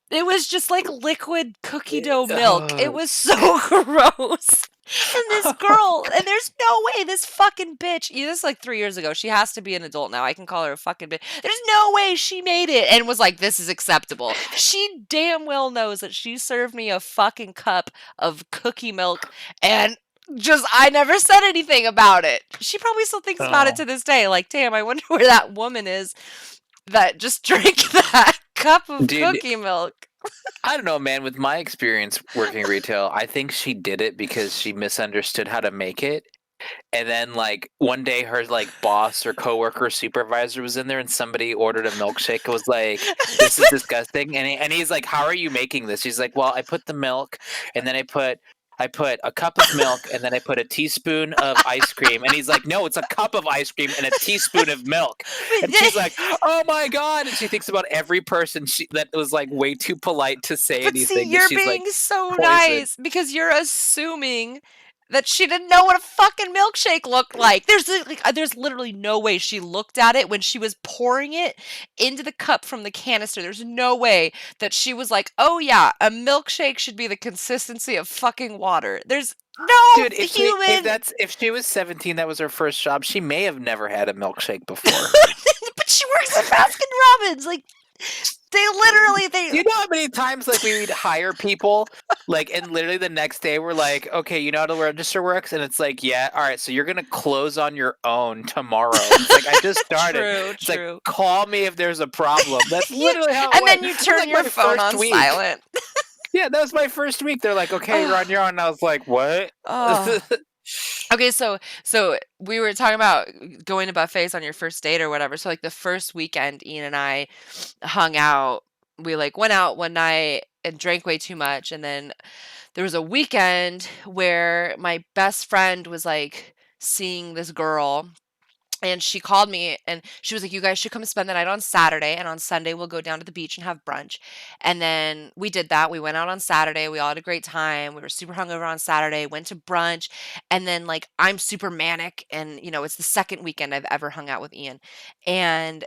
it was just like liquid cookie dough milk. uh, It was so gross. And this girl, and there's no way this fucking bitch, this is like 3 years ago. She has to be an adult now. I can call her a fucking bitch. There's no way she made it and was like, this is acceptable. She damn well knows that she served me a fucking cup of cookie milk, and just, I never said anything about it. She probably still thinks about it oh, to this day. Like, damn, I wonder where that woman is that just drank that cup of dude, cookie milk. I don't know, man. With my experience working retail, I think she did it because she misunderstood how to make it. And then, like, one day her, like, boss or coworker or supervisor was in there and somebody ordered a milkshake. It was like, this is disgusting. And he's like, how are you making this? She's like, well, I put the milk and then I put a cup of milk and then I put a teaspoon of ice cream. And he's like, no, it's a cup of ice cream and a teaspoon of milk. And she's like, oh my God. And she thinks about every person that was like way too polite to say But see, anything that you're she's like being so poisoned. nice because you're assuming that she didn't know what a fucking milkshake looked like. There's literally no way she looked at it when she was pouring it into the cup from the canister. There's no way that she was like, "Oh yeah, a milkshake should be the consistency of fucking water." There's no Dude, human. if she was 17, that was her first job, she may have never had a milkshake before. But she works at Baskin Robbins. Like they literally they Do you know how many times like we would hire people, like, and literally the next day we're like, okay, you know how the register works, and it's like, yeah, all right, so you're gonna close on your own tomorrow. And it's like I just started. True, It's like true. call me if there's a problem. That's You, literally how it and went. then you It was turn like your my phone first on week. silent. Yeah, that was my first week. They're like, okay, you're on your own. And I was like, what? Oh. Okay, so we were talking about going to buffets on your first date or whatever. So like the first weekend, Ian and I hung out. We like went out one night and drank way too much, and then there was a weekend where my best friend was like seeing this girl, and she called me and she was like, "You guys should come spend the night on Saturday, and on Sunday we'll go down to the beach and have brunch." And then we did that. We went out on Saturday. We all had a great time. We were super hungover on Saturday, went to brunch, and then like I'm super manic, and it's the second weekend I've ever hung out with Ian. And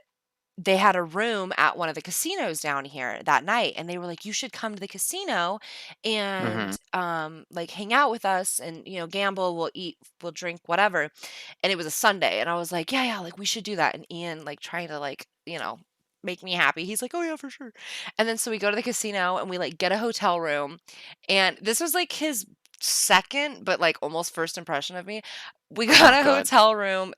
they had a room at one of the casinos down here that night, and they were like, "You should come to the casino Hmm. and like hang out with us and gamble, we'll eat, we'll drink, whatever." And it was a Sunday, and I was like, "Yeah, yeah, like we should do that." And Ian like trying to like, make me happy. He's like, "Oh yeah, for sure." And then so we go to the casino and we like get a hotel room. And this was like his second but like almost first impression of me. We got Oh a God. hotel room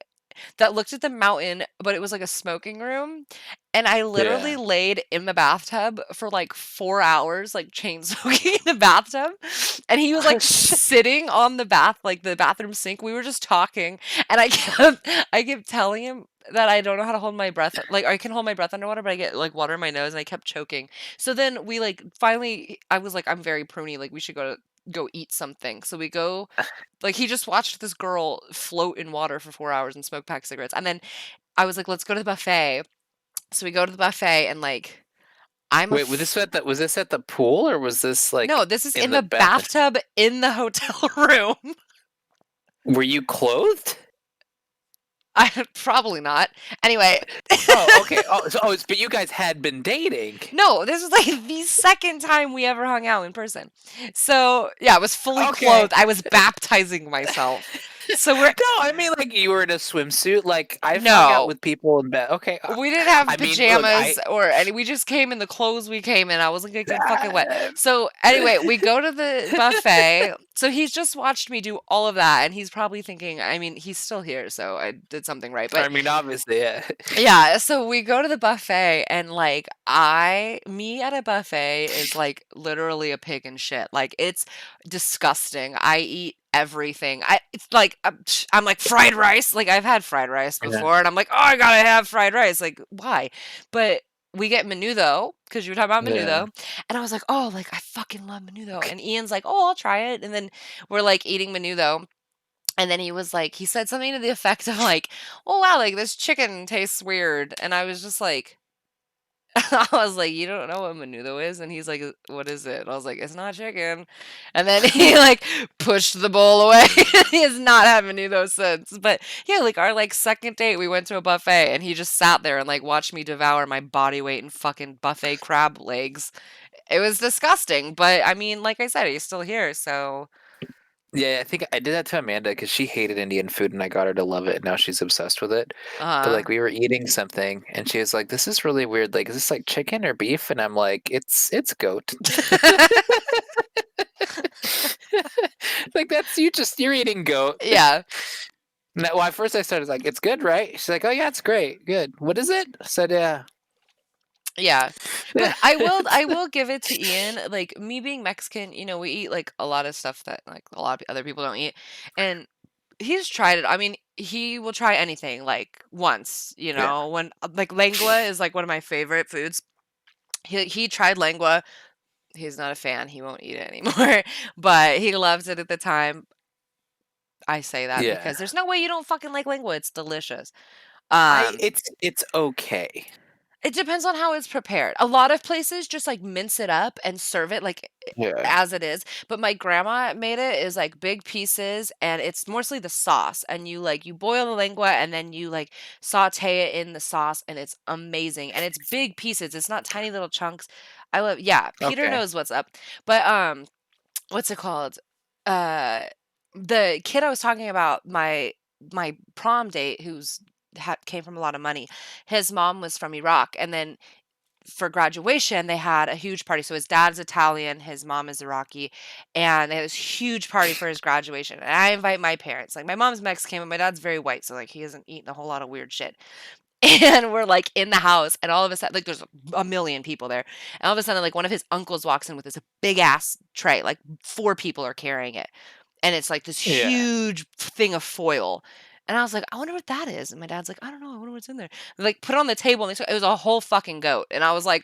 that looked at the mountain, but it was like a smoking room. And I literally Yeah. laid in the bathtub for like 4 hours, like chain smoking in the bathtub. And he was like sitting on like the bathroom sink. We were just talking, and I kept telling him that I don't know how to hold my breath. Like I can hold my breath underwater, but I get like water in my nose, and I kept choking. So then we like finally, I was like, I'm very pruny. Like we should go go eat something. So we go, like, he just watched this girl float in water for 4 hours and smoke pack cigarettes. And then I was like, let's go to the buffet. So we go to the buffet and like, I'm a Wait, was this at the pool or was this no, like this is in in the the bathroom? bathtub in the hotel room. Were you clothed? Probably not. Anyway. Oh, okay. But you guys had been dating. No, this was like the second time we ever hung out in person. So, yeah, I was fully Okay. clothed. I was baptizing myself. So we're No, I mean like you were in a swimsuit. Like I've hung out no. with people in bed. Okay. We didn't have I mean, look, pajamas or any. We just came in the clothes we came in. I wasn't gonna get fucking wet. I So anyway, we go to the buffet. So he's just watched me do all of that, and he's probably thinking, I mean, he's still here, so I did something right. But mean, obviously, yeah. yeah, so we go to the buffet and like me at a buffet is like literally a pig in shit. Like it's disgusting. I eat everything. It's like I'm like fried rice. Like I've had fried rice Yeah. before and I'm like, "Oh, I got to have fried rice." Like why? But we get menudo because you were talking about Yeah. menudo. And I was like, "Oh, like I fucking love menudo." And Ian's like, "Oh, I'll try it." And then we're like eating menudo and then he was like he said something to the effect of like, "Oh, wow, like, this chicken tastes weird." And I was just like I was like, "You don't know what menudo is?" And he's like, "What is it?" And I was like, "It's not chicken." And then he, like, pushed the bowl away. He has not had menudo since. But, yeah, like, our, like, second date, we went to a buffet, and he just sat there and, like, watched me devour my body weight in fucking buffet crab legs. It was disgusting, but, I mean, like I said, he's still here, so Yeah, I think I did that to Amanda because she hated Indian food and I got her to love it. And now she's obsessed with it. But uh-huh. like we were eating something and she was like, "This is really weird. Like, is this like chicken or beef?" And I'm like, "It's goat." Like you're eating goat. Yeah. No, well, at first I started like, "It's good, right?" She's like, "Oh yeah, it's great, good. What is it?" I said, "Yeah, Yeah. yeah, But I will give it to Ian, like, me being Mexican, we eat, like, a lot of stuff that, like, a lot of other people don't eat, and he's tried it. I mean, he will try anything, like, once, yeah." when like, lengua is, like, one of my favorite foods. He tried lengua. He's not a fan, he won't eat it anymore, but he loves it at the time. I say that Yeah. because there's no way you don't fucking like lengua, it's delicious. I Um it's okay. It depends on how it's prepared. A lot of places just, like, mince it up and serve it, like, Yeah. as it is, but my grandma made it is, like, big pieces, and it's mostly the sauce, and you boil the lengua, and then you, like, sauté it in the sauce, and it's amazing, and it's big pieces, it's not tiny little chunks. I love yeah, Peter Okay. knows what's up, but, what's it called? Uh, the kid I was talking about, my prom date who's came from a lot of money, his mom was from Iraq, and then for graduation, they had a huge party. So his dad's Italian, his mom is Iraqi, and they had this huge party for his graduation. And I invite my parents. Like my mom's Mexican, but my dad's very white, so like he hasn't eaten a whole lot of weird shit. And we're like in the house, and all of a sudden, like there's a million people there, and all of a sudden, like one of his uncles walks in with this big ass tray, like 4 people are carrying it, and it's like this Yeah. huge thing of foil. And I was like, I wonder what that is. And my dad's like, I don't know. I wonder what's in there. They, like put it on the table, and it was a whole fucking goat. And I was like,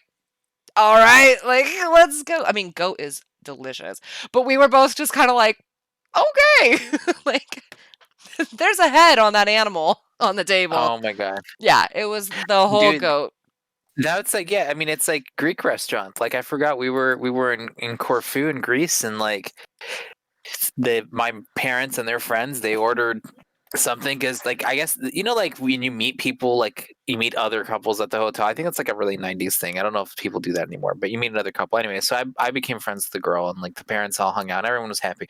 all right, like let's go. I mean, goat is delicious, but we were both just kind of like, okay, like there's a head on that animal on the table. Oh my god. Yeah, it was the whole Dude, goat. that's like yeah, I mean it's like Greek restaurants. Like I forgot we were in Corfu in Greece and like my parents and their friends they ordered something because like I guess like when you meet people like you meet other couples at the hotel. I think that's like a really 90s thing. I don't know if people do that anymore, but you meet another couple anyway. So I became friends with the girl and like the parents all hung out and everyone was happy.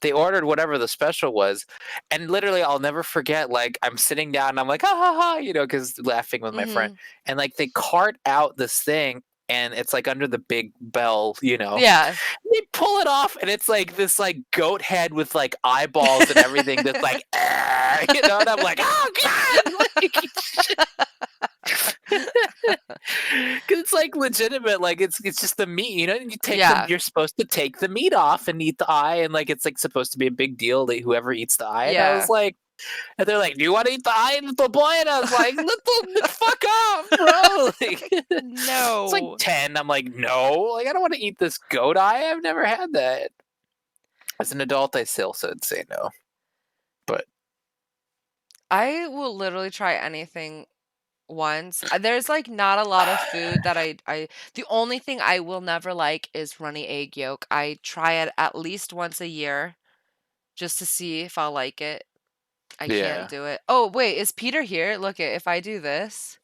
They ordered whatever the special was, and literally I'll never forget, like I'm sitting down and I'm like ha ha ha, because laughing with my friend, Mhm. and like they cart out this thing and it's like under the big bell, Yeah. they pull it off and it's like this like goat head with like eyeballs and everything that's like and I'm like, oh god, like, because it's like legitimate, like it's just the meat, and you take them, Yeah. you're supposed to take the meat off and eat the eye, and like it's like supposed to be a big deal that whoever eats the eye. And I was Yeah. like, and they're like, "Do you want to eat the eye, little boy?" And I was like, "Little fuck off, bro!" Like, it's like No. 10. I'm like, no, like I don't want to eat this goat eye. I've never had that. As an adult, I still would say no. But I will literally try anything once. There's like not a lot of food that I the only thing I will never like is runny egg yolk. I try it at least once a year just to see if I'll like it. I can't yeah. do it. Oh, wait, is Peter here? Look it, if I do this.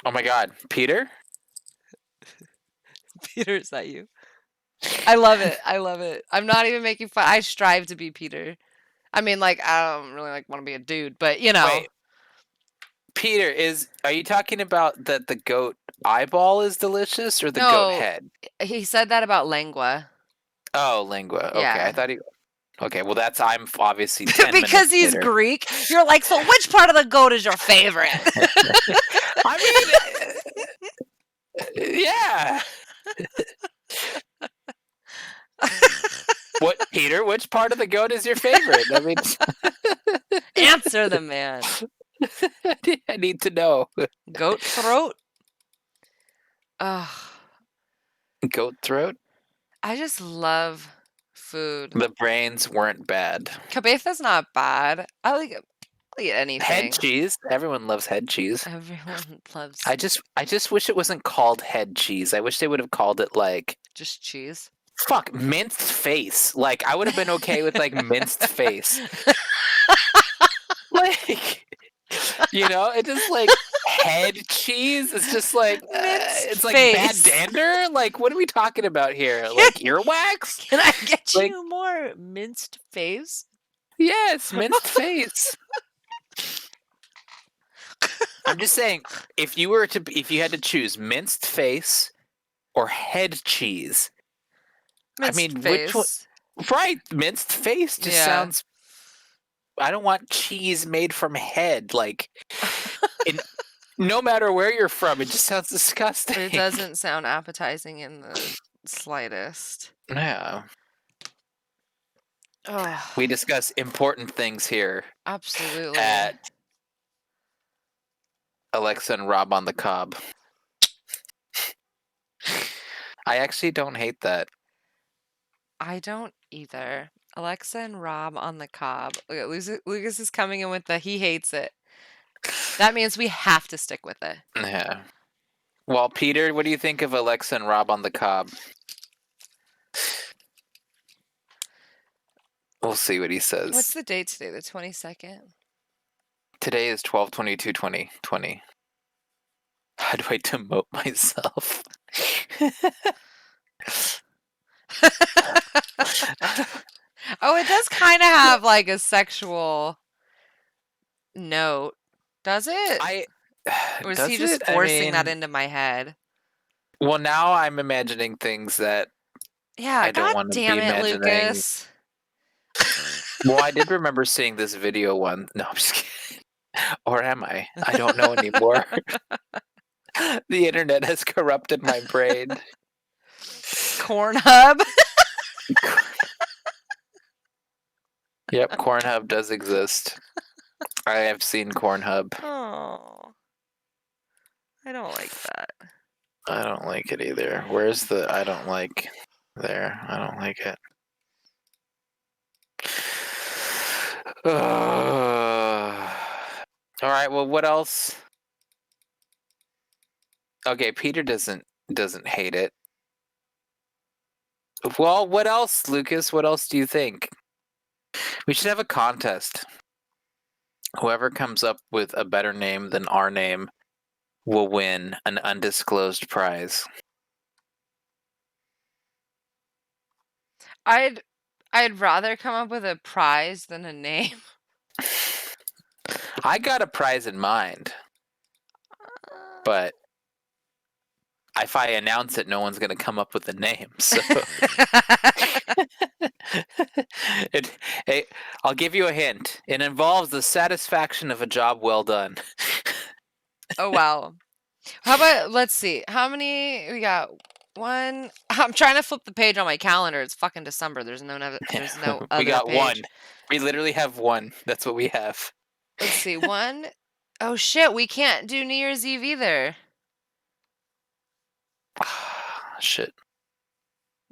Oh my God, Peter. Peter, is that you? I love it. I love it. I'm not even making fun. I strive to be Peter. I mean, like, I don't really like want to be a dude, but you know. Wait, Peter, are you talking about that the goat eyeball is delicious or the goat No, head? he said that about lengua. Oh, lingua. Okay, I Yeah. thought he. Okay, well I'm obviously 10 minutes Because he's later. Greek. You're like, so which part of the goat is your favorite? I mean, yeah. What, Peter? Which part of the goat is your favorite? I mean, Answer the man. I need to know. Goat throat? Ugh. Goat throat. I just love food. The brains weren't bad. Cabezas not bad. I'll eat Head anything. cheese. Everyone loves head cheese. Everyone loves I just wish it wasn't called head cheese. I wish they would have called it like just cheese. fuck minced face. Like I would have been okay with like minced face. Like it's just like head cheese. It's just like Minced it's like bad face. dander. Like what are we talking about here? Like earwax? Can I get Like you more minced face? yes, minced face. I'm just saying, if you had to choose minced face or head cheese, I Minced mean, which one? face. Right, minced face just Yeah. sounds. I don't want cheese made from head. Like, no matter where you're from, it just sounds disgusting. It doesn't sound appetizing in the slightest. Yeah. Oh, We discuss important things here absolutely. at Alexa and Rob on the Cob. I actually don't hate that. I don't either. Alexa and Rob on the cob. Look at Lucas is coming in with the he hates it. That means we have to stick with it. Yeah. Well, Peter, what do you think of Alexa and Rob on the Cob? We'll see what he says. What's the date today? The 22nd? Today is 12/22/2020. How do I demote myself? Oh, it does kind of have like a sexual note, does it? Or is he Does just it? I forcing that mean, into my head? well, now I'm imagining things that Yeah, I don't god want to be damn it, imagining. Lucas. Well, I did remember seeing this video one. No, I'm just kidding. Or am I? I don't know anymore. The internet has corrupted my brain. Cornhub. Yep, Cornhub does exist. I have seen Cornhub. Oh, I don't like that. I don't like it either. Where's the I don't like there? I don't like it. All right, well, what else? Okay, Peter doesn't hate it. Well, what else, Lucas? What else do you think? We should have a contest. Whoever comes up with a better name than our name will win an undisclosed prize. I'd rather come up with a prize than a name. I got a prize in mind, but if I announce it, no one's going to come up with a name. So, hey, I'll give you a hint. It involves the satisfaction of a job well done. Oh wow. How about let's see. How many we got? One. I'm trying to flip the page on my calendar. It's fucking December. There's no We other got one. page. We literally have one. That's what we have. Let's see. One. Oh shit, we can't do New Year's Eve either. Shit.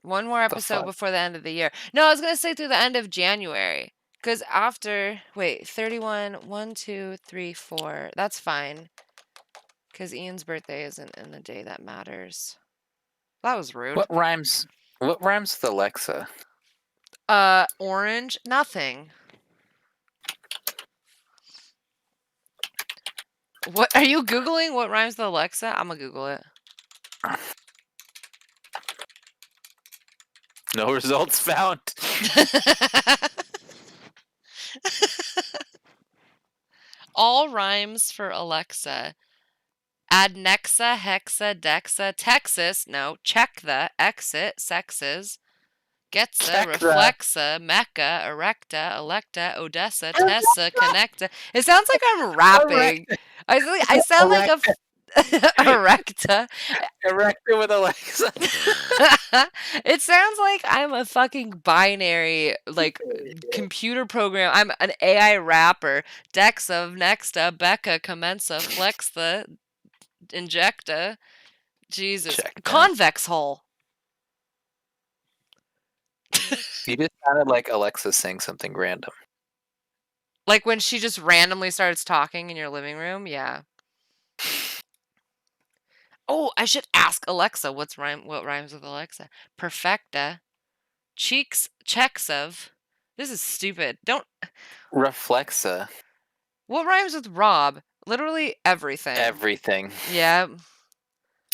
One more The episode fuck? before the end of the year. No, I was going to say through the end of January. Because after, wait, 31, 1, 2, 3, 4. That's fine. Because Ian's birthday isn't in the day that matters. That was rude. What rhymes? What rhymes with Alexa? Orange? Nothing. What are you Googling? What rhymes with Alexa? I'm gonna Google it. No results found. All rhymes for Alexa. Adnexa, hexa, dexa, Texas. No, check the exit, sexes. Getza, Check the reflexa, Mecca, erecta, electa, Odessa, Tessa, connecta. It sounds like I'm rapping. erect, I sound like erect, erecta. erected with Alexa. It sounds like I'm a fucking binary, like, computer program. I'm an AI rapper. Dexa, nexta, Becca, commensa, flexa, injecta. Jesus. Check that. Convex hull. You just sounded like Alexa saying something random. Like when she just randomly starts talking in your living room? Yeah. Oh, I should ask Alexa what rhymes with Alexa. Perfecta. Cheeks checks of. This is stupid. Don't Reflexa. What rhymes with Rob? Literally everything. Everything. Yeah.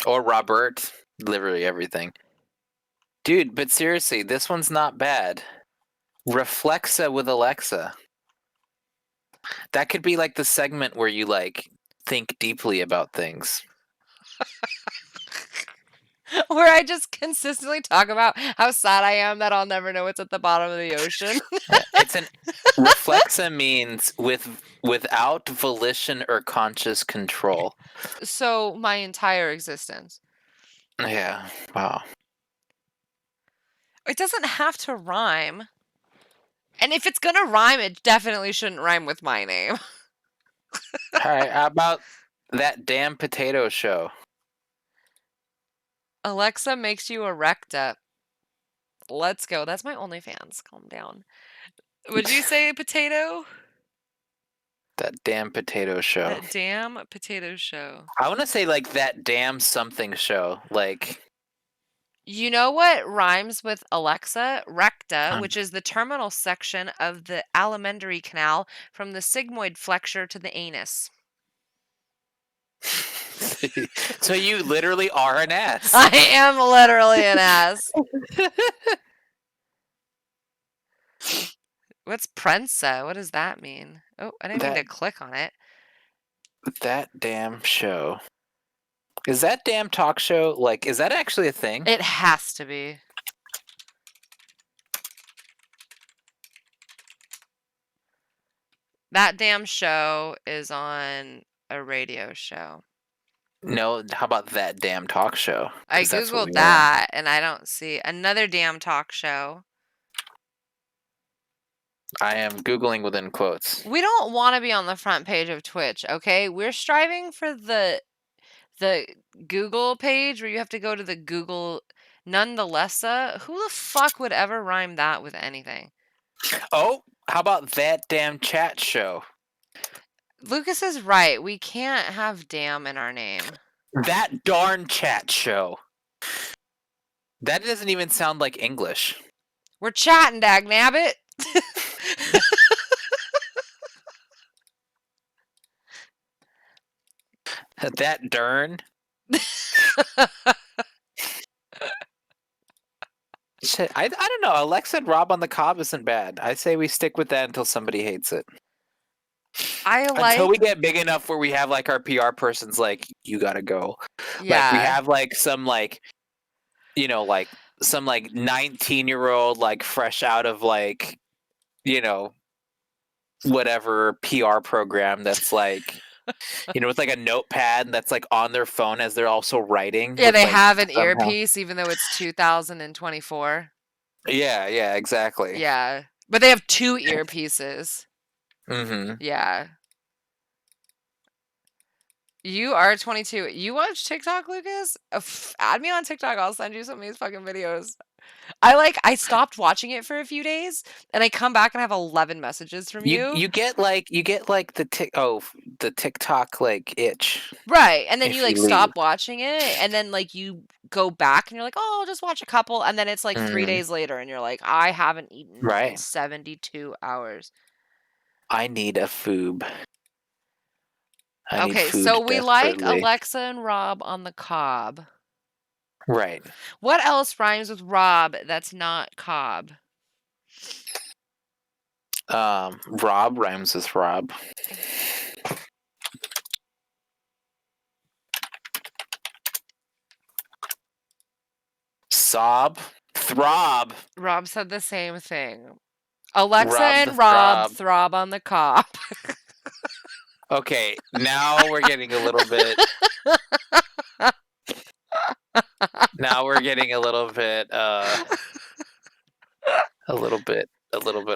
Or Robert. Literally everything. Dude, but seriously, this one's not bad. Reflexa with Alexa. That could be like the segment where you like think deeply about things. Where I just consistently talk about how sad I am that I'll never know what's at the bottom of the ocean. Yeah, it's an reflexa means without volition or conscious control. So my entire existence. Yeah. Wow. It doesn't have to rhyme. And if it's gonna rhyme, it definitely shouldn't rhyme with my name. All right. How about that damn potato show? Alexa makes you erect up. Let's go. That's my OnlyFans. Calm down. Would you say potato? That damn potato show. That damn potato show. I want to say like that damn something show. Like, You know what rhymes with Alexa? Recta, which is the terminal section of the alimentary canal from the sigmoid flexure to the anus. so you literally are an ass. I am literally an ass. What's prensa? What does that mean? Oh, I didn't mean to click on it. That damn show. Is that damn talk show, like, is that actually a thing? It has to be. That damn show is on a radio show. No, how about that damn talk show? I 'Cause that's what we googled are. that and I don't see another damn talk show. I am Googling within quotes. We don't want to be on the front page of Twitch, okay? We're striving for the Google page where you have to go to the Google nonetheless. Who the fuck would ever rhyme that with anything? Oh, how about that damn chat show? Lucas is right. We can't have damn in our name. That darn chat show. That doesn't even sound like English. We're chatting, dagnabbit. That darn. Shit, I don't know. Alexa and Rob on the Cob isn't bad. I say we stick with that until somebody hates it. Until we get big enough where we have like our PR person's like, you gotta go. Yeah. Like we have like some like, you know, like some like 19-year-old like fresh out of like, you know, whatever PR program that's like, you know, with like a notepad that's like on their phone as they're also writing. Yeah, they like, have an somehow. earpiece even though it's 2024. Yeah, exactly. Yeah. But they have 2 earpieces. Mm-hmm. Yeah. You are 22. You watch TikTok, Lucas? Add me on TikTok. I'll send you some of these fucking videos. I stopped watching it for a few days, and I come back and I have 11 messages from you. You get like the TikTok like itch. Right, and then If you, like, you leave. stop watching it, and then, like, you go back and you're like, "Oh, I'll just watch a couple," and then it's, like, 3 days later, and you're like, "I haven't eaten in Right. 72 hours." I need a foob. I need Okay, food so we like desperately. Alexa and Rob on the cob. Right. What else rhymes with Rob that's not cob? Rob rhymes with Rob. Sob. Throb. Rob said the same thing. Alexa Rob the and Rob throb. throb on the cob. Okay, now we're getting a little bit. Now we're getting a little bit. A little bit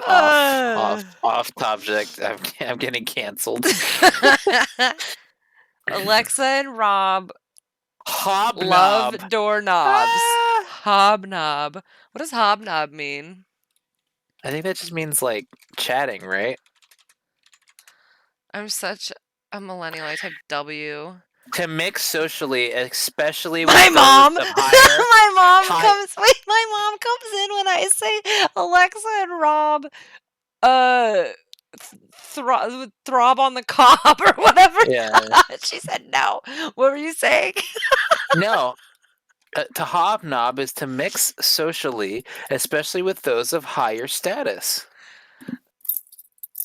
off subject. I'm getting canceled. Alexa and Rob Hobnob. love doorknobs. Ah! Hobnob. What does hobnob mean? I think that just means like chatting, right? I'm such a millennial. I type W. To mix socially, especially My with mom. those of higher. My mom high- comes. Wait, my mom comes in when I say Alexa and Rob. Throb on the cob or whatever. Yeah. She said no. What were you saying? No. To hobnob is to mix socially, especially with those of higher status.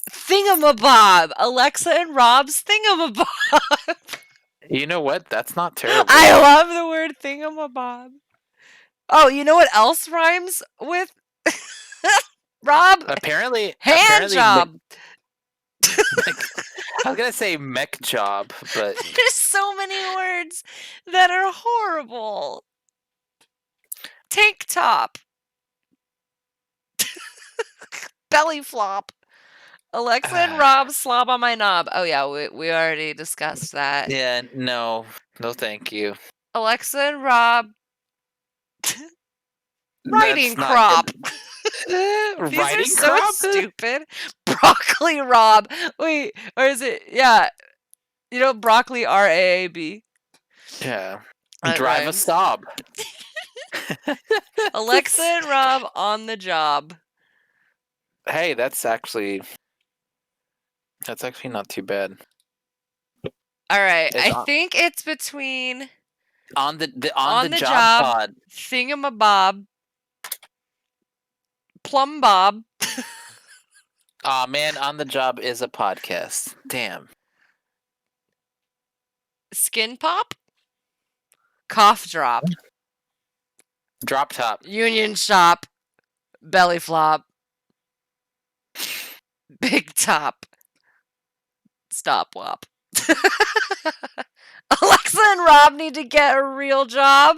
Thingamabob. Alexa and Rob's thingamabob. You know what? That's not terrible. I love the word thingamabob. Oh, you know what else rhymes with Rob? Apparently, job. I was gonna say mech job, but there's so many words that are horrible. Tank top. Belly flop. Alexa and Rob slob on my knob. Oh yeah, we already discussed that. Yeah, no, thank you. Alexa and Rob writing crop. These are so stupid. Broccoli Rob. Wait, or is it? Yeah, you know broccoli RAAB. Yeah, drive a sob. Alexa and Rob on the job. Hey, that's actually not too bad. All right, I think it's between on the job pod. Thingamabob. Plum Bob. Aw, man, On the Job is a podcast. Damn. Skin Pop. Cough Drop. Drop Top. Union Shop. Belly Flop. Big Top. Stop Wop. Alexa and Rob need to get a real job.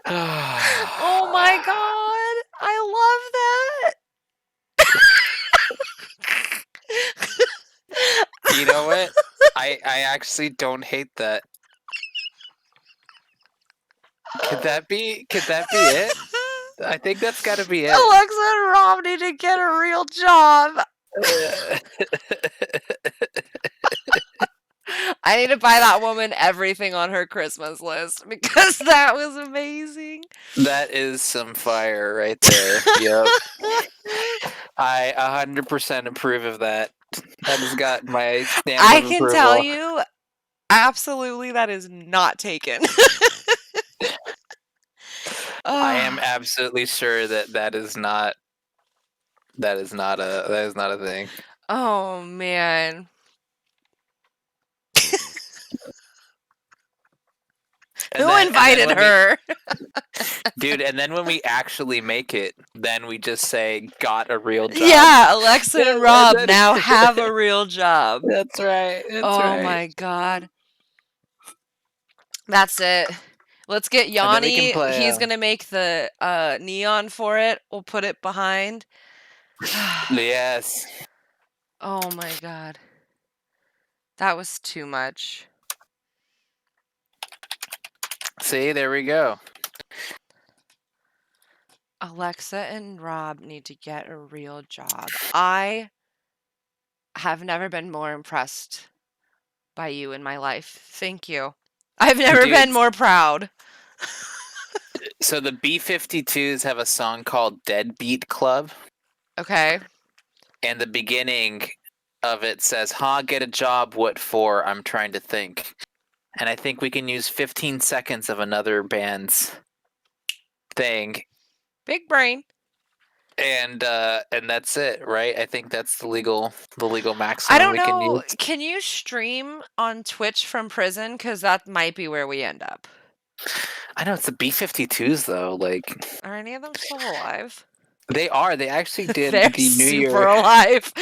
Oh my god, I love that. You know what? I actually don't hate that. Could that be it? I think that's got to be it. Alexa and Rob need to get a real job. I need to buy that woman everything on her Christmas list because that was amazing. That is some fire right there. Yep. I 100% approve of that. That has got my stamp I of can approval. tell you, absolutely, that is not taken. I am absolutely sure that is not a thing. Oh man. Who invited her? Dude, and then when we actually make it, then we just say, got a real job. Yeah, Alexa and Rob now have a real job. That's right. Oh my god. That's it. Let's get And then we can Yanni. play. He's gonna make the neon for it. We'll put it behind. Yes. Oh my god. That was too much. See, there we go. Alexa and Rob need to get a real job. I have never been more impressed by you in my life. Thank you. I've never Dude, been more proud. so the B-52s have a song called Deadbeat Club, Okay. and the beginning of it says, "Ha, get a job, what for? I'm trying to think." And I think we can use 15 seconds of another band's thing, Big brain. and that's it, right? I think that's the legal I maximum don't we can know. use. Can you stream on Twitch from prison? Because that might be where we end up. I know it's the B-52s though. Like Are any of them still alive? they are. They actually did They're the New super Year. alive.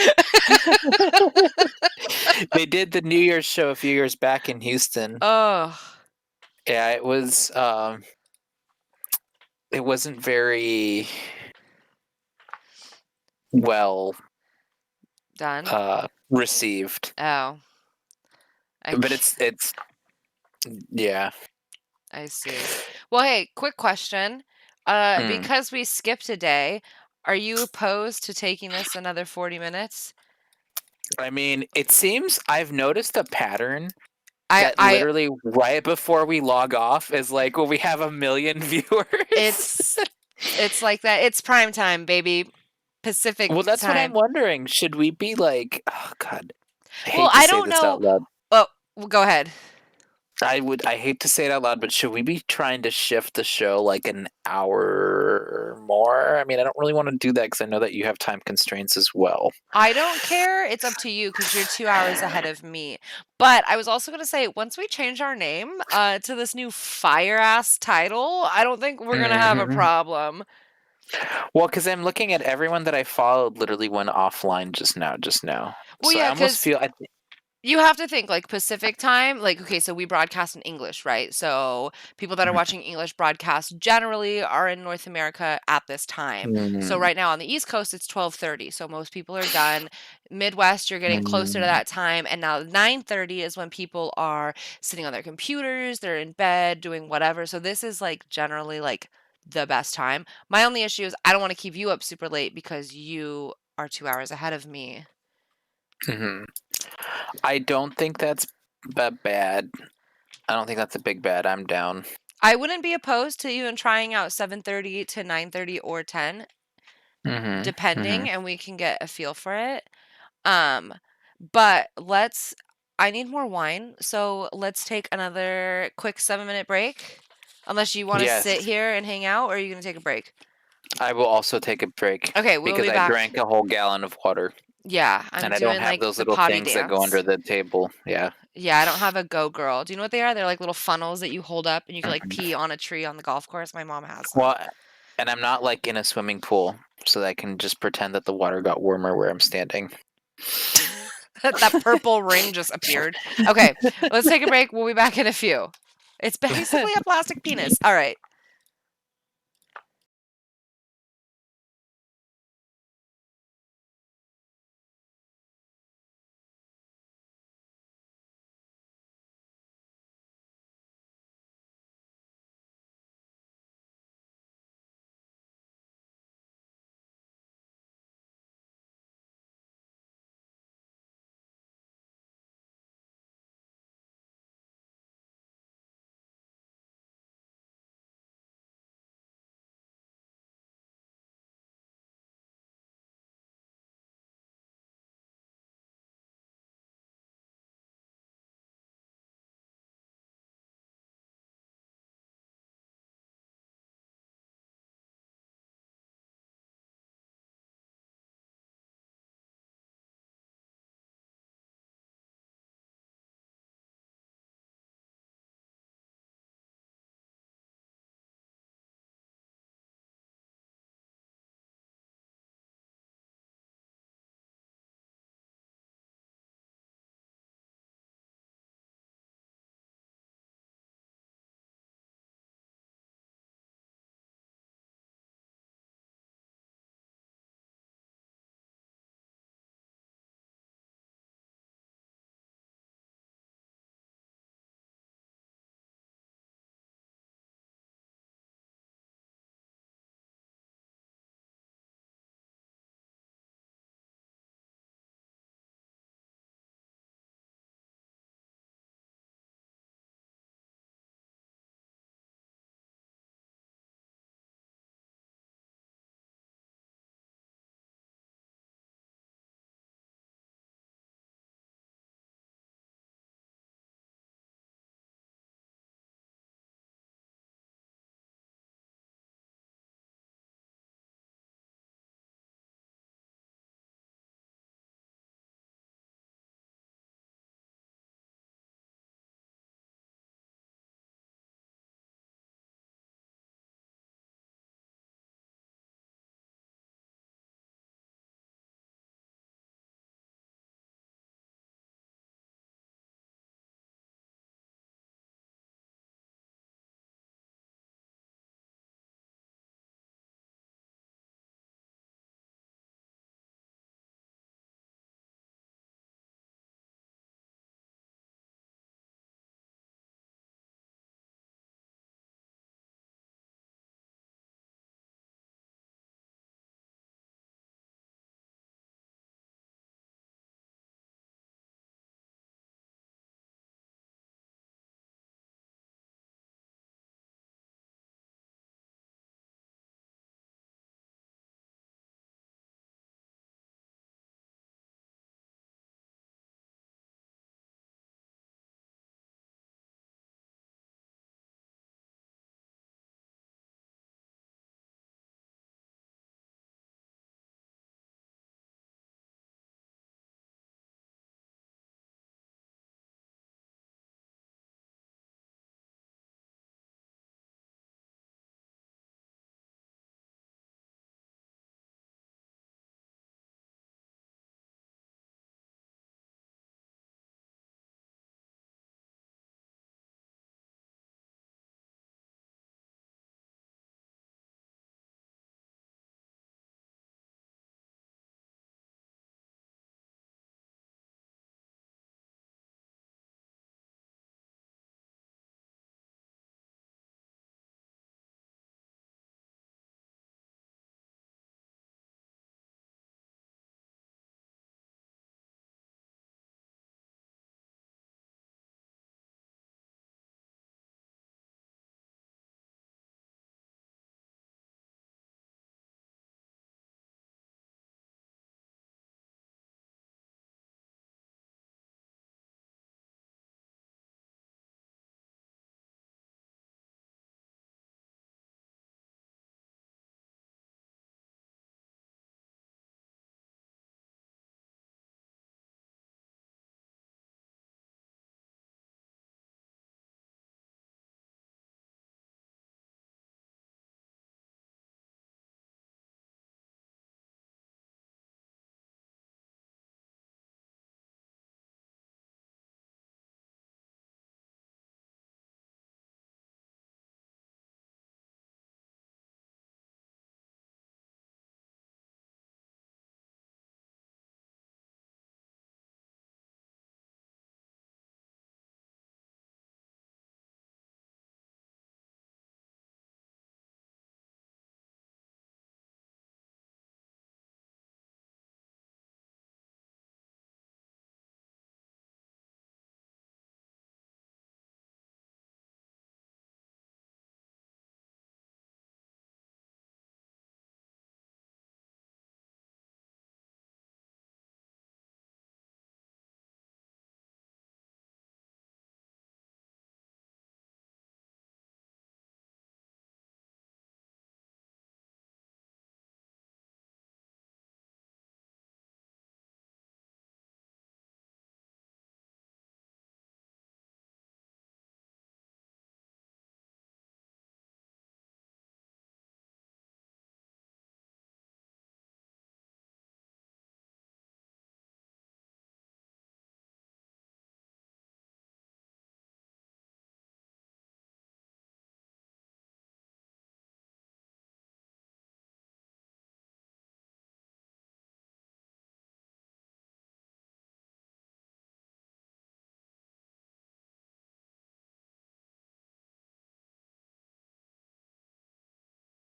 They did the New Year's show a few years back in Houston. Oh, Yeah, it was. It wasn't very well done. received, Oh, but it's yeah. I see. Well, hey, quick question. Mm. Because we skipped a day, are you opposed to taking this another 40 minutes? I mean, it seems I've noticed a pattern I that I literally right before we log off is like when we have 1 million viewers. it's it's like that. It's prime time, baby. Well, Pacific that's what I'm time. wondering. Should we be like, oh God, I Well, hate to I say don't this know. out loud. Well, go ahead. I hate to say it out loud, but should we be trying to shift the show like an hour more? I mean, I don't really want to do that because I know that you have time constraints as well. I don't care. It's up to you because you're 2 hours ahead of me. But I was also going to say, once we change our name to this new fire ass title, I don't think we're going to have a Hmm. problem. Well, because I'm looking at everyone that I followed literally went offline just now. Well, So I yeah, almost because feel you have to think like Pacific time. Like, okay, so we broadcast in English, right? So people that are watching English broadcast generally are in North America at this time. So mm, right now on the East Coast, it's 12:30. So most people are done. Midwest, you're getting closer to mm, that time. And now 9:30 is when people are sitting on their computers, they're in bed, doing whatever. So this is like generally like the best time. My only issue is I don't want to keep you up super late because you are 2 hours ahead of me. mhm. I don't think that's bad. I don't think that's a big bad. I'm down. I wouldn't be opposed to even trying out 7:30 to 9:30 or 10, Hmm. Hmm. depending, and we can get a feel for it. Um, but I need more wine, so let's take another quick 7-minute break. Unless you want to sit Yes, here and hang out, or are you going to take a break? I will also take a break Okay, we'll because be I back. drank a whole gallon of water Yeah, I'm and I don't doing have like those the little potty things that go under dance. the table. Yeah. Yeah, I don't have a go girl. Do you know what they are? They're like little funnels that you hold up and you can like Mhm. pee on a tree on the golf course. My mom has them. Well, and I'm not like in a swimming pool, so that I can just pretend that the water got warmer where I'm standing. That purple ring just appeared. Okay, let's take a break. We'll be back in a few. It's basically a plastic penis. All right.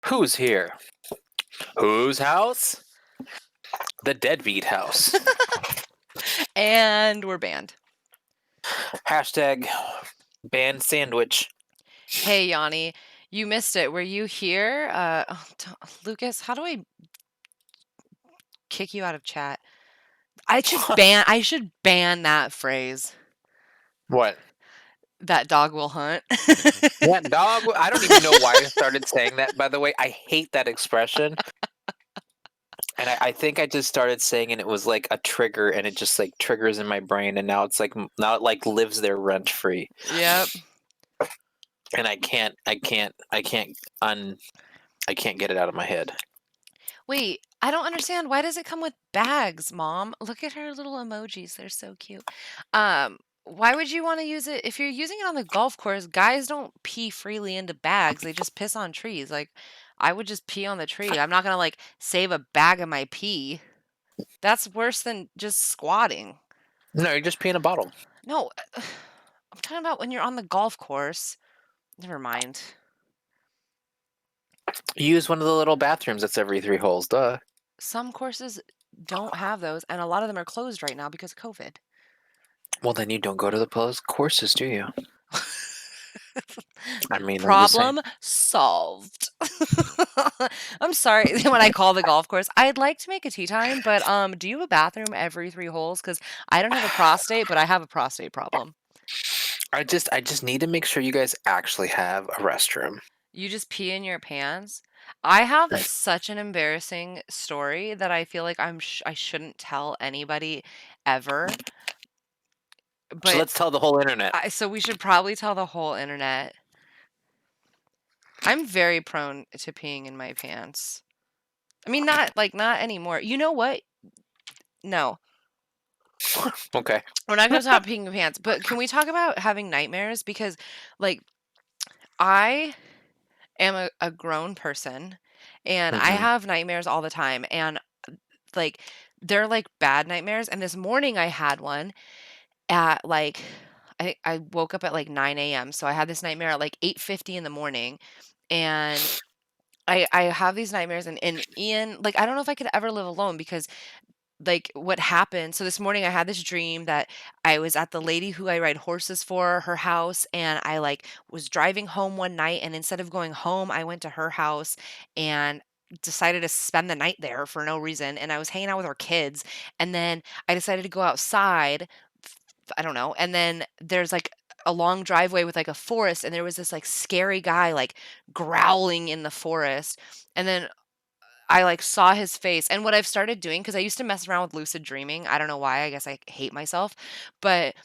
Who's here? Whose house? The deadbeat house. And we're banned. Hashtag banned sandwich. Hey, Yanni, you missed it. Were you here? Lucas, how do I kick you out of chat? I should ban that phrase. What? That dog will hunt. That dog? I don't even know why I started saying that, by the way. I hate that expression. And I think I just started saying it was like a trigger and it just like triggers in my brain and now it's like now it like lives there rent free. Yep. And I can't get it out of my head. Wait, I don't understand. Why does it come with bags, Mom? Look at her little emojis. They're so cute. Why would you want to use it if you're using it on the golf course? Guys don't pee freely into bags. They just piss on trees. Like, I would just pee on the tree. I'm not gonna like save a bag of my pee. That's worse than just squatting. No, you just pee in a bottle. No, I'm talking about when you're on the golf course. Never mind. You use one of the little bathrooms that's every 3 holes, duh. Some courses don't have those, and a lot of them are closed right now because of COVID. Well, then you don't go to the courses, do you? I mean, I'm just saying. Problem solved. I'm sorry when I call the golf course. I'd like to make a tea time, but do you have a bathroom every 3 holes? Because I don't have a prostate, but I have a prostate problem. I just need to make sure you guys actually have a restroom. You just pee in your pants? I have such an embarrassing story that I feel like I shouldn't tell anybody ever. So But let's tell the whole internet. so we should probably tell the whole internet. I'm very prone to peeing in my pants. I mean, not anymore. You know what? No, Okay. we're not gonna talk peeing in pants. But can we talk about having nightmares? Because, like, I am a grown person, and I Mhm. have nightmares all the time. And like, they're like bad nightmares. And this morning I had one at like I woke up at like 9 a.m. So I had this nightmare at like 8:50 in the morning, and I have these nightmares, and Ian, like, I don't know if I could ever live alone because, like, what happened, so this morning I had this dream that I was at the lady who I ride horses for, her house, and I, like, was driving home one night, and instead of going home, I went to her house and decided to spend the night there for no reason, and I was hanging out with her kids, and then I decided to go outside, I don't know, and then there's, like, a long driveway with, like, a forest, and there was this, like, scary guy, like, growling in the forest, and then I, like, saw his face, and what I've started doing, because I used to mess around with lucid dreaming, I don't know why, I guess I hate myself, but,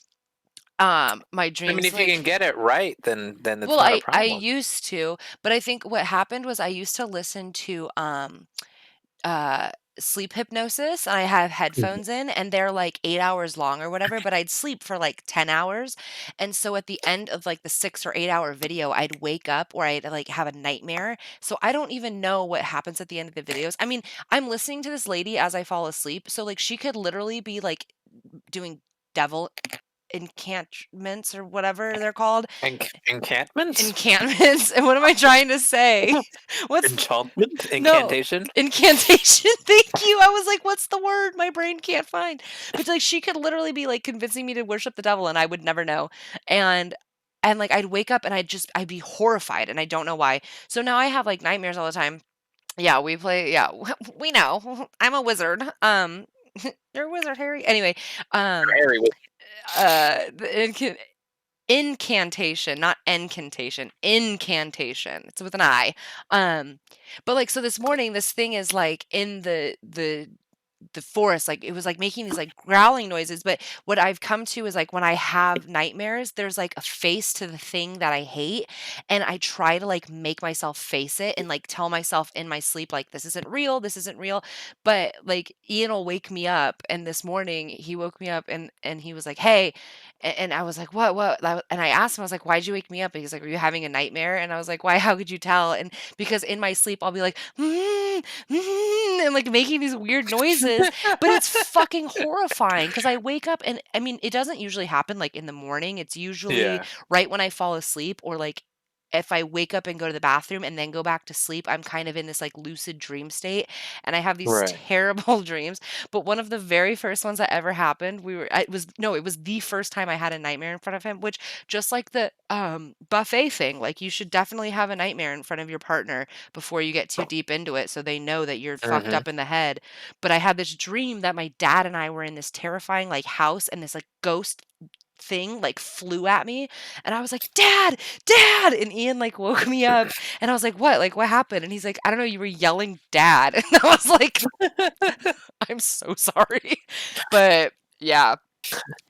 my I mean, dreams, if you can like, get it right, then it's well, not a I problem. used to, but I think what happened was I used to listen to, uh, sleep hypnosis, and I have Mhm. headphones in, and they're, like, 8 hours long or whatever, but I'd sleep for, like, 10 hours, and so at the end of, like, the 6 or 8-hour video, I'd wake up or I'd, like, have a nightmare, so I don't even know what happens at the end of the videos. I mean, I'm listening to this lady as I fall asleep, so, like, she could literally be, like, doing devil enchantments or whatever they're called. Encampments? Encampments? And what am I trying to say? What's Enchantment? no, Incantation? incantation, thank you. I was like, "What's the word?" My brain can't find. But, like, she could literally be, like, convincing me to worship the devil, and I would never know. And like, I'd wake up and I'd be horrified, and I don't know why. So now I have, like, nightmares all the time. Yeah, we play yeah, we know. I'm a wizard. You're a wizard, Harry. Anyway, um, Harry was the incantation, not encantation, incantation. It's with an I. But, like, so this morning, this thing is, like, in the forest, like, it was, like, making these, like, growling noises, but what I've come to is, like, when I have nightmares, there's, like, a face to the thing that I hate, and I try to, like, make myself face it and, like, tell myself in my sleep, like, this isn't real," but, like, Ian will wake me up, and this morning, he woke me up and he was like, "Hey," and I was like, What?" And I asked him, I was like, "Why'd you wake me up?" And he's like, "Are you having a nightmare?" And I was like, "Why? How could you tell?" And because in my sleep, I'll be like, "Mm, and like making these weird noises, but it's fucking horrifying because I wake up and I mean, it doesn't usually happen like in the morning. It's usually Yeah. right when I fall asleep or like if I wake up and go to the bathroom and then go back to sleep, I'm kind of in this like lucid dream state, and I have these Right. terrible dreams. But one of the very first ones that ever happened, it was no, it was the first time I had a nightmare in front of him, which just like the buffet thing, like you should definitely have a nightmare in front of your partner before you get too deep into it so they know that you're fucked Hmm. up in the head. But I had this dream that my dad and I were in this terrifying like house, and this like ghost thing like flew at me, and I was like, "Dad, dad!" And Ian like woke me up, and I was like, "What? Like what happened?" And he's like, "I don't know, you were yelling dad." And I was like, "I'm so sorry." But yeah.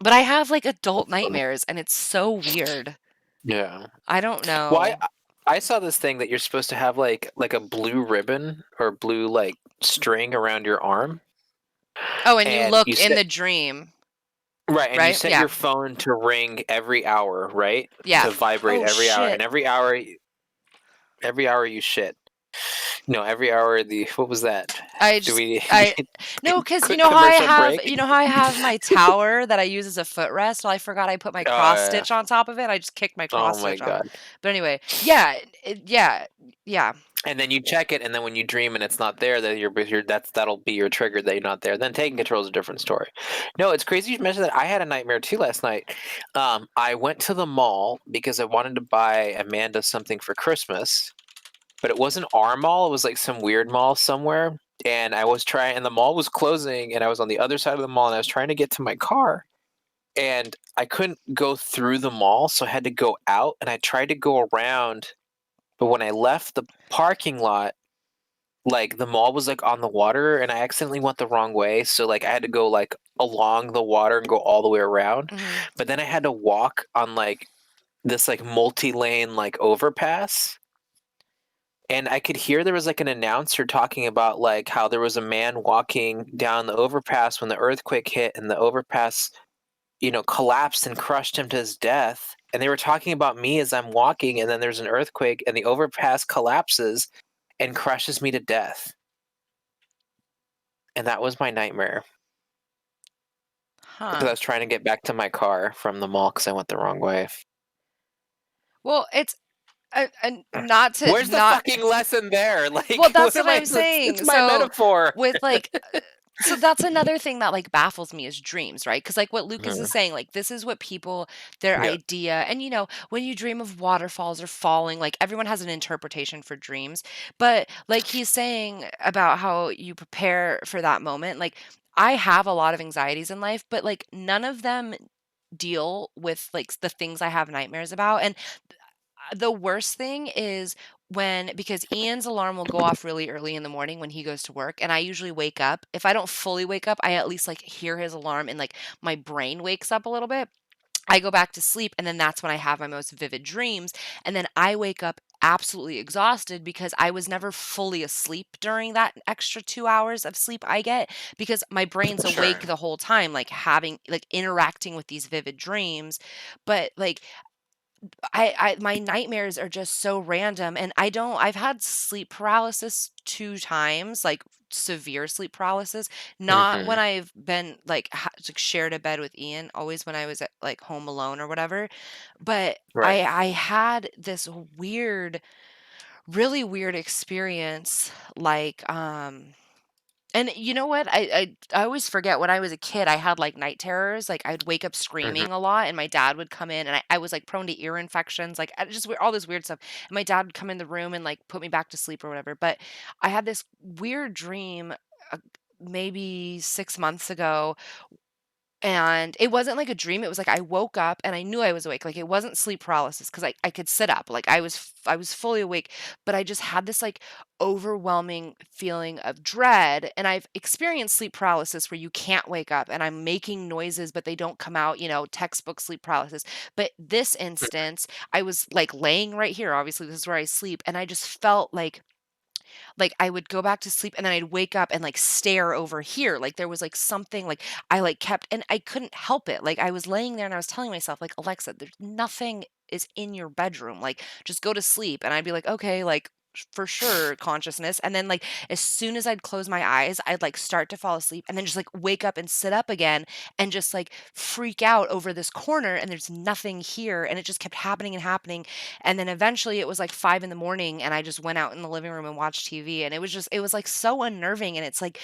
But I have like adult Funny. nightmares and it's so weird. Yeah. I don't Well, know. I saw this thing that you're supposed to have like a blue ribbon or blue like string around your arm, Oh, and you and look you in set the dream, right, and you right? set Yeah. your phone to ring every hour, right? Yeah. To vibrate Oh every hour, and shit. every hour you shit. No, every hour the what was that? I Do just we I need no, a cause quick commercial break? you know how I have my tower that I use as a footrest? Well, I forgot I put my Oh cross yeah. stitch on top of it. I just kicked my Oh cross my stitch off. god. But anyway, yeah, yeah, yeah. And then you check it, and then when you dream and it's not there, that that'll be your trigger that you're not there. Then taking control is a different story. No, it's crazy you mentioned that. I had a nightmare too last night. I went to the mall because I wanted to buy Amanda something for Christmas, but it wasn't our mall. It was like some weird mall somewhere. And I was trying, and the mall was closing, and I was on the other side of the mall, and I was trying to get to my car, and I couldn't go through the mall, so I had to go out, and I tried to go around, but when I left the parking lot, like the mall was like on the water, and I accidentally went the wrong way, so like I had to go like along the water and go all the way around. Mhm. But then I had to walk on like this like multi-lane like overpass, and I could hear there was like an announcer talking about like how there was a man walking down the overpass when the earthquake hit, and the overpass, collapsed and crushed him to his death. And they were talking about me as I'm walking, and then there's an earthquake, and the overpass collapses and crushes me to death. And that was my nightmare because I Huh. was trying to get back to my car from the mall because I went the wrong way. Well, it's and not to Where's the not fucking lesson there? well, Like, that's what what am I? I'm It's saying. my So metaphor. with like so that's another thing that like baffles me is dreams, right? Because like what Lucas is Mhm. saying, like this is what people their Yeah. idea, and when you dream of waterfalls or falling, like everyone has an interpretation for dreams. But like he's saying about how you prepare for that moment, like I have a lot of anxieties in life, but like none of them deal with like the things I have nightmares about. And the worst thing is because Ian's alarm will go off really early in the morning when he goes to work, and I usually wake up. If I don't fully wake up, I at least like hear his alarm and like my brain wakes up a little bit. I go back to sleep, and then that's when I have my most vivid dreams, and then I wake up absolutely exhausted because I was never fully asleep during that extra 2 hours of sleep I get, because my brain's awake Sure. the whole time, like having like interacting with these vivid dreams. But like I my nightmares are just so random, and I've had sleep paralysis 2 times, like severe sleep paralysis, not Hmm. when I've been like shared a bed with Ian, always when I was at like home alone or whatever. But Right. I had this really weird experience, like and you know what? I always forget when I was a kid, I had like night terrors. Like I'd wake up Hmm. screaming a lot, and my dad would come in, and I was like prone to ear infections, like all this weird stuff. And my dad would come in the room and like put me back to sleep or whatever. But I had this weird dream, uh, maybe 6 months ago, and it wasn't like a dream, it was like I woke up and I knew I was awake, like, it wasn't sleep paralysis because I could sit up, like, I was fully awake, but I just had this, like, overwhelming feeling of dread, and I've experienced sleep paralysis where you can't wake up and I'm making noises, but they don't come out, textbook sleep paralysis, but this instance, I was, like, laying right here, obviously, this is where I sleep, and I just felt like, I would go back to sleep and then I'd wake up and, like, stare over here, like, there was, like, something, like, I, like, kept and I couldn't help it, like, I was laying there and I was telling myself, like, "Alexa, there's nothing is in your bedroom, like, just go to sleep," and I'd be like, "Okay," like, for sure consciousness, and then like as soon as I'd close my eyes, I'd like start to fall asleep and then just like wake up and sit up again and just like freak out over this corner and there's nothing here, and it just kept happening and happening. And then eventually it was like 5 in the morning and I just went out in the living room and watched TV, and it was like so unnerving. And it's like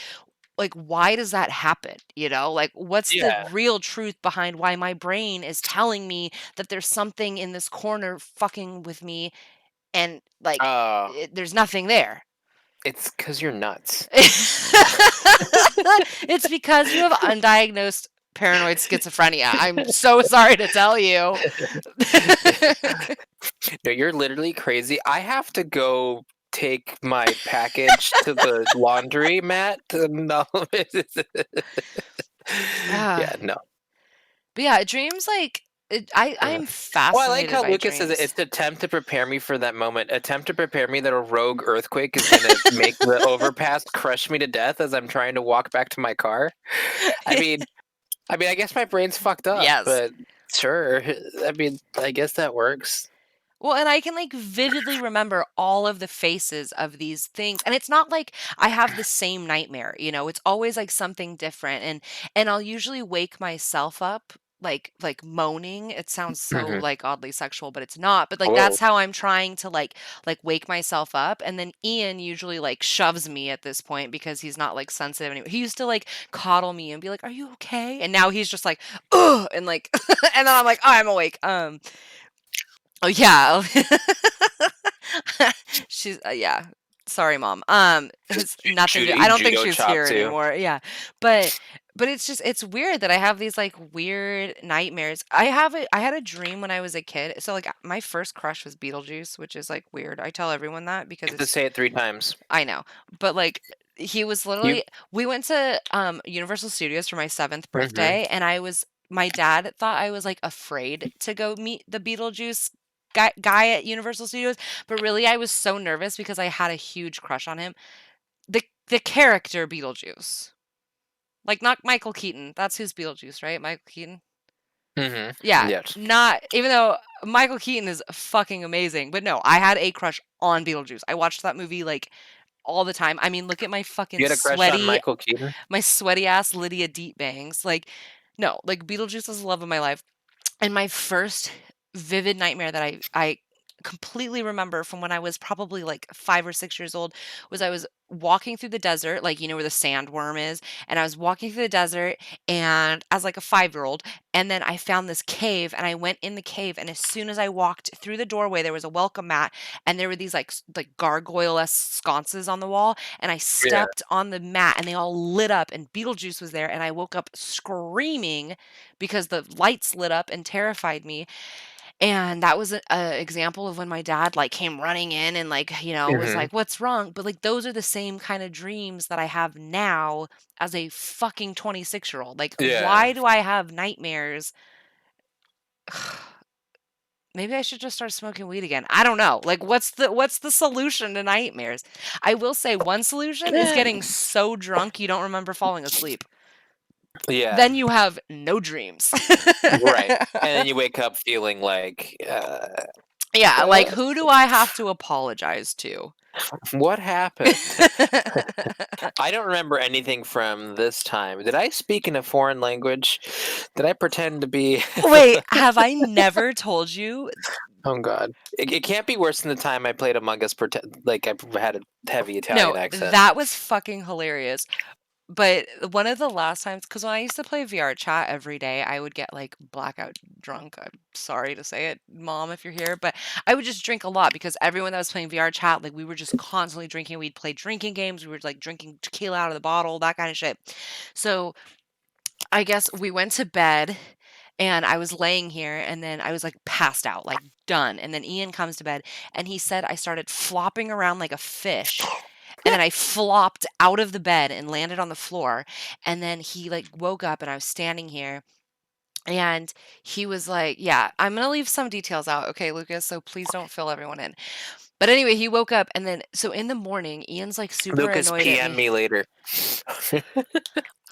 why does that happen, like what's the Yeah. real truth behind why my brain is telling me that there's something in this corner fucking with me, and like Uh, there's nothing there. it's because you're nuts. It's because you have undiagnosed paranoid schizophrenia. I'm so sorry to tell you. No, you're literally crazy. I have to go take my package to the laundry mat. No. Ah, Yeah, no. but yeah, dreams like I'm Well, I like fascinated how by Lucas says dreams. it's attempt to prepare me for that moment. Attempt to prepare me that a rogue earthquake is going to make the overpass crush me to death as I'm trying to walk back to my car. I mean, I guess my brain's fucked up, Yes. but sure. I mean, I guess that works. Well, and I can like vividly remember all of the faces of these things. And it's not like I have the same nightmare, it's always like something different. And I'll usually wake myself up like moaning. It sounds so Hmm. like oddly sexual, but it's not. But like Whoa. that's how I'm trying to like wake myself up. And then Ian usually like shoves me at this point because he's not like sensitive anymore. He used to like coddle me and be like, "Are you okay?" And now he's just like, "Ugh," and like and then I'm like, "Oh, I'm awake." Oh, yeah. She's yeah. Sorry, mom. It's nothing to I don't think Judo she's chop here too. anymore. Yeah. But it's just it's weird that I have these like weird nightmares. I had a dream when I was a kid. So like my first crush was Beetlejuice, which is like weird. I tell everyone that You because have to it's say it 3 times. I know. But like he was You. literally we went to Universal Studios for my 7th Hmm. birthday, and my dad thought I was like afraid to go meet the Beetlejuice guy at Universal Studios, but really I was so nervous because I had a huge crush on him. The character Beetlejuice. Like not Michael Keaton. That's who's Beetlejuice, right? Michael Keaton? Hmm. Yeah, Yes. not even though Michael Keaton is fucking amazing, but no, I had a crush on Beetlejuice. I watched that movie like all the time. I mean, look at You had a crush on Michael Keaton? my sweaty ass Lydia Deep bangs. Like, no, like Beetlejuice is the love of my life. And my first vivid nightmare that I completely remember from when I was probably like 5 or 6 years old was I was walking through the desert, like where the sandworm is, and I was walking through the desert and as like a 5-year-old, and then I found this cave and I went in the cave, and as soon as I walked through the doorway there was a welcome mat, and there were these like gargoyle-esque sconces on the wall, and I Yeah. stepped on the mat and they all lit up and Beetlejuice was there, and I woke up screaming because the lights lit up and terrified me. And that was a example of when my dad like came running in and like, was Hmm. like, "What's wrong?" But like those are the same kind of dreams that I have now as a fucking 26-year-old. Like, Yeah. why do I have nightmares? Maybe I should just start smoking weed again. I don't know. Like, what's the solution to nightmares? I will say one solution is getting so drunk you don't remember falling asleep. Yeah. Then you have no dreams. Right. And then you wake up feeling like, Yeah, uh, like who do I have to apologize to? what happened? I don't remember anything from this time. Did I speak in a foreign language? Did I pretend to be? Wait, have I never told you? Oh God! It can't be worse than the time I played Among Us. Pretend like I had a heavy Italian No, accent. that was fucking hilarious. But one of the last times, because when I used to play VR chat every day, I would get like blackout drunk. I'm sorry to say it, mom, if you're here, but I would just drink a lot because everyone that was playing VR chat, like we were just constantly drinking. We'd play drinking games. We were like drinking tequila out of the bottle, that kind of shit. So I guess we went to bed and I was laying here and then I was like passed out, like done. And then Ian comes to bed and he said I started flopping around like a fish. And then I flopped out of the bed and landed on the floor. And then he like woke up and I was standing here and he was like, "Yeah, I'm going to leave some details out, okay, Lucas? So please don't fill everyone in." But anyway, he woke up and then so in the morning, Ian's like super Lucas, annoyed at PM me. me later.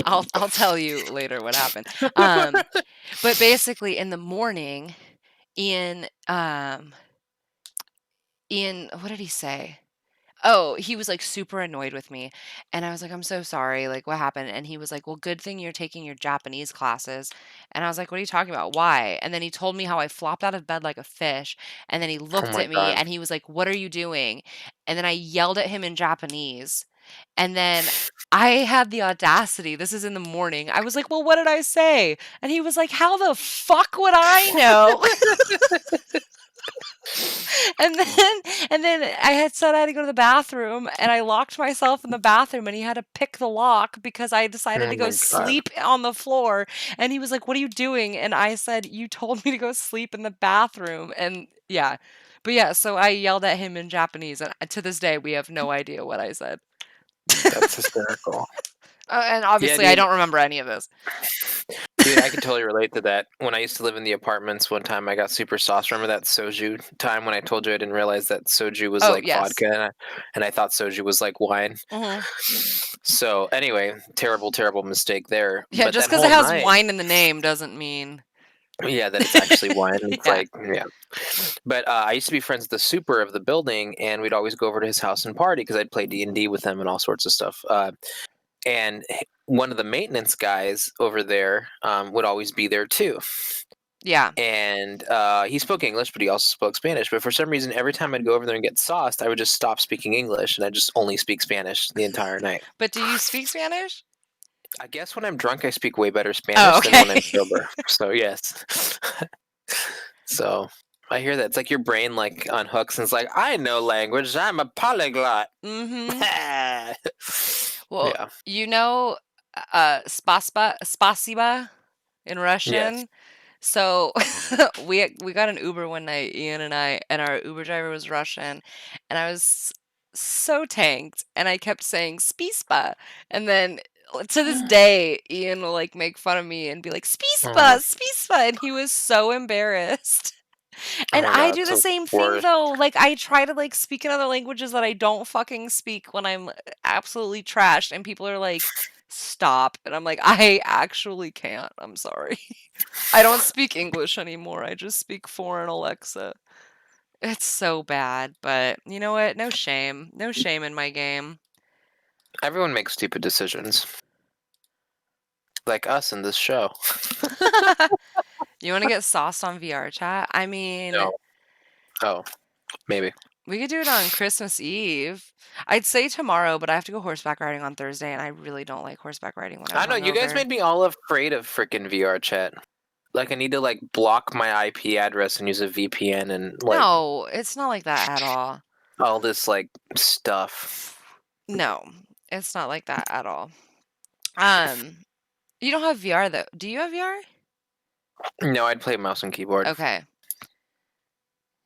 I'll tell you later what happened. Um But basically in the morning, Ian, Ian, what did he say? Oh, he was, like, super annoyed with me, and I was like, "I'm so sorry, like, what happened?" And he was like, "Well, good thing you're taking your Japanese classes." And I was like, "What are you talking about? Why?" And then he told me how I flopped out of bed like a fish, and then he Oh looked my at me god. and he was like, "What are you doing?" And then I yelled at him in Japanese, and then I had the audacity, this is in the morning, I was like, "Well, what did I say?" And he was like, "How the fuck would I know?" And then and then I had said I had to go to the bathroom, and I locked myself in the bathroom, and he had to pick the lock because I decided Oh to go my god. sleep on the floor, and he was like, "What are you doing?" And I said, "You told me to go sleep in the bathroom." And yeah. But yeah, so I yelled at him in Japanese, and to this day, we have no idea what I said. That's hysterical. And Yeah, obviously, I dude. don't remember any of this. Dude, I could totally relate to that. When I used to live in the apartments, one time I got super sauced. Remember that soju time when I told you I didn't realize that soju was Oh, like yes. vodka, and I thought soju was like wine. Mhm. So anyway, terrible, terrible mistake there. Yeah, But just that because it whole has night, wine in the name doesn't mean yeah, that it's actually wine. It's Yeah. like, yeah. But I used to be friends with the super of the building, and we'd always go over to his house and party because I'd play D&D with him and all sorts of stuff. And one of the maintenance guys over there would always be there too. Yeah. And he spoke English, but he also spoke Spanish. But for some reason, every time I'd go over there and get sauced, I would just stop speaking English and I just only speak Spanish the entire night. But do you speak Spanish? I guess when I'm drunk, I speak way better Oh, Spanish than okay. when I'm sober. So yes. So I hear that it's like your brain like unhooks and it's like I know language. I'm a polyglot. Mhm. Yeah. Well, you know, spasiba in Yes. Russian? So we got an Uber one night, Ian and I, and our Uber driver was Russian, and I was so tanked, and I kept saying "spispa," and then to this day, Ian will like make fun of me and be like Oh, "spispa, spispa," and he was so embarrassed. oh And my I god, do it's the the same thing worst. though. Like I try to like speak in other languages that I don't fucking speak when I'm absolutely trashed and people are like, "Stop." And I'm like, "I actually can't. I'm sorry." I don't speak English anymore. I just speak foreign Alexa. It's so bad, but you know what? No shame. No shame in my game. Everyone makes stupid decisions, like us in this show. You want to get sauced on VR chat? I mean, No. Oh, maybe. we could do it on Christmas Eve. I'd say tomorrow, but I have to go horseback riding on Thursday, and I really don't like horseback riding when I'm I know you guys hungover. made me all afraid of freaking VR chat. Like I need to like block my IP address and use a VPN and like No, it's not like that at all. all this like stuff. No, it's not like that at all. Um, you don't have VR though. Do you have VR? No, I'd play mouse and keyboard. Okay.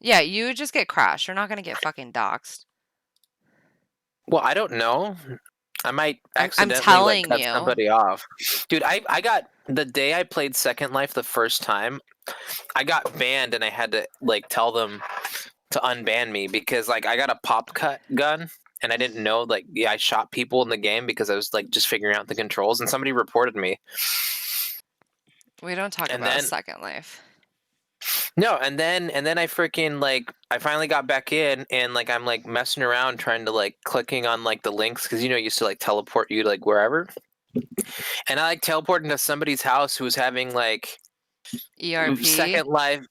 Yeah, you would just get crashed. You're not gonna get fucking doxxed. Well, I don't know. I might I'm accidentally like telling cut you. somebody off. Dude, I got the day I played Second Life the first time, I got banned and I had to like tell them to unban me because like I got a pop cut gun and I didn't know like yeah I shot people in the game because I was like just figuring out the controls and somebody reported me. We don't talk And about then Second Life. no, and then I freaking like I finally got back in and like I'm like messing around trying to like clicking on like the links because you know it used to like teleport you to like wherever. And I like teleported into somebody's house who was having like ERP. Second Life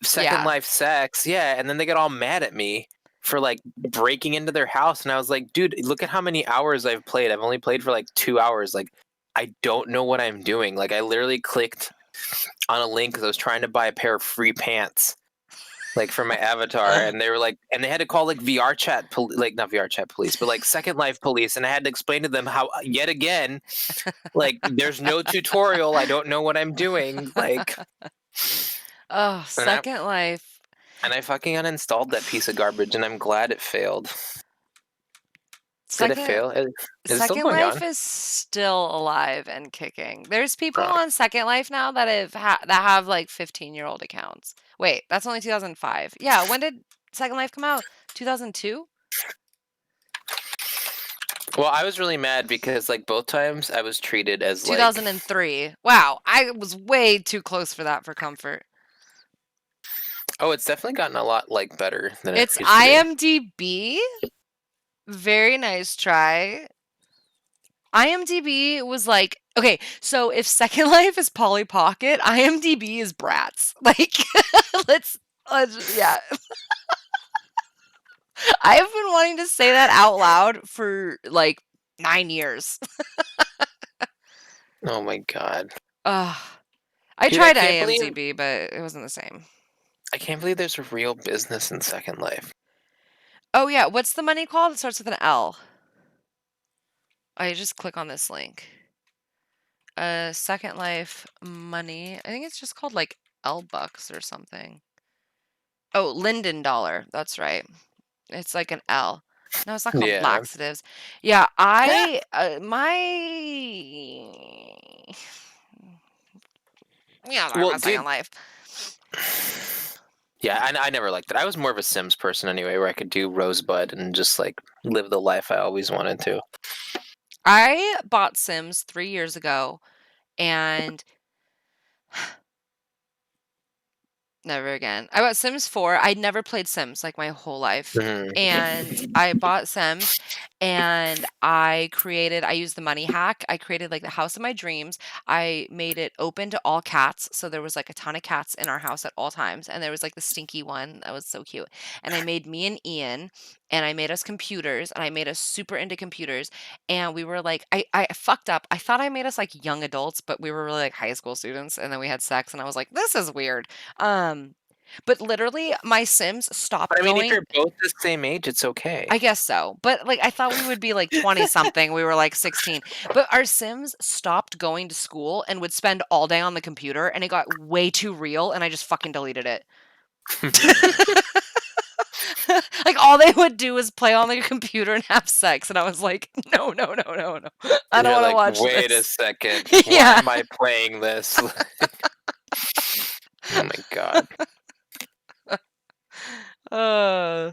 Second Yeah. Life sex. Yeah, and then they got all mad at me for like breaking into their house and I was like, "Dude, look at how many hours I've played. I've only played for like 2 hours. Like I don't know what I'm doing." Like I literally clicked on a link cuz I was trying to buy a pair of free pants like for my avatar and they were like and they had to call like VR chat like not VR chat police, but like Second Life police and I had to explain to them how yet again like there's no tutorial. I don't know what I'm doing. Like Oh, and I Second Life. And I fucking uninstalled that piece of garbage, and I'm glad it failed. Did it Second fail? Is it still Second going Life on? is still alive and kicking. There's people Oh. on Second Life now that that have like 15-year-old accounts. Wait, that's only 2005. Yeah, when did Second Life come out? 2002? Well, I was really mad because like both times I was treated as like 2003. Wow, I was way too close for that for comfort. oh, it's definitely gotten a lot like better than it It's used to be. IMDb Very nice try. IMDb was like, okay, so if Second Life is Polly Pocket, IMDb is Bratz. Like, let's, yeah. I've been wanting to say that out loud for like 9 years. Oh my god. Ugh. I Dude, I tried can't believe IMDb, but it wasn't the same. there's a real business in Second Life. Oh, yeah. What's the money called? It starts with an L. I just click on this link. Second Life money. I think it's just called like L bucks or something. Oh, Linden dollar. That's right. It's like an L. No, it's not called Yeah. laxatives. Yeah, Yeah. my yeah, talk Well, about Second dude. Life. Yeah, I never liked it. I was more of a Sims person anyway, where I could do Rosebud and just like live the life I always wanted to. I bought Sims 3 years ago, and never again. I bought Sims 4. I'd never played Sims like my whole life. And Mhm. I bought Sims and I used the money hack. I created like the house of my dreams. I made it open to all cats. So there was like a ton of cats in our house at all times. And there was like the stinky one that was so cute. And I made me and Ian and I made us computers and I made us super into computers. And we were like, I fucked up. I thought I made us like young adults, but we were really like high school students. And then we had sex and I was like, this is weird. Um, but literally, my Sims But stopped I mean, if going. you're both the same age, it's okay. I guess so. But like I thought we would be like 20 something. We were like 16. But our Sims stopped going to school and would spend all day on the computer and it got way too real and I just fucking deleted it. Like all they would do is play on the computer and have sex and I was like, "No, no, no, no, no. I And don't you're want to like, watch wait a this." second, why Yeah. am I playing this? Oh my god. Uh,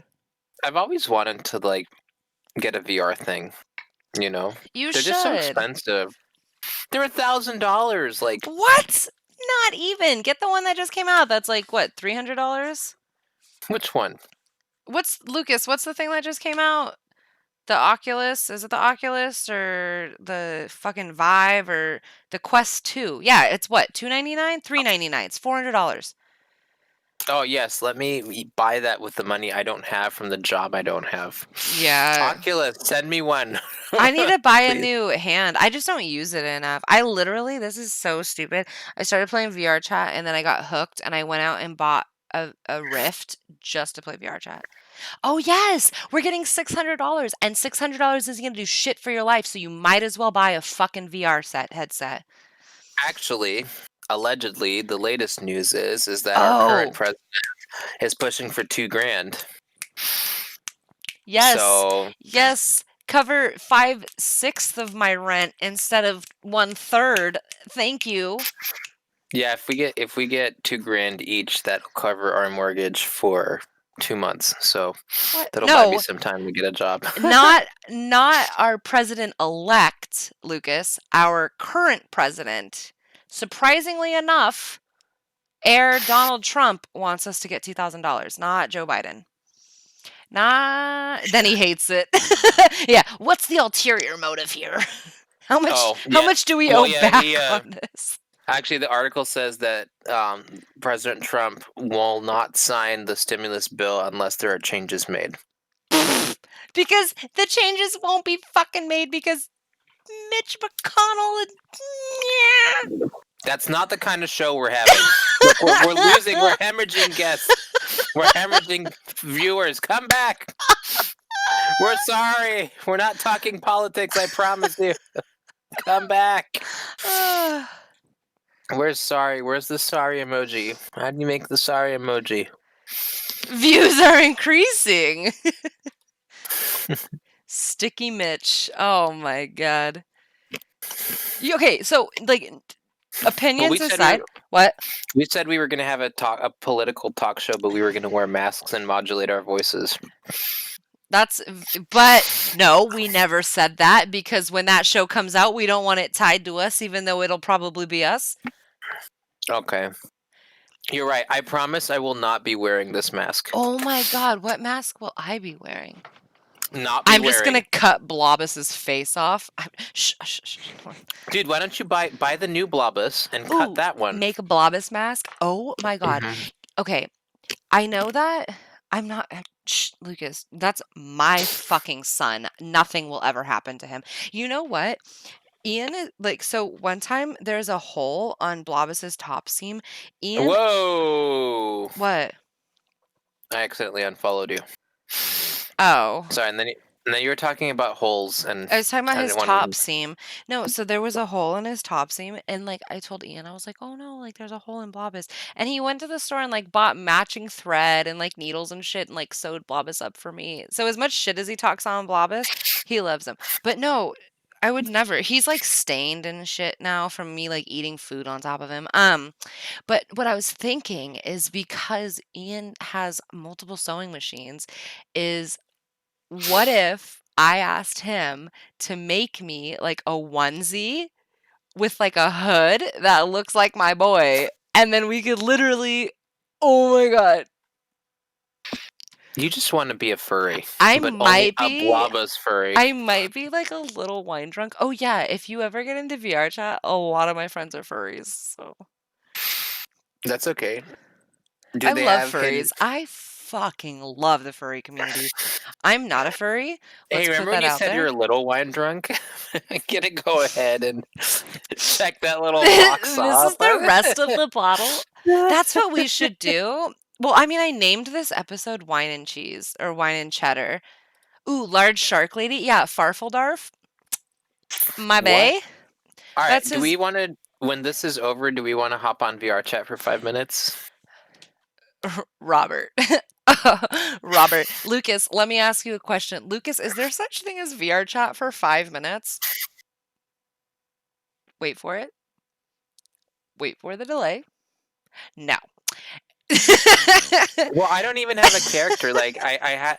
I've always wanted to like get a VR thing, you know? you They're just so should. expensive. They're $1,000. Like, What? Not even. Get the one that just came out. That's like what, $300? which one? What's Lucas? What's the thing that just came out? The Oculus? Is it the Oculus or the fucking Vive or the Quest 2? Yeah, it's what? 299, 399. It's $400. Oh yes, let me buy that with the money I don't have from the job I don't have. Yeah. Oculus, send me one. I need to buy a Please. new hand. I just don't use it enough. I literally, this is so stupid. I started playing VR chat and then I got hooked and I went out and bought a Rift just to play VR chat. Oh, yes, we're getting $600 and $600 isn't going to do shit for your life. So you might as well buy a fucking VR headset. Actually, allegedly, the latest news is that our current Oh, president is pushing for 2 grand. yes, So yes. Cover 5/6 of my rent instead of 1/3. Thank you. yeah, if we get 2 grand each, that'll cover our mortgage for 2 months. So What? that'll buy me No, some time to get a job. not our president elect, Lucas, our current president. Surprisingly enough, Air Donald Trump wants us to get $2,000, not Joe Biden. Then he hates it. Yeah, what's the ulterior motive here? How much Oh how yeah. much do we Well, owe yeah. back on this? Actually, the article says that President Trump will not sign the stimulus bill unless there are changes made. Because the changes won't be fucking made because Mitch McConnell and That's not the kind of show we're having. Look, we're losing. We're hemorrhaging guests. We're hemorrhaging viewers. Come back. We're sorry. We're not talking politics. I promise you. Come back. Where's sorry? Where's the sorry emoji? How do you make the sorry emoji? views are increasing. Sticky Mitch. Oh my god. Okay, so like Well, opinions aside, what? we said we were going to have a political talk show, but we were going to wear masks and modulate our voices. But no, we never said that because when that show comes out, we don't want it tied to us, even though it'll probably be us. Okay. You're right. I promise I will not be wearing this mask. Oh my god, what mask will I be wearing? Not be I'm just wearing. gonna cut Blobus's face off. Shh, shh, shh, shh. Dude, why don't you buy the new Blobus and cut Ooh, that one? make a Blobus mask. Oh my god. Hmm. Okay, I know that I'm not. Shh, Lucas, that's my fucking son. Nothing will ever happen to him. You know what? Ian is like, so one time there's a hole on Blobus's top seam. Ian, Whoa! what? I accidentally unfollowed you. Oh. Sorry, and then you were talking about holes, and I was talking about I his didn't want to. top seam. No, so there was a hole in his top seam, and like I told Ian, I was like, "Oh no, like there's a hole in Blobus." And he went to the store and like bought matching thread and like needles and shit and like sewed Blobus up for me. So as much shit as he talks on Blobus, he loves him. But no, I would never. He's like stained and shit now from me like eating food on top of him. But what I was thinking is because Ian has multiple sewing machines, is what if I asked him to make me like a onesie with like a hood that looks like my boy, and then we could literally, oh my god, You just want to be a furry, I but only might a be. Blobus furry. I might be like a little wine drunk. Oh yeah, if you ever get into VR chat, a lot of my friends are furries. So That's okay. Do I they love have hidden? furries. I fucking love the furry community. I'm not a furry. Hey, Let's put remember when that you out said you're there. a little wine drunk? Gonna go ahead and check that little box This off. is the rest of the bottle. That's what we should do. Well, I mean, I named this episode Wine and Cheese or Wine and Cheddar. Ooh, Large Shark Lady. Yeah, Farfeldarf. My What? bay. All right. That's Do his we want to? When this is over, do we want to hop on VR chat for 5 minutes? Robert. Robert. Lucas, let me ask you a question. Lucas, is there such thing as VR chat for 5 minutes? Wait for it. Wait for the delay. No. Well, I don't even have a character. Like I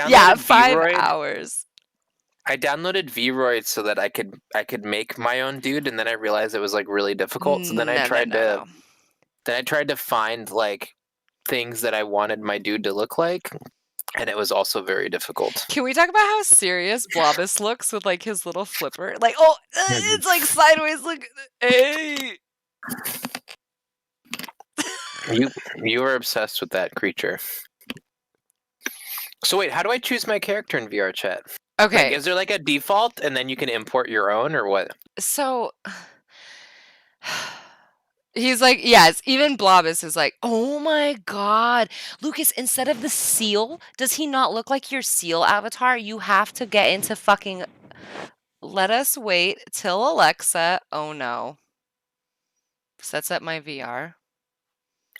Yeah, downloaded 5 VRoid. hours. I downloaded VRoid so that I could make my own dude, and then I realized it was like really difficult. So then I No, no, tried no, to no. find like things that I wanted my dude to look like, and it was also very difficult. Can we talk about how serious Blobus looks with like his little flipper? Like, oh, Mhm. it's like sideways. Look, hey. You were obsessed with that creature. So wait, how do I choose my character in VR chat? Like, Okay, is there like a default, and then you can import your own, or what? so he's like, yes, even Blobus is like, oh my god, Lucas. Instead of the seal, does he not look like your seal avatar? You have to get into fucking. Let us wait till Alexa. Oh no, sets up my VR.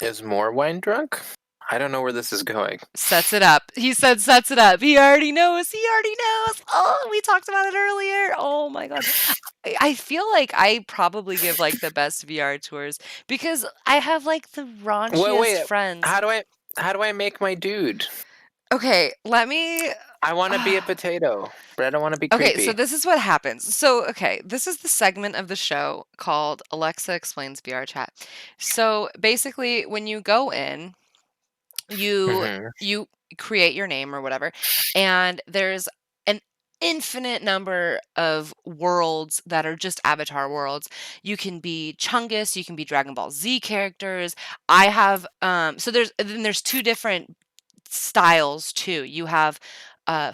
Is more wine drunk? I don't know where this is going. Sets it up. He said sets it up. He already knows. He already knows. Oh, we talked about it earlier. Oh my god. I feel like I probably give like the best VR tours because I have like the Wait, raunchiest wait. friends. How do I make my dude? Okay, let me I want to be a potato, but I don't want to be Okay, so creepy. this is what happens. So, okay, this is the segment of the show called Alexa Explains VR Chat. So, basically, when you go in, you Hmm. you create your name or whatever, and there's an infinite number of worlds that are just avatar worlds. You can be Chungus, you can be Dragon Ball Z characters. I have so there's two different styles too. You have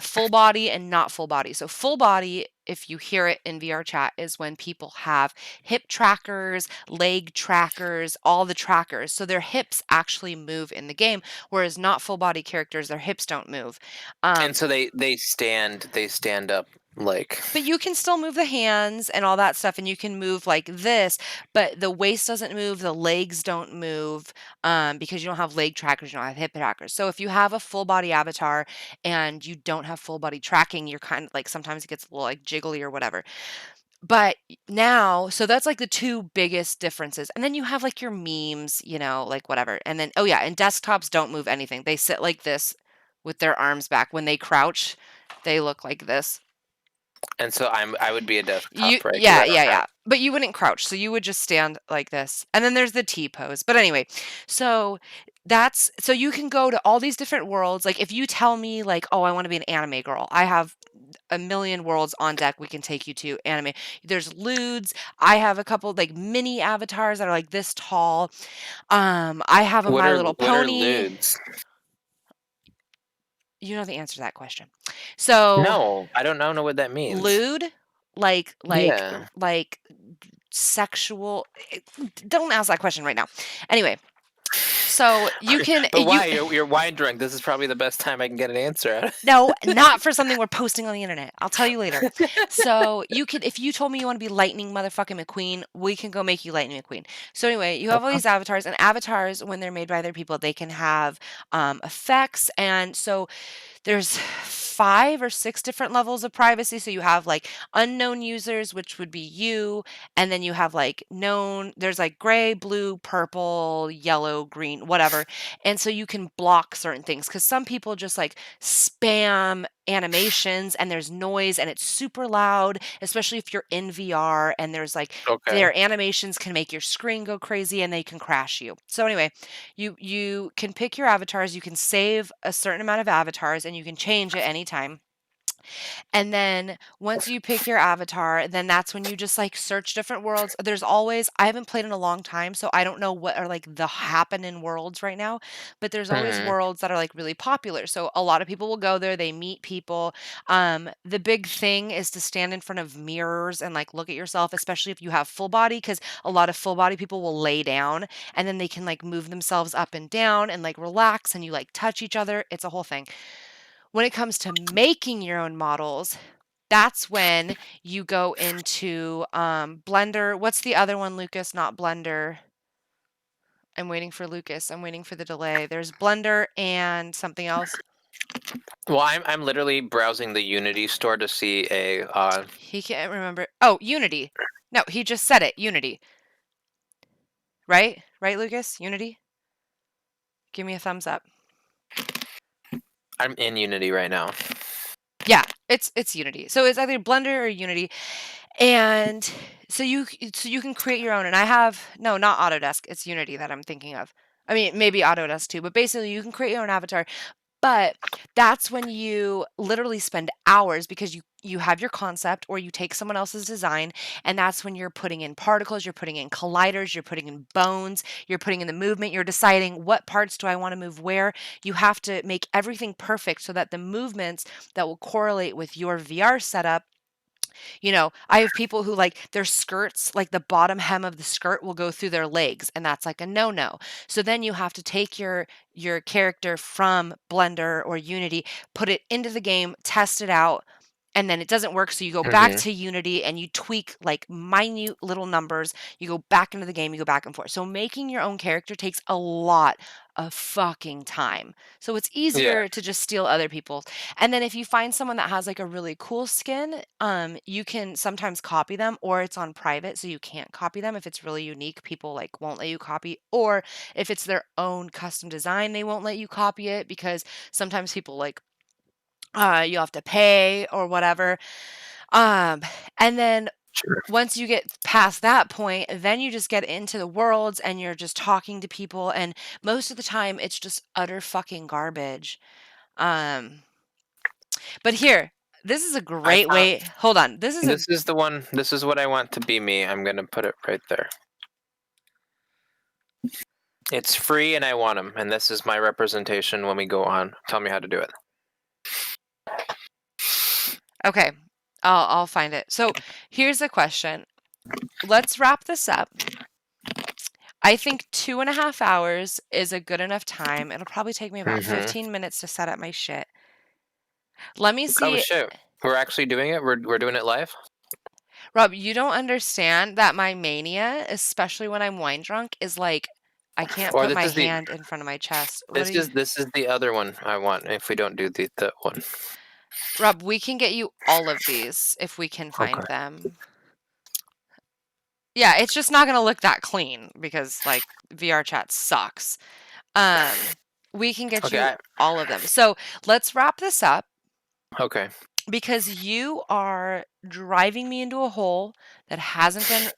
full body and not full body. So full body, if you hear it in VR chat, is when people have hip trackers, leg trackers, all the trackers. So their hips actually move in the game, whereas not full body characters, their hips don't move. And Um, so they stand up like. but you can still move the hands and all that stuff, and you can move like this, but the waist doesn't move, the legs don't move, because you don't have leg trackers, you don't have hip trackers. So if you have a full body avatar and you don't have full body tracking, you're kind of like sometimes it gets a little like jiggly or whatever. But now, so that's like the two biggest differences. And then you have like your memes, like whatever. And then, oh yeah, and desktops don't move anything. They sit like this with their arms back. When they crouch, they look like this. And so I would be a You desktop, right? Because yeah, I don't yeah, have. yeah. But you wouldn't crouch, so you would just stand like this. And then there's the T pose. But anyway, so That's so you can go to all these different worlds. Like if you tell me like, "Oh, I want to be an anime girl." I have a million worlds on deck we can take you to anime. There's lewds. I have a couple like mini avatars that are like this tall. I have a My Little What are Pony. lewds? You know the answer to that question. So, No, I don't know what that means. lewd, like like Yeah. like sexual. Don't ask that question right now. Anyway, so you can But you why? You're wine drunk. This is probably the best time I can get an answer out of no, not for something we're posting on the internet. I'll tell you later. So you could, if you told me you want to be Lightning motherfucking McQueen, we can go make you Lightning McQueen. So anyway, you have all these avatars, and avatars when they're made by other people, they can have effects, and so there's 5 or 6 different levels of privacy. So you have like unknown users, which would be you, and then you have like known, there's like gray, blue, purple, yellow, green, whatever. And so you can block certain things because some people just like spam animations and there's noise and it's super loud, especially if you're in VR and there's like Okay. their animations can make your screen go crazy and they can crash you. So anyway, you can pick your avatars, you can save a certain amount of avatars and you can change at any time. And then once you pick your avatar, then that's when you just like search different worlds. There's always, I haven't played in a long time, so I don't know what are like the happening worlds right now, but there's always Hmm. worlds that are like really popular. So a lot of people will go there, they meet people. The big thing is to stand in front of mirrors and like look at yourself, especially if you have full body, because a lot of full body people will lay down and then they can like move themselves up and down and like relax and you like touch each other. It's a whole thing. When it comes to making your own models, that's when you go into Blender. What's the other one, Lucas? Not Blender. I'm waiting for Lucas. I'm waiting for the delay. There's Blender and something else. Well, I'm literally browsing the Unity store to see a. He can't remember. Oh, Unity. No, he just said it. Unity. Right? Right, Lucas? Unity? Give me a thumbs up. I'm in Unity right now. Yeah, it's Unity. So it's either Blender or Unity. And so you can create your own, and I have no, not Autodesk, it's Unity that I'm thinking of. I mean, maybe Autodesk too, but basically you can create your own avatar. But that's when you literally spend hours because you have your concept or you take someone else's design, and that's when you're putting in particles, you're putting in colliders, you're putting in bones, you're putting in the movement, you're deciding what parts do I want to move where. You have to make everything perfect so that the movements that will correlate with your VR setup. I have people who like their skirts, like the bottom hem of the skirt will go through their legs, and that's like a no-no. So then you have to take your character from Blender or Unity, put it into the game, test it out, and then it doesn't work, so you go back Hmm. to Unity and you tweak like minute little numbers. You go back into the game, you go back and forth. So making your own character takes a lot of fucking time. So it's Yeah. easier to just steal other people's. And then if you find someone that has like a really cool skin, you can sometimes copy them or it's on private, so you can't copy them. If it's really unique, people like won't let you copy. Or if it's their own custom design, they won't let you copy it because sometimes people like you have to pay or whatever. Um, and then Sure. once you get past that point, then you just get into the worlds and you're just talking to people. And most of the time, it's just utter fucking garbage. Um, but here, this is a I great found way. Hold on. This is a this is the one. This is what I want to be me. I'm gonna put it right there. It's free, and I want them. And this is my representation when we go on. Tell me how to do it. okay. I'll find it. So here's a question. Let's wrap this up. I think 2.5 hours is a good enough time. It'll probably take me about Hmm. 15 minutes to set up my shit. Let me Oh see. shit! We're actually doing it. We're doing it live. Rob, you don't understand that my mania, especially when I'm wine drunk, is like I can't Or put this my is the hand in front of my chest. What do you this is the other one I want. If we don't do the one. Rob, we can get you all of these if we can find Okay. them. Yeah, it's just not gonna look that clean because like VR chat sucks. Um, we can get Okay. you all of them. So let's wrap this up Okay. because you are driving me into a hole that hasn't been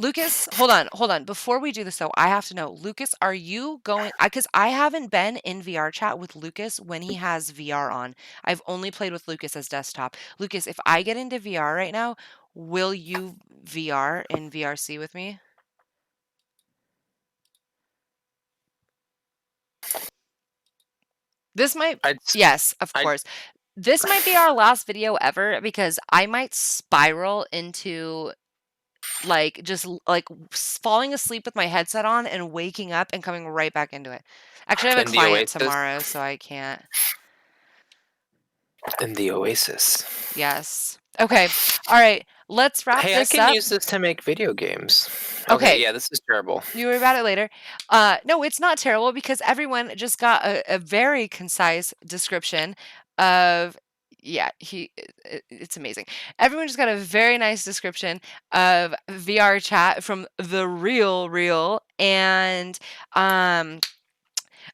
Lucas, hold on, hold on. Before we do this, though, I have to know, Lucas, are you going? Because I haven't been in VR chat with Lucas when he has VR on. I've only played with Lucas as desktop. Lucas, if I get into VR right now, will you VR in VRC with me? This might, I'd, yes, of I'd, course. This might be our last video ever because I might spiral into like just like falling asleep with my headset on and waking up and coming right back into it. Actually, I have a in the client Oasis. tomorrow, so I can't. In the Oasis. Yes. Okay. All right. Let's wrap Hey, I this can up. use this to make video games. Okay, Okay. yeah, this is terrible. You worry about it later. No, it's not terrible because everyone just got a very concise description of. Yeah, it's amazing. Everyone just got a very nice description of VR chat from the real, and um,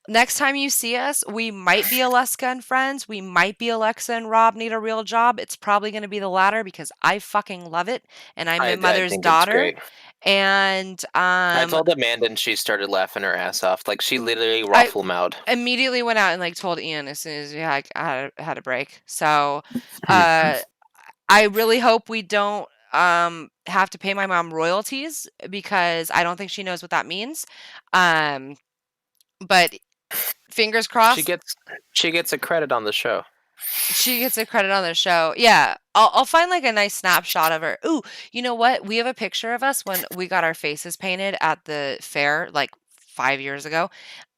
next time you see us, we might be Aleska and friends. We might be Alexa and Rob need a real job. It's probably going to be the latter because I fucking love it, and I'm my I mother's think it's daughter. great. And I told Amanda and she started laughing her ass off. Like she literally I raffle mouthed. immediately went out and like told Ian as soon as yeah, I had a break. So, Hmm. uh, I really hope we don't have to pay my mom royalties because I don't think she knows what that means. Um, but fingers She crossed. gets she gets a credit on the show. She gets a credit on the show. Yeah. I'll find like a nice snapshot of her. Ooh, you know what? We have a picture of us when we got our faces painted at the fair like 5 years ago.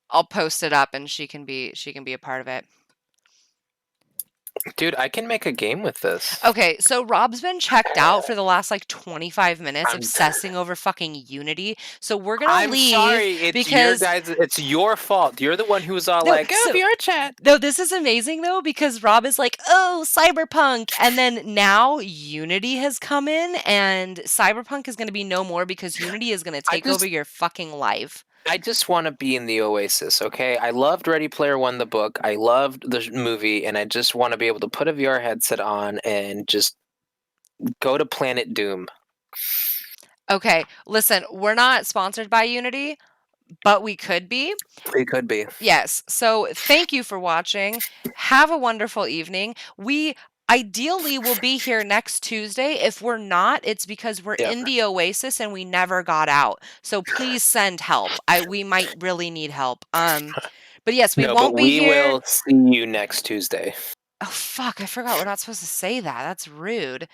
I'll post it up and she can be a part of it. Dude, I can make a game with this. Okay, so Rob's been checked out for the last like 25 minutes I'm obsessing over fucking Unity. So we're gonna I'm leave sorry, because it's your fault. You're the one who was all no, like, "Oh, so VR chat." no, this is amazing though because Rob is like, "Oh, Cyberpunk." And then now Unity has come in and Cyberpunk is going to be no more because Unity is going to I take over just your fucking life. I just want to be in the Oasis, okay? I loved Ready Player One, the book. I loved the movie, and I just want to be able to put a VR headset on and just go to Planet Doom. Okay, listen, we're not sponsored by Unity, but we could be. It could be. Yes. So thank you for watching. Have a wonderful evening. We ideally will be here next Tuesday. If we're not, it's because we're Yeah. in the Oasis and we never got out. So please send help. We might really need help. But yes, we No, but won't be we here. will see you next Tuesday. Oh fuck, I forgot we're not supposed to say that. That's rude.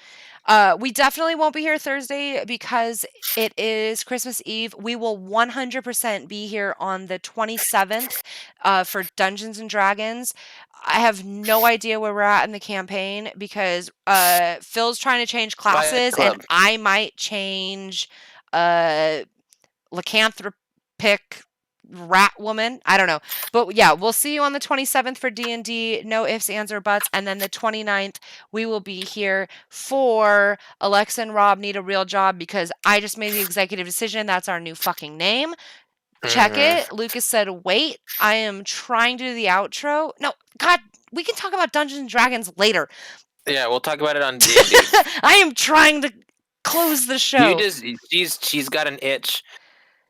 We definitely won't be here Thursday because it is Christmas Eve. We will 100% be here on the 27th for Dungeons and Dragons. I have no idea where we're at in the campaign because Phil's trying to change Buy a classes and club. I might change uh, lycanthropic rat woman. I don't know. But yeah, we'll see you on the 27th for D&D, no ifs, ands, or buts. And then the 29th, we will be here for Alexa and Rob Need a Real Job because I just made the executive decision. That's our new fucking name. Check Hmm. it. Lucas said, wait, I am trying to do the outro. No, God, we can talk about Dungeons and Dragons later. Yeah, we'll talk about it on D&D. I am trying to close the You show. just she's got an itch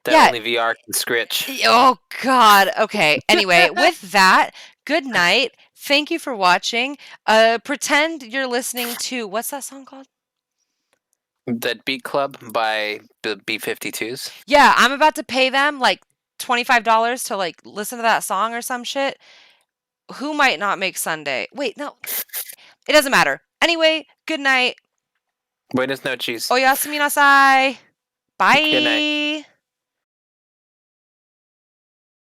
that Yeah, only VR can scritch. oh God. Okay. Anyway, with that, good night. Thank you for watching. Pretend you're listening to what's that song called? That Beat Club by the B-52s. Yeah, I'm about to pay them like $25 to like listen to that song or some shit. Who might not make Sunday? Wait, no. It doesn't matter. Anyway, good night. Buenas noches. Oyasumi nasai. Good night. Bye.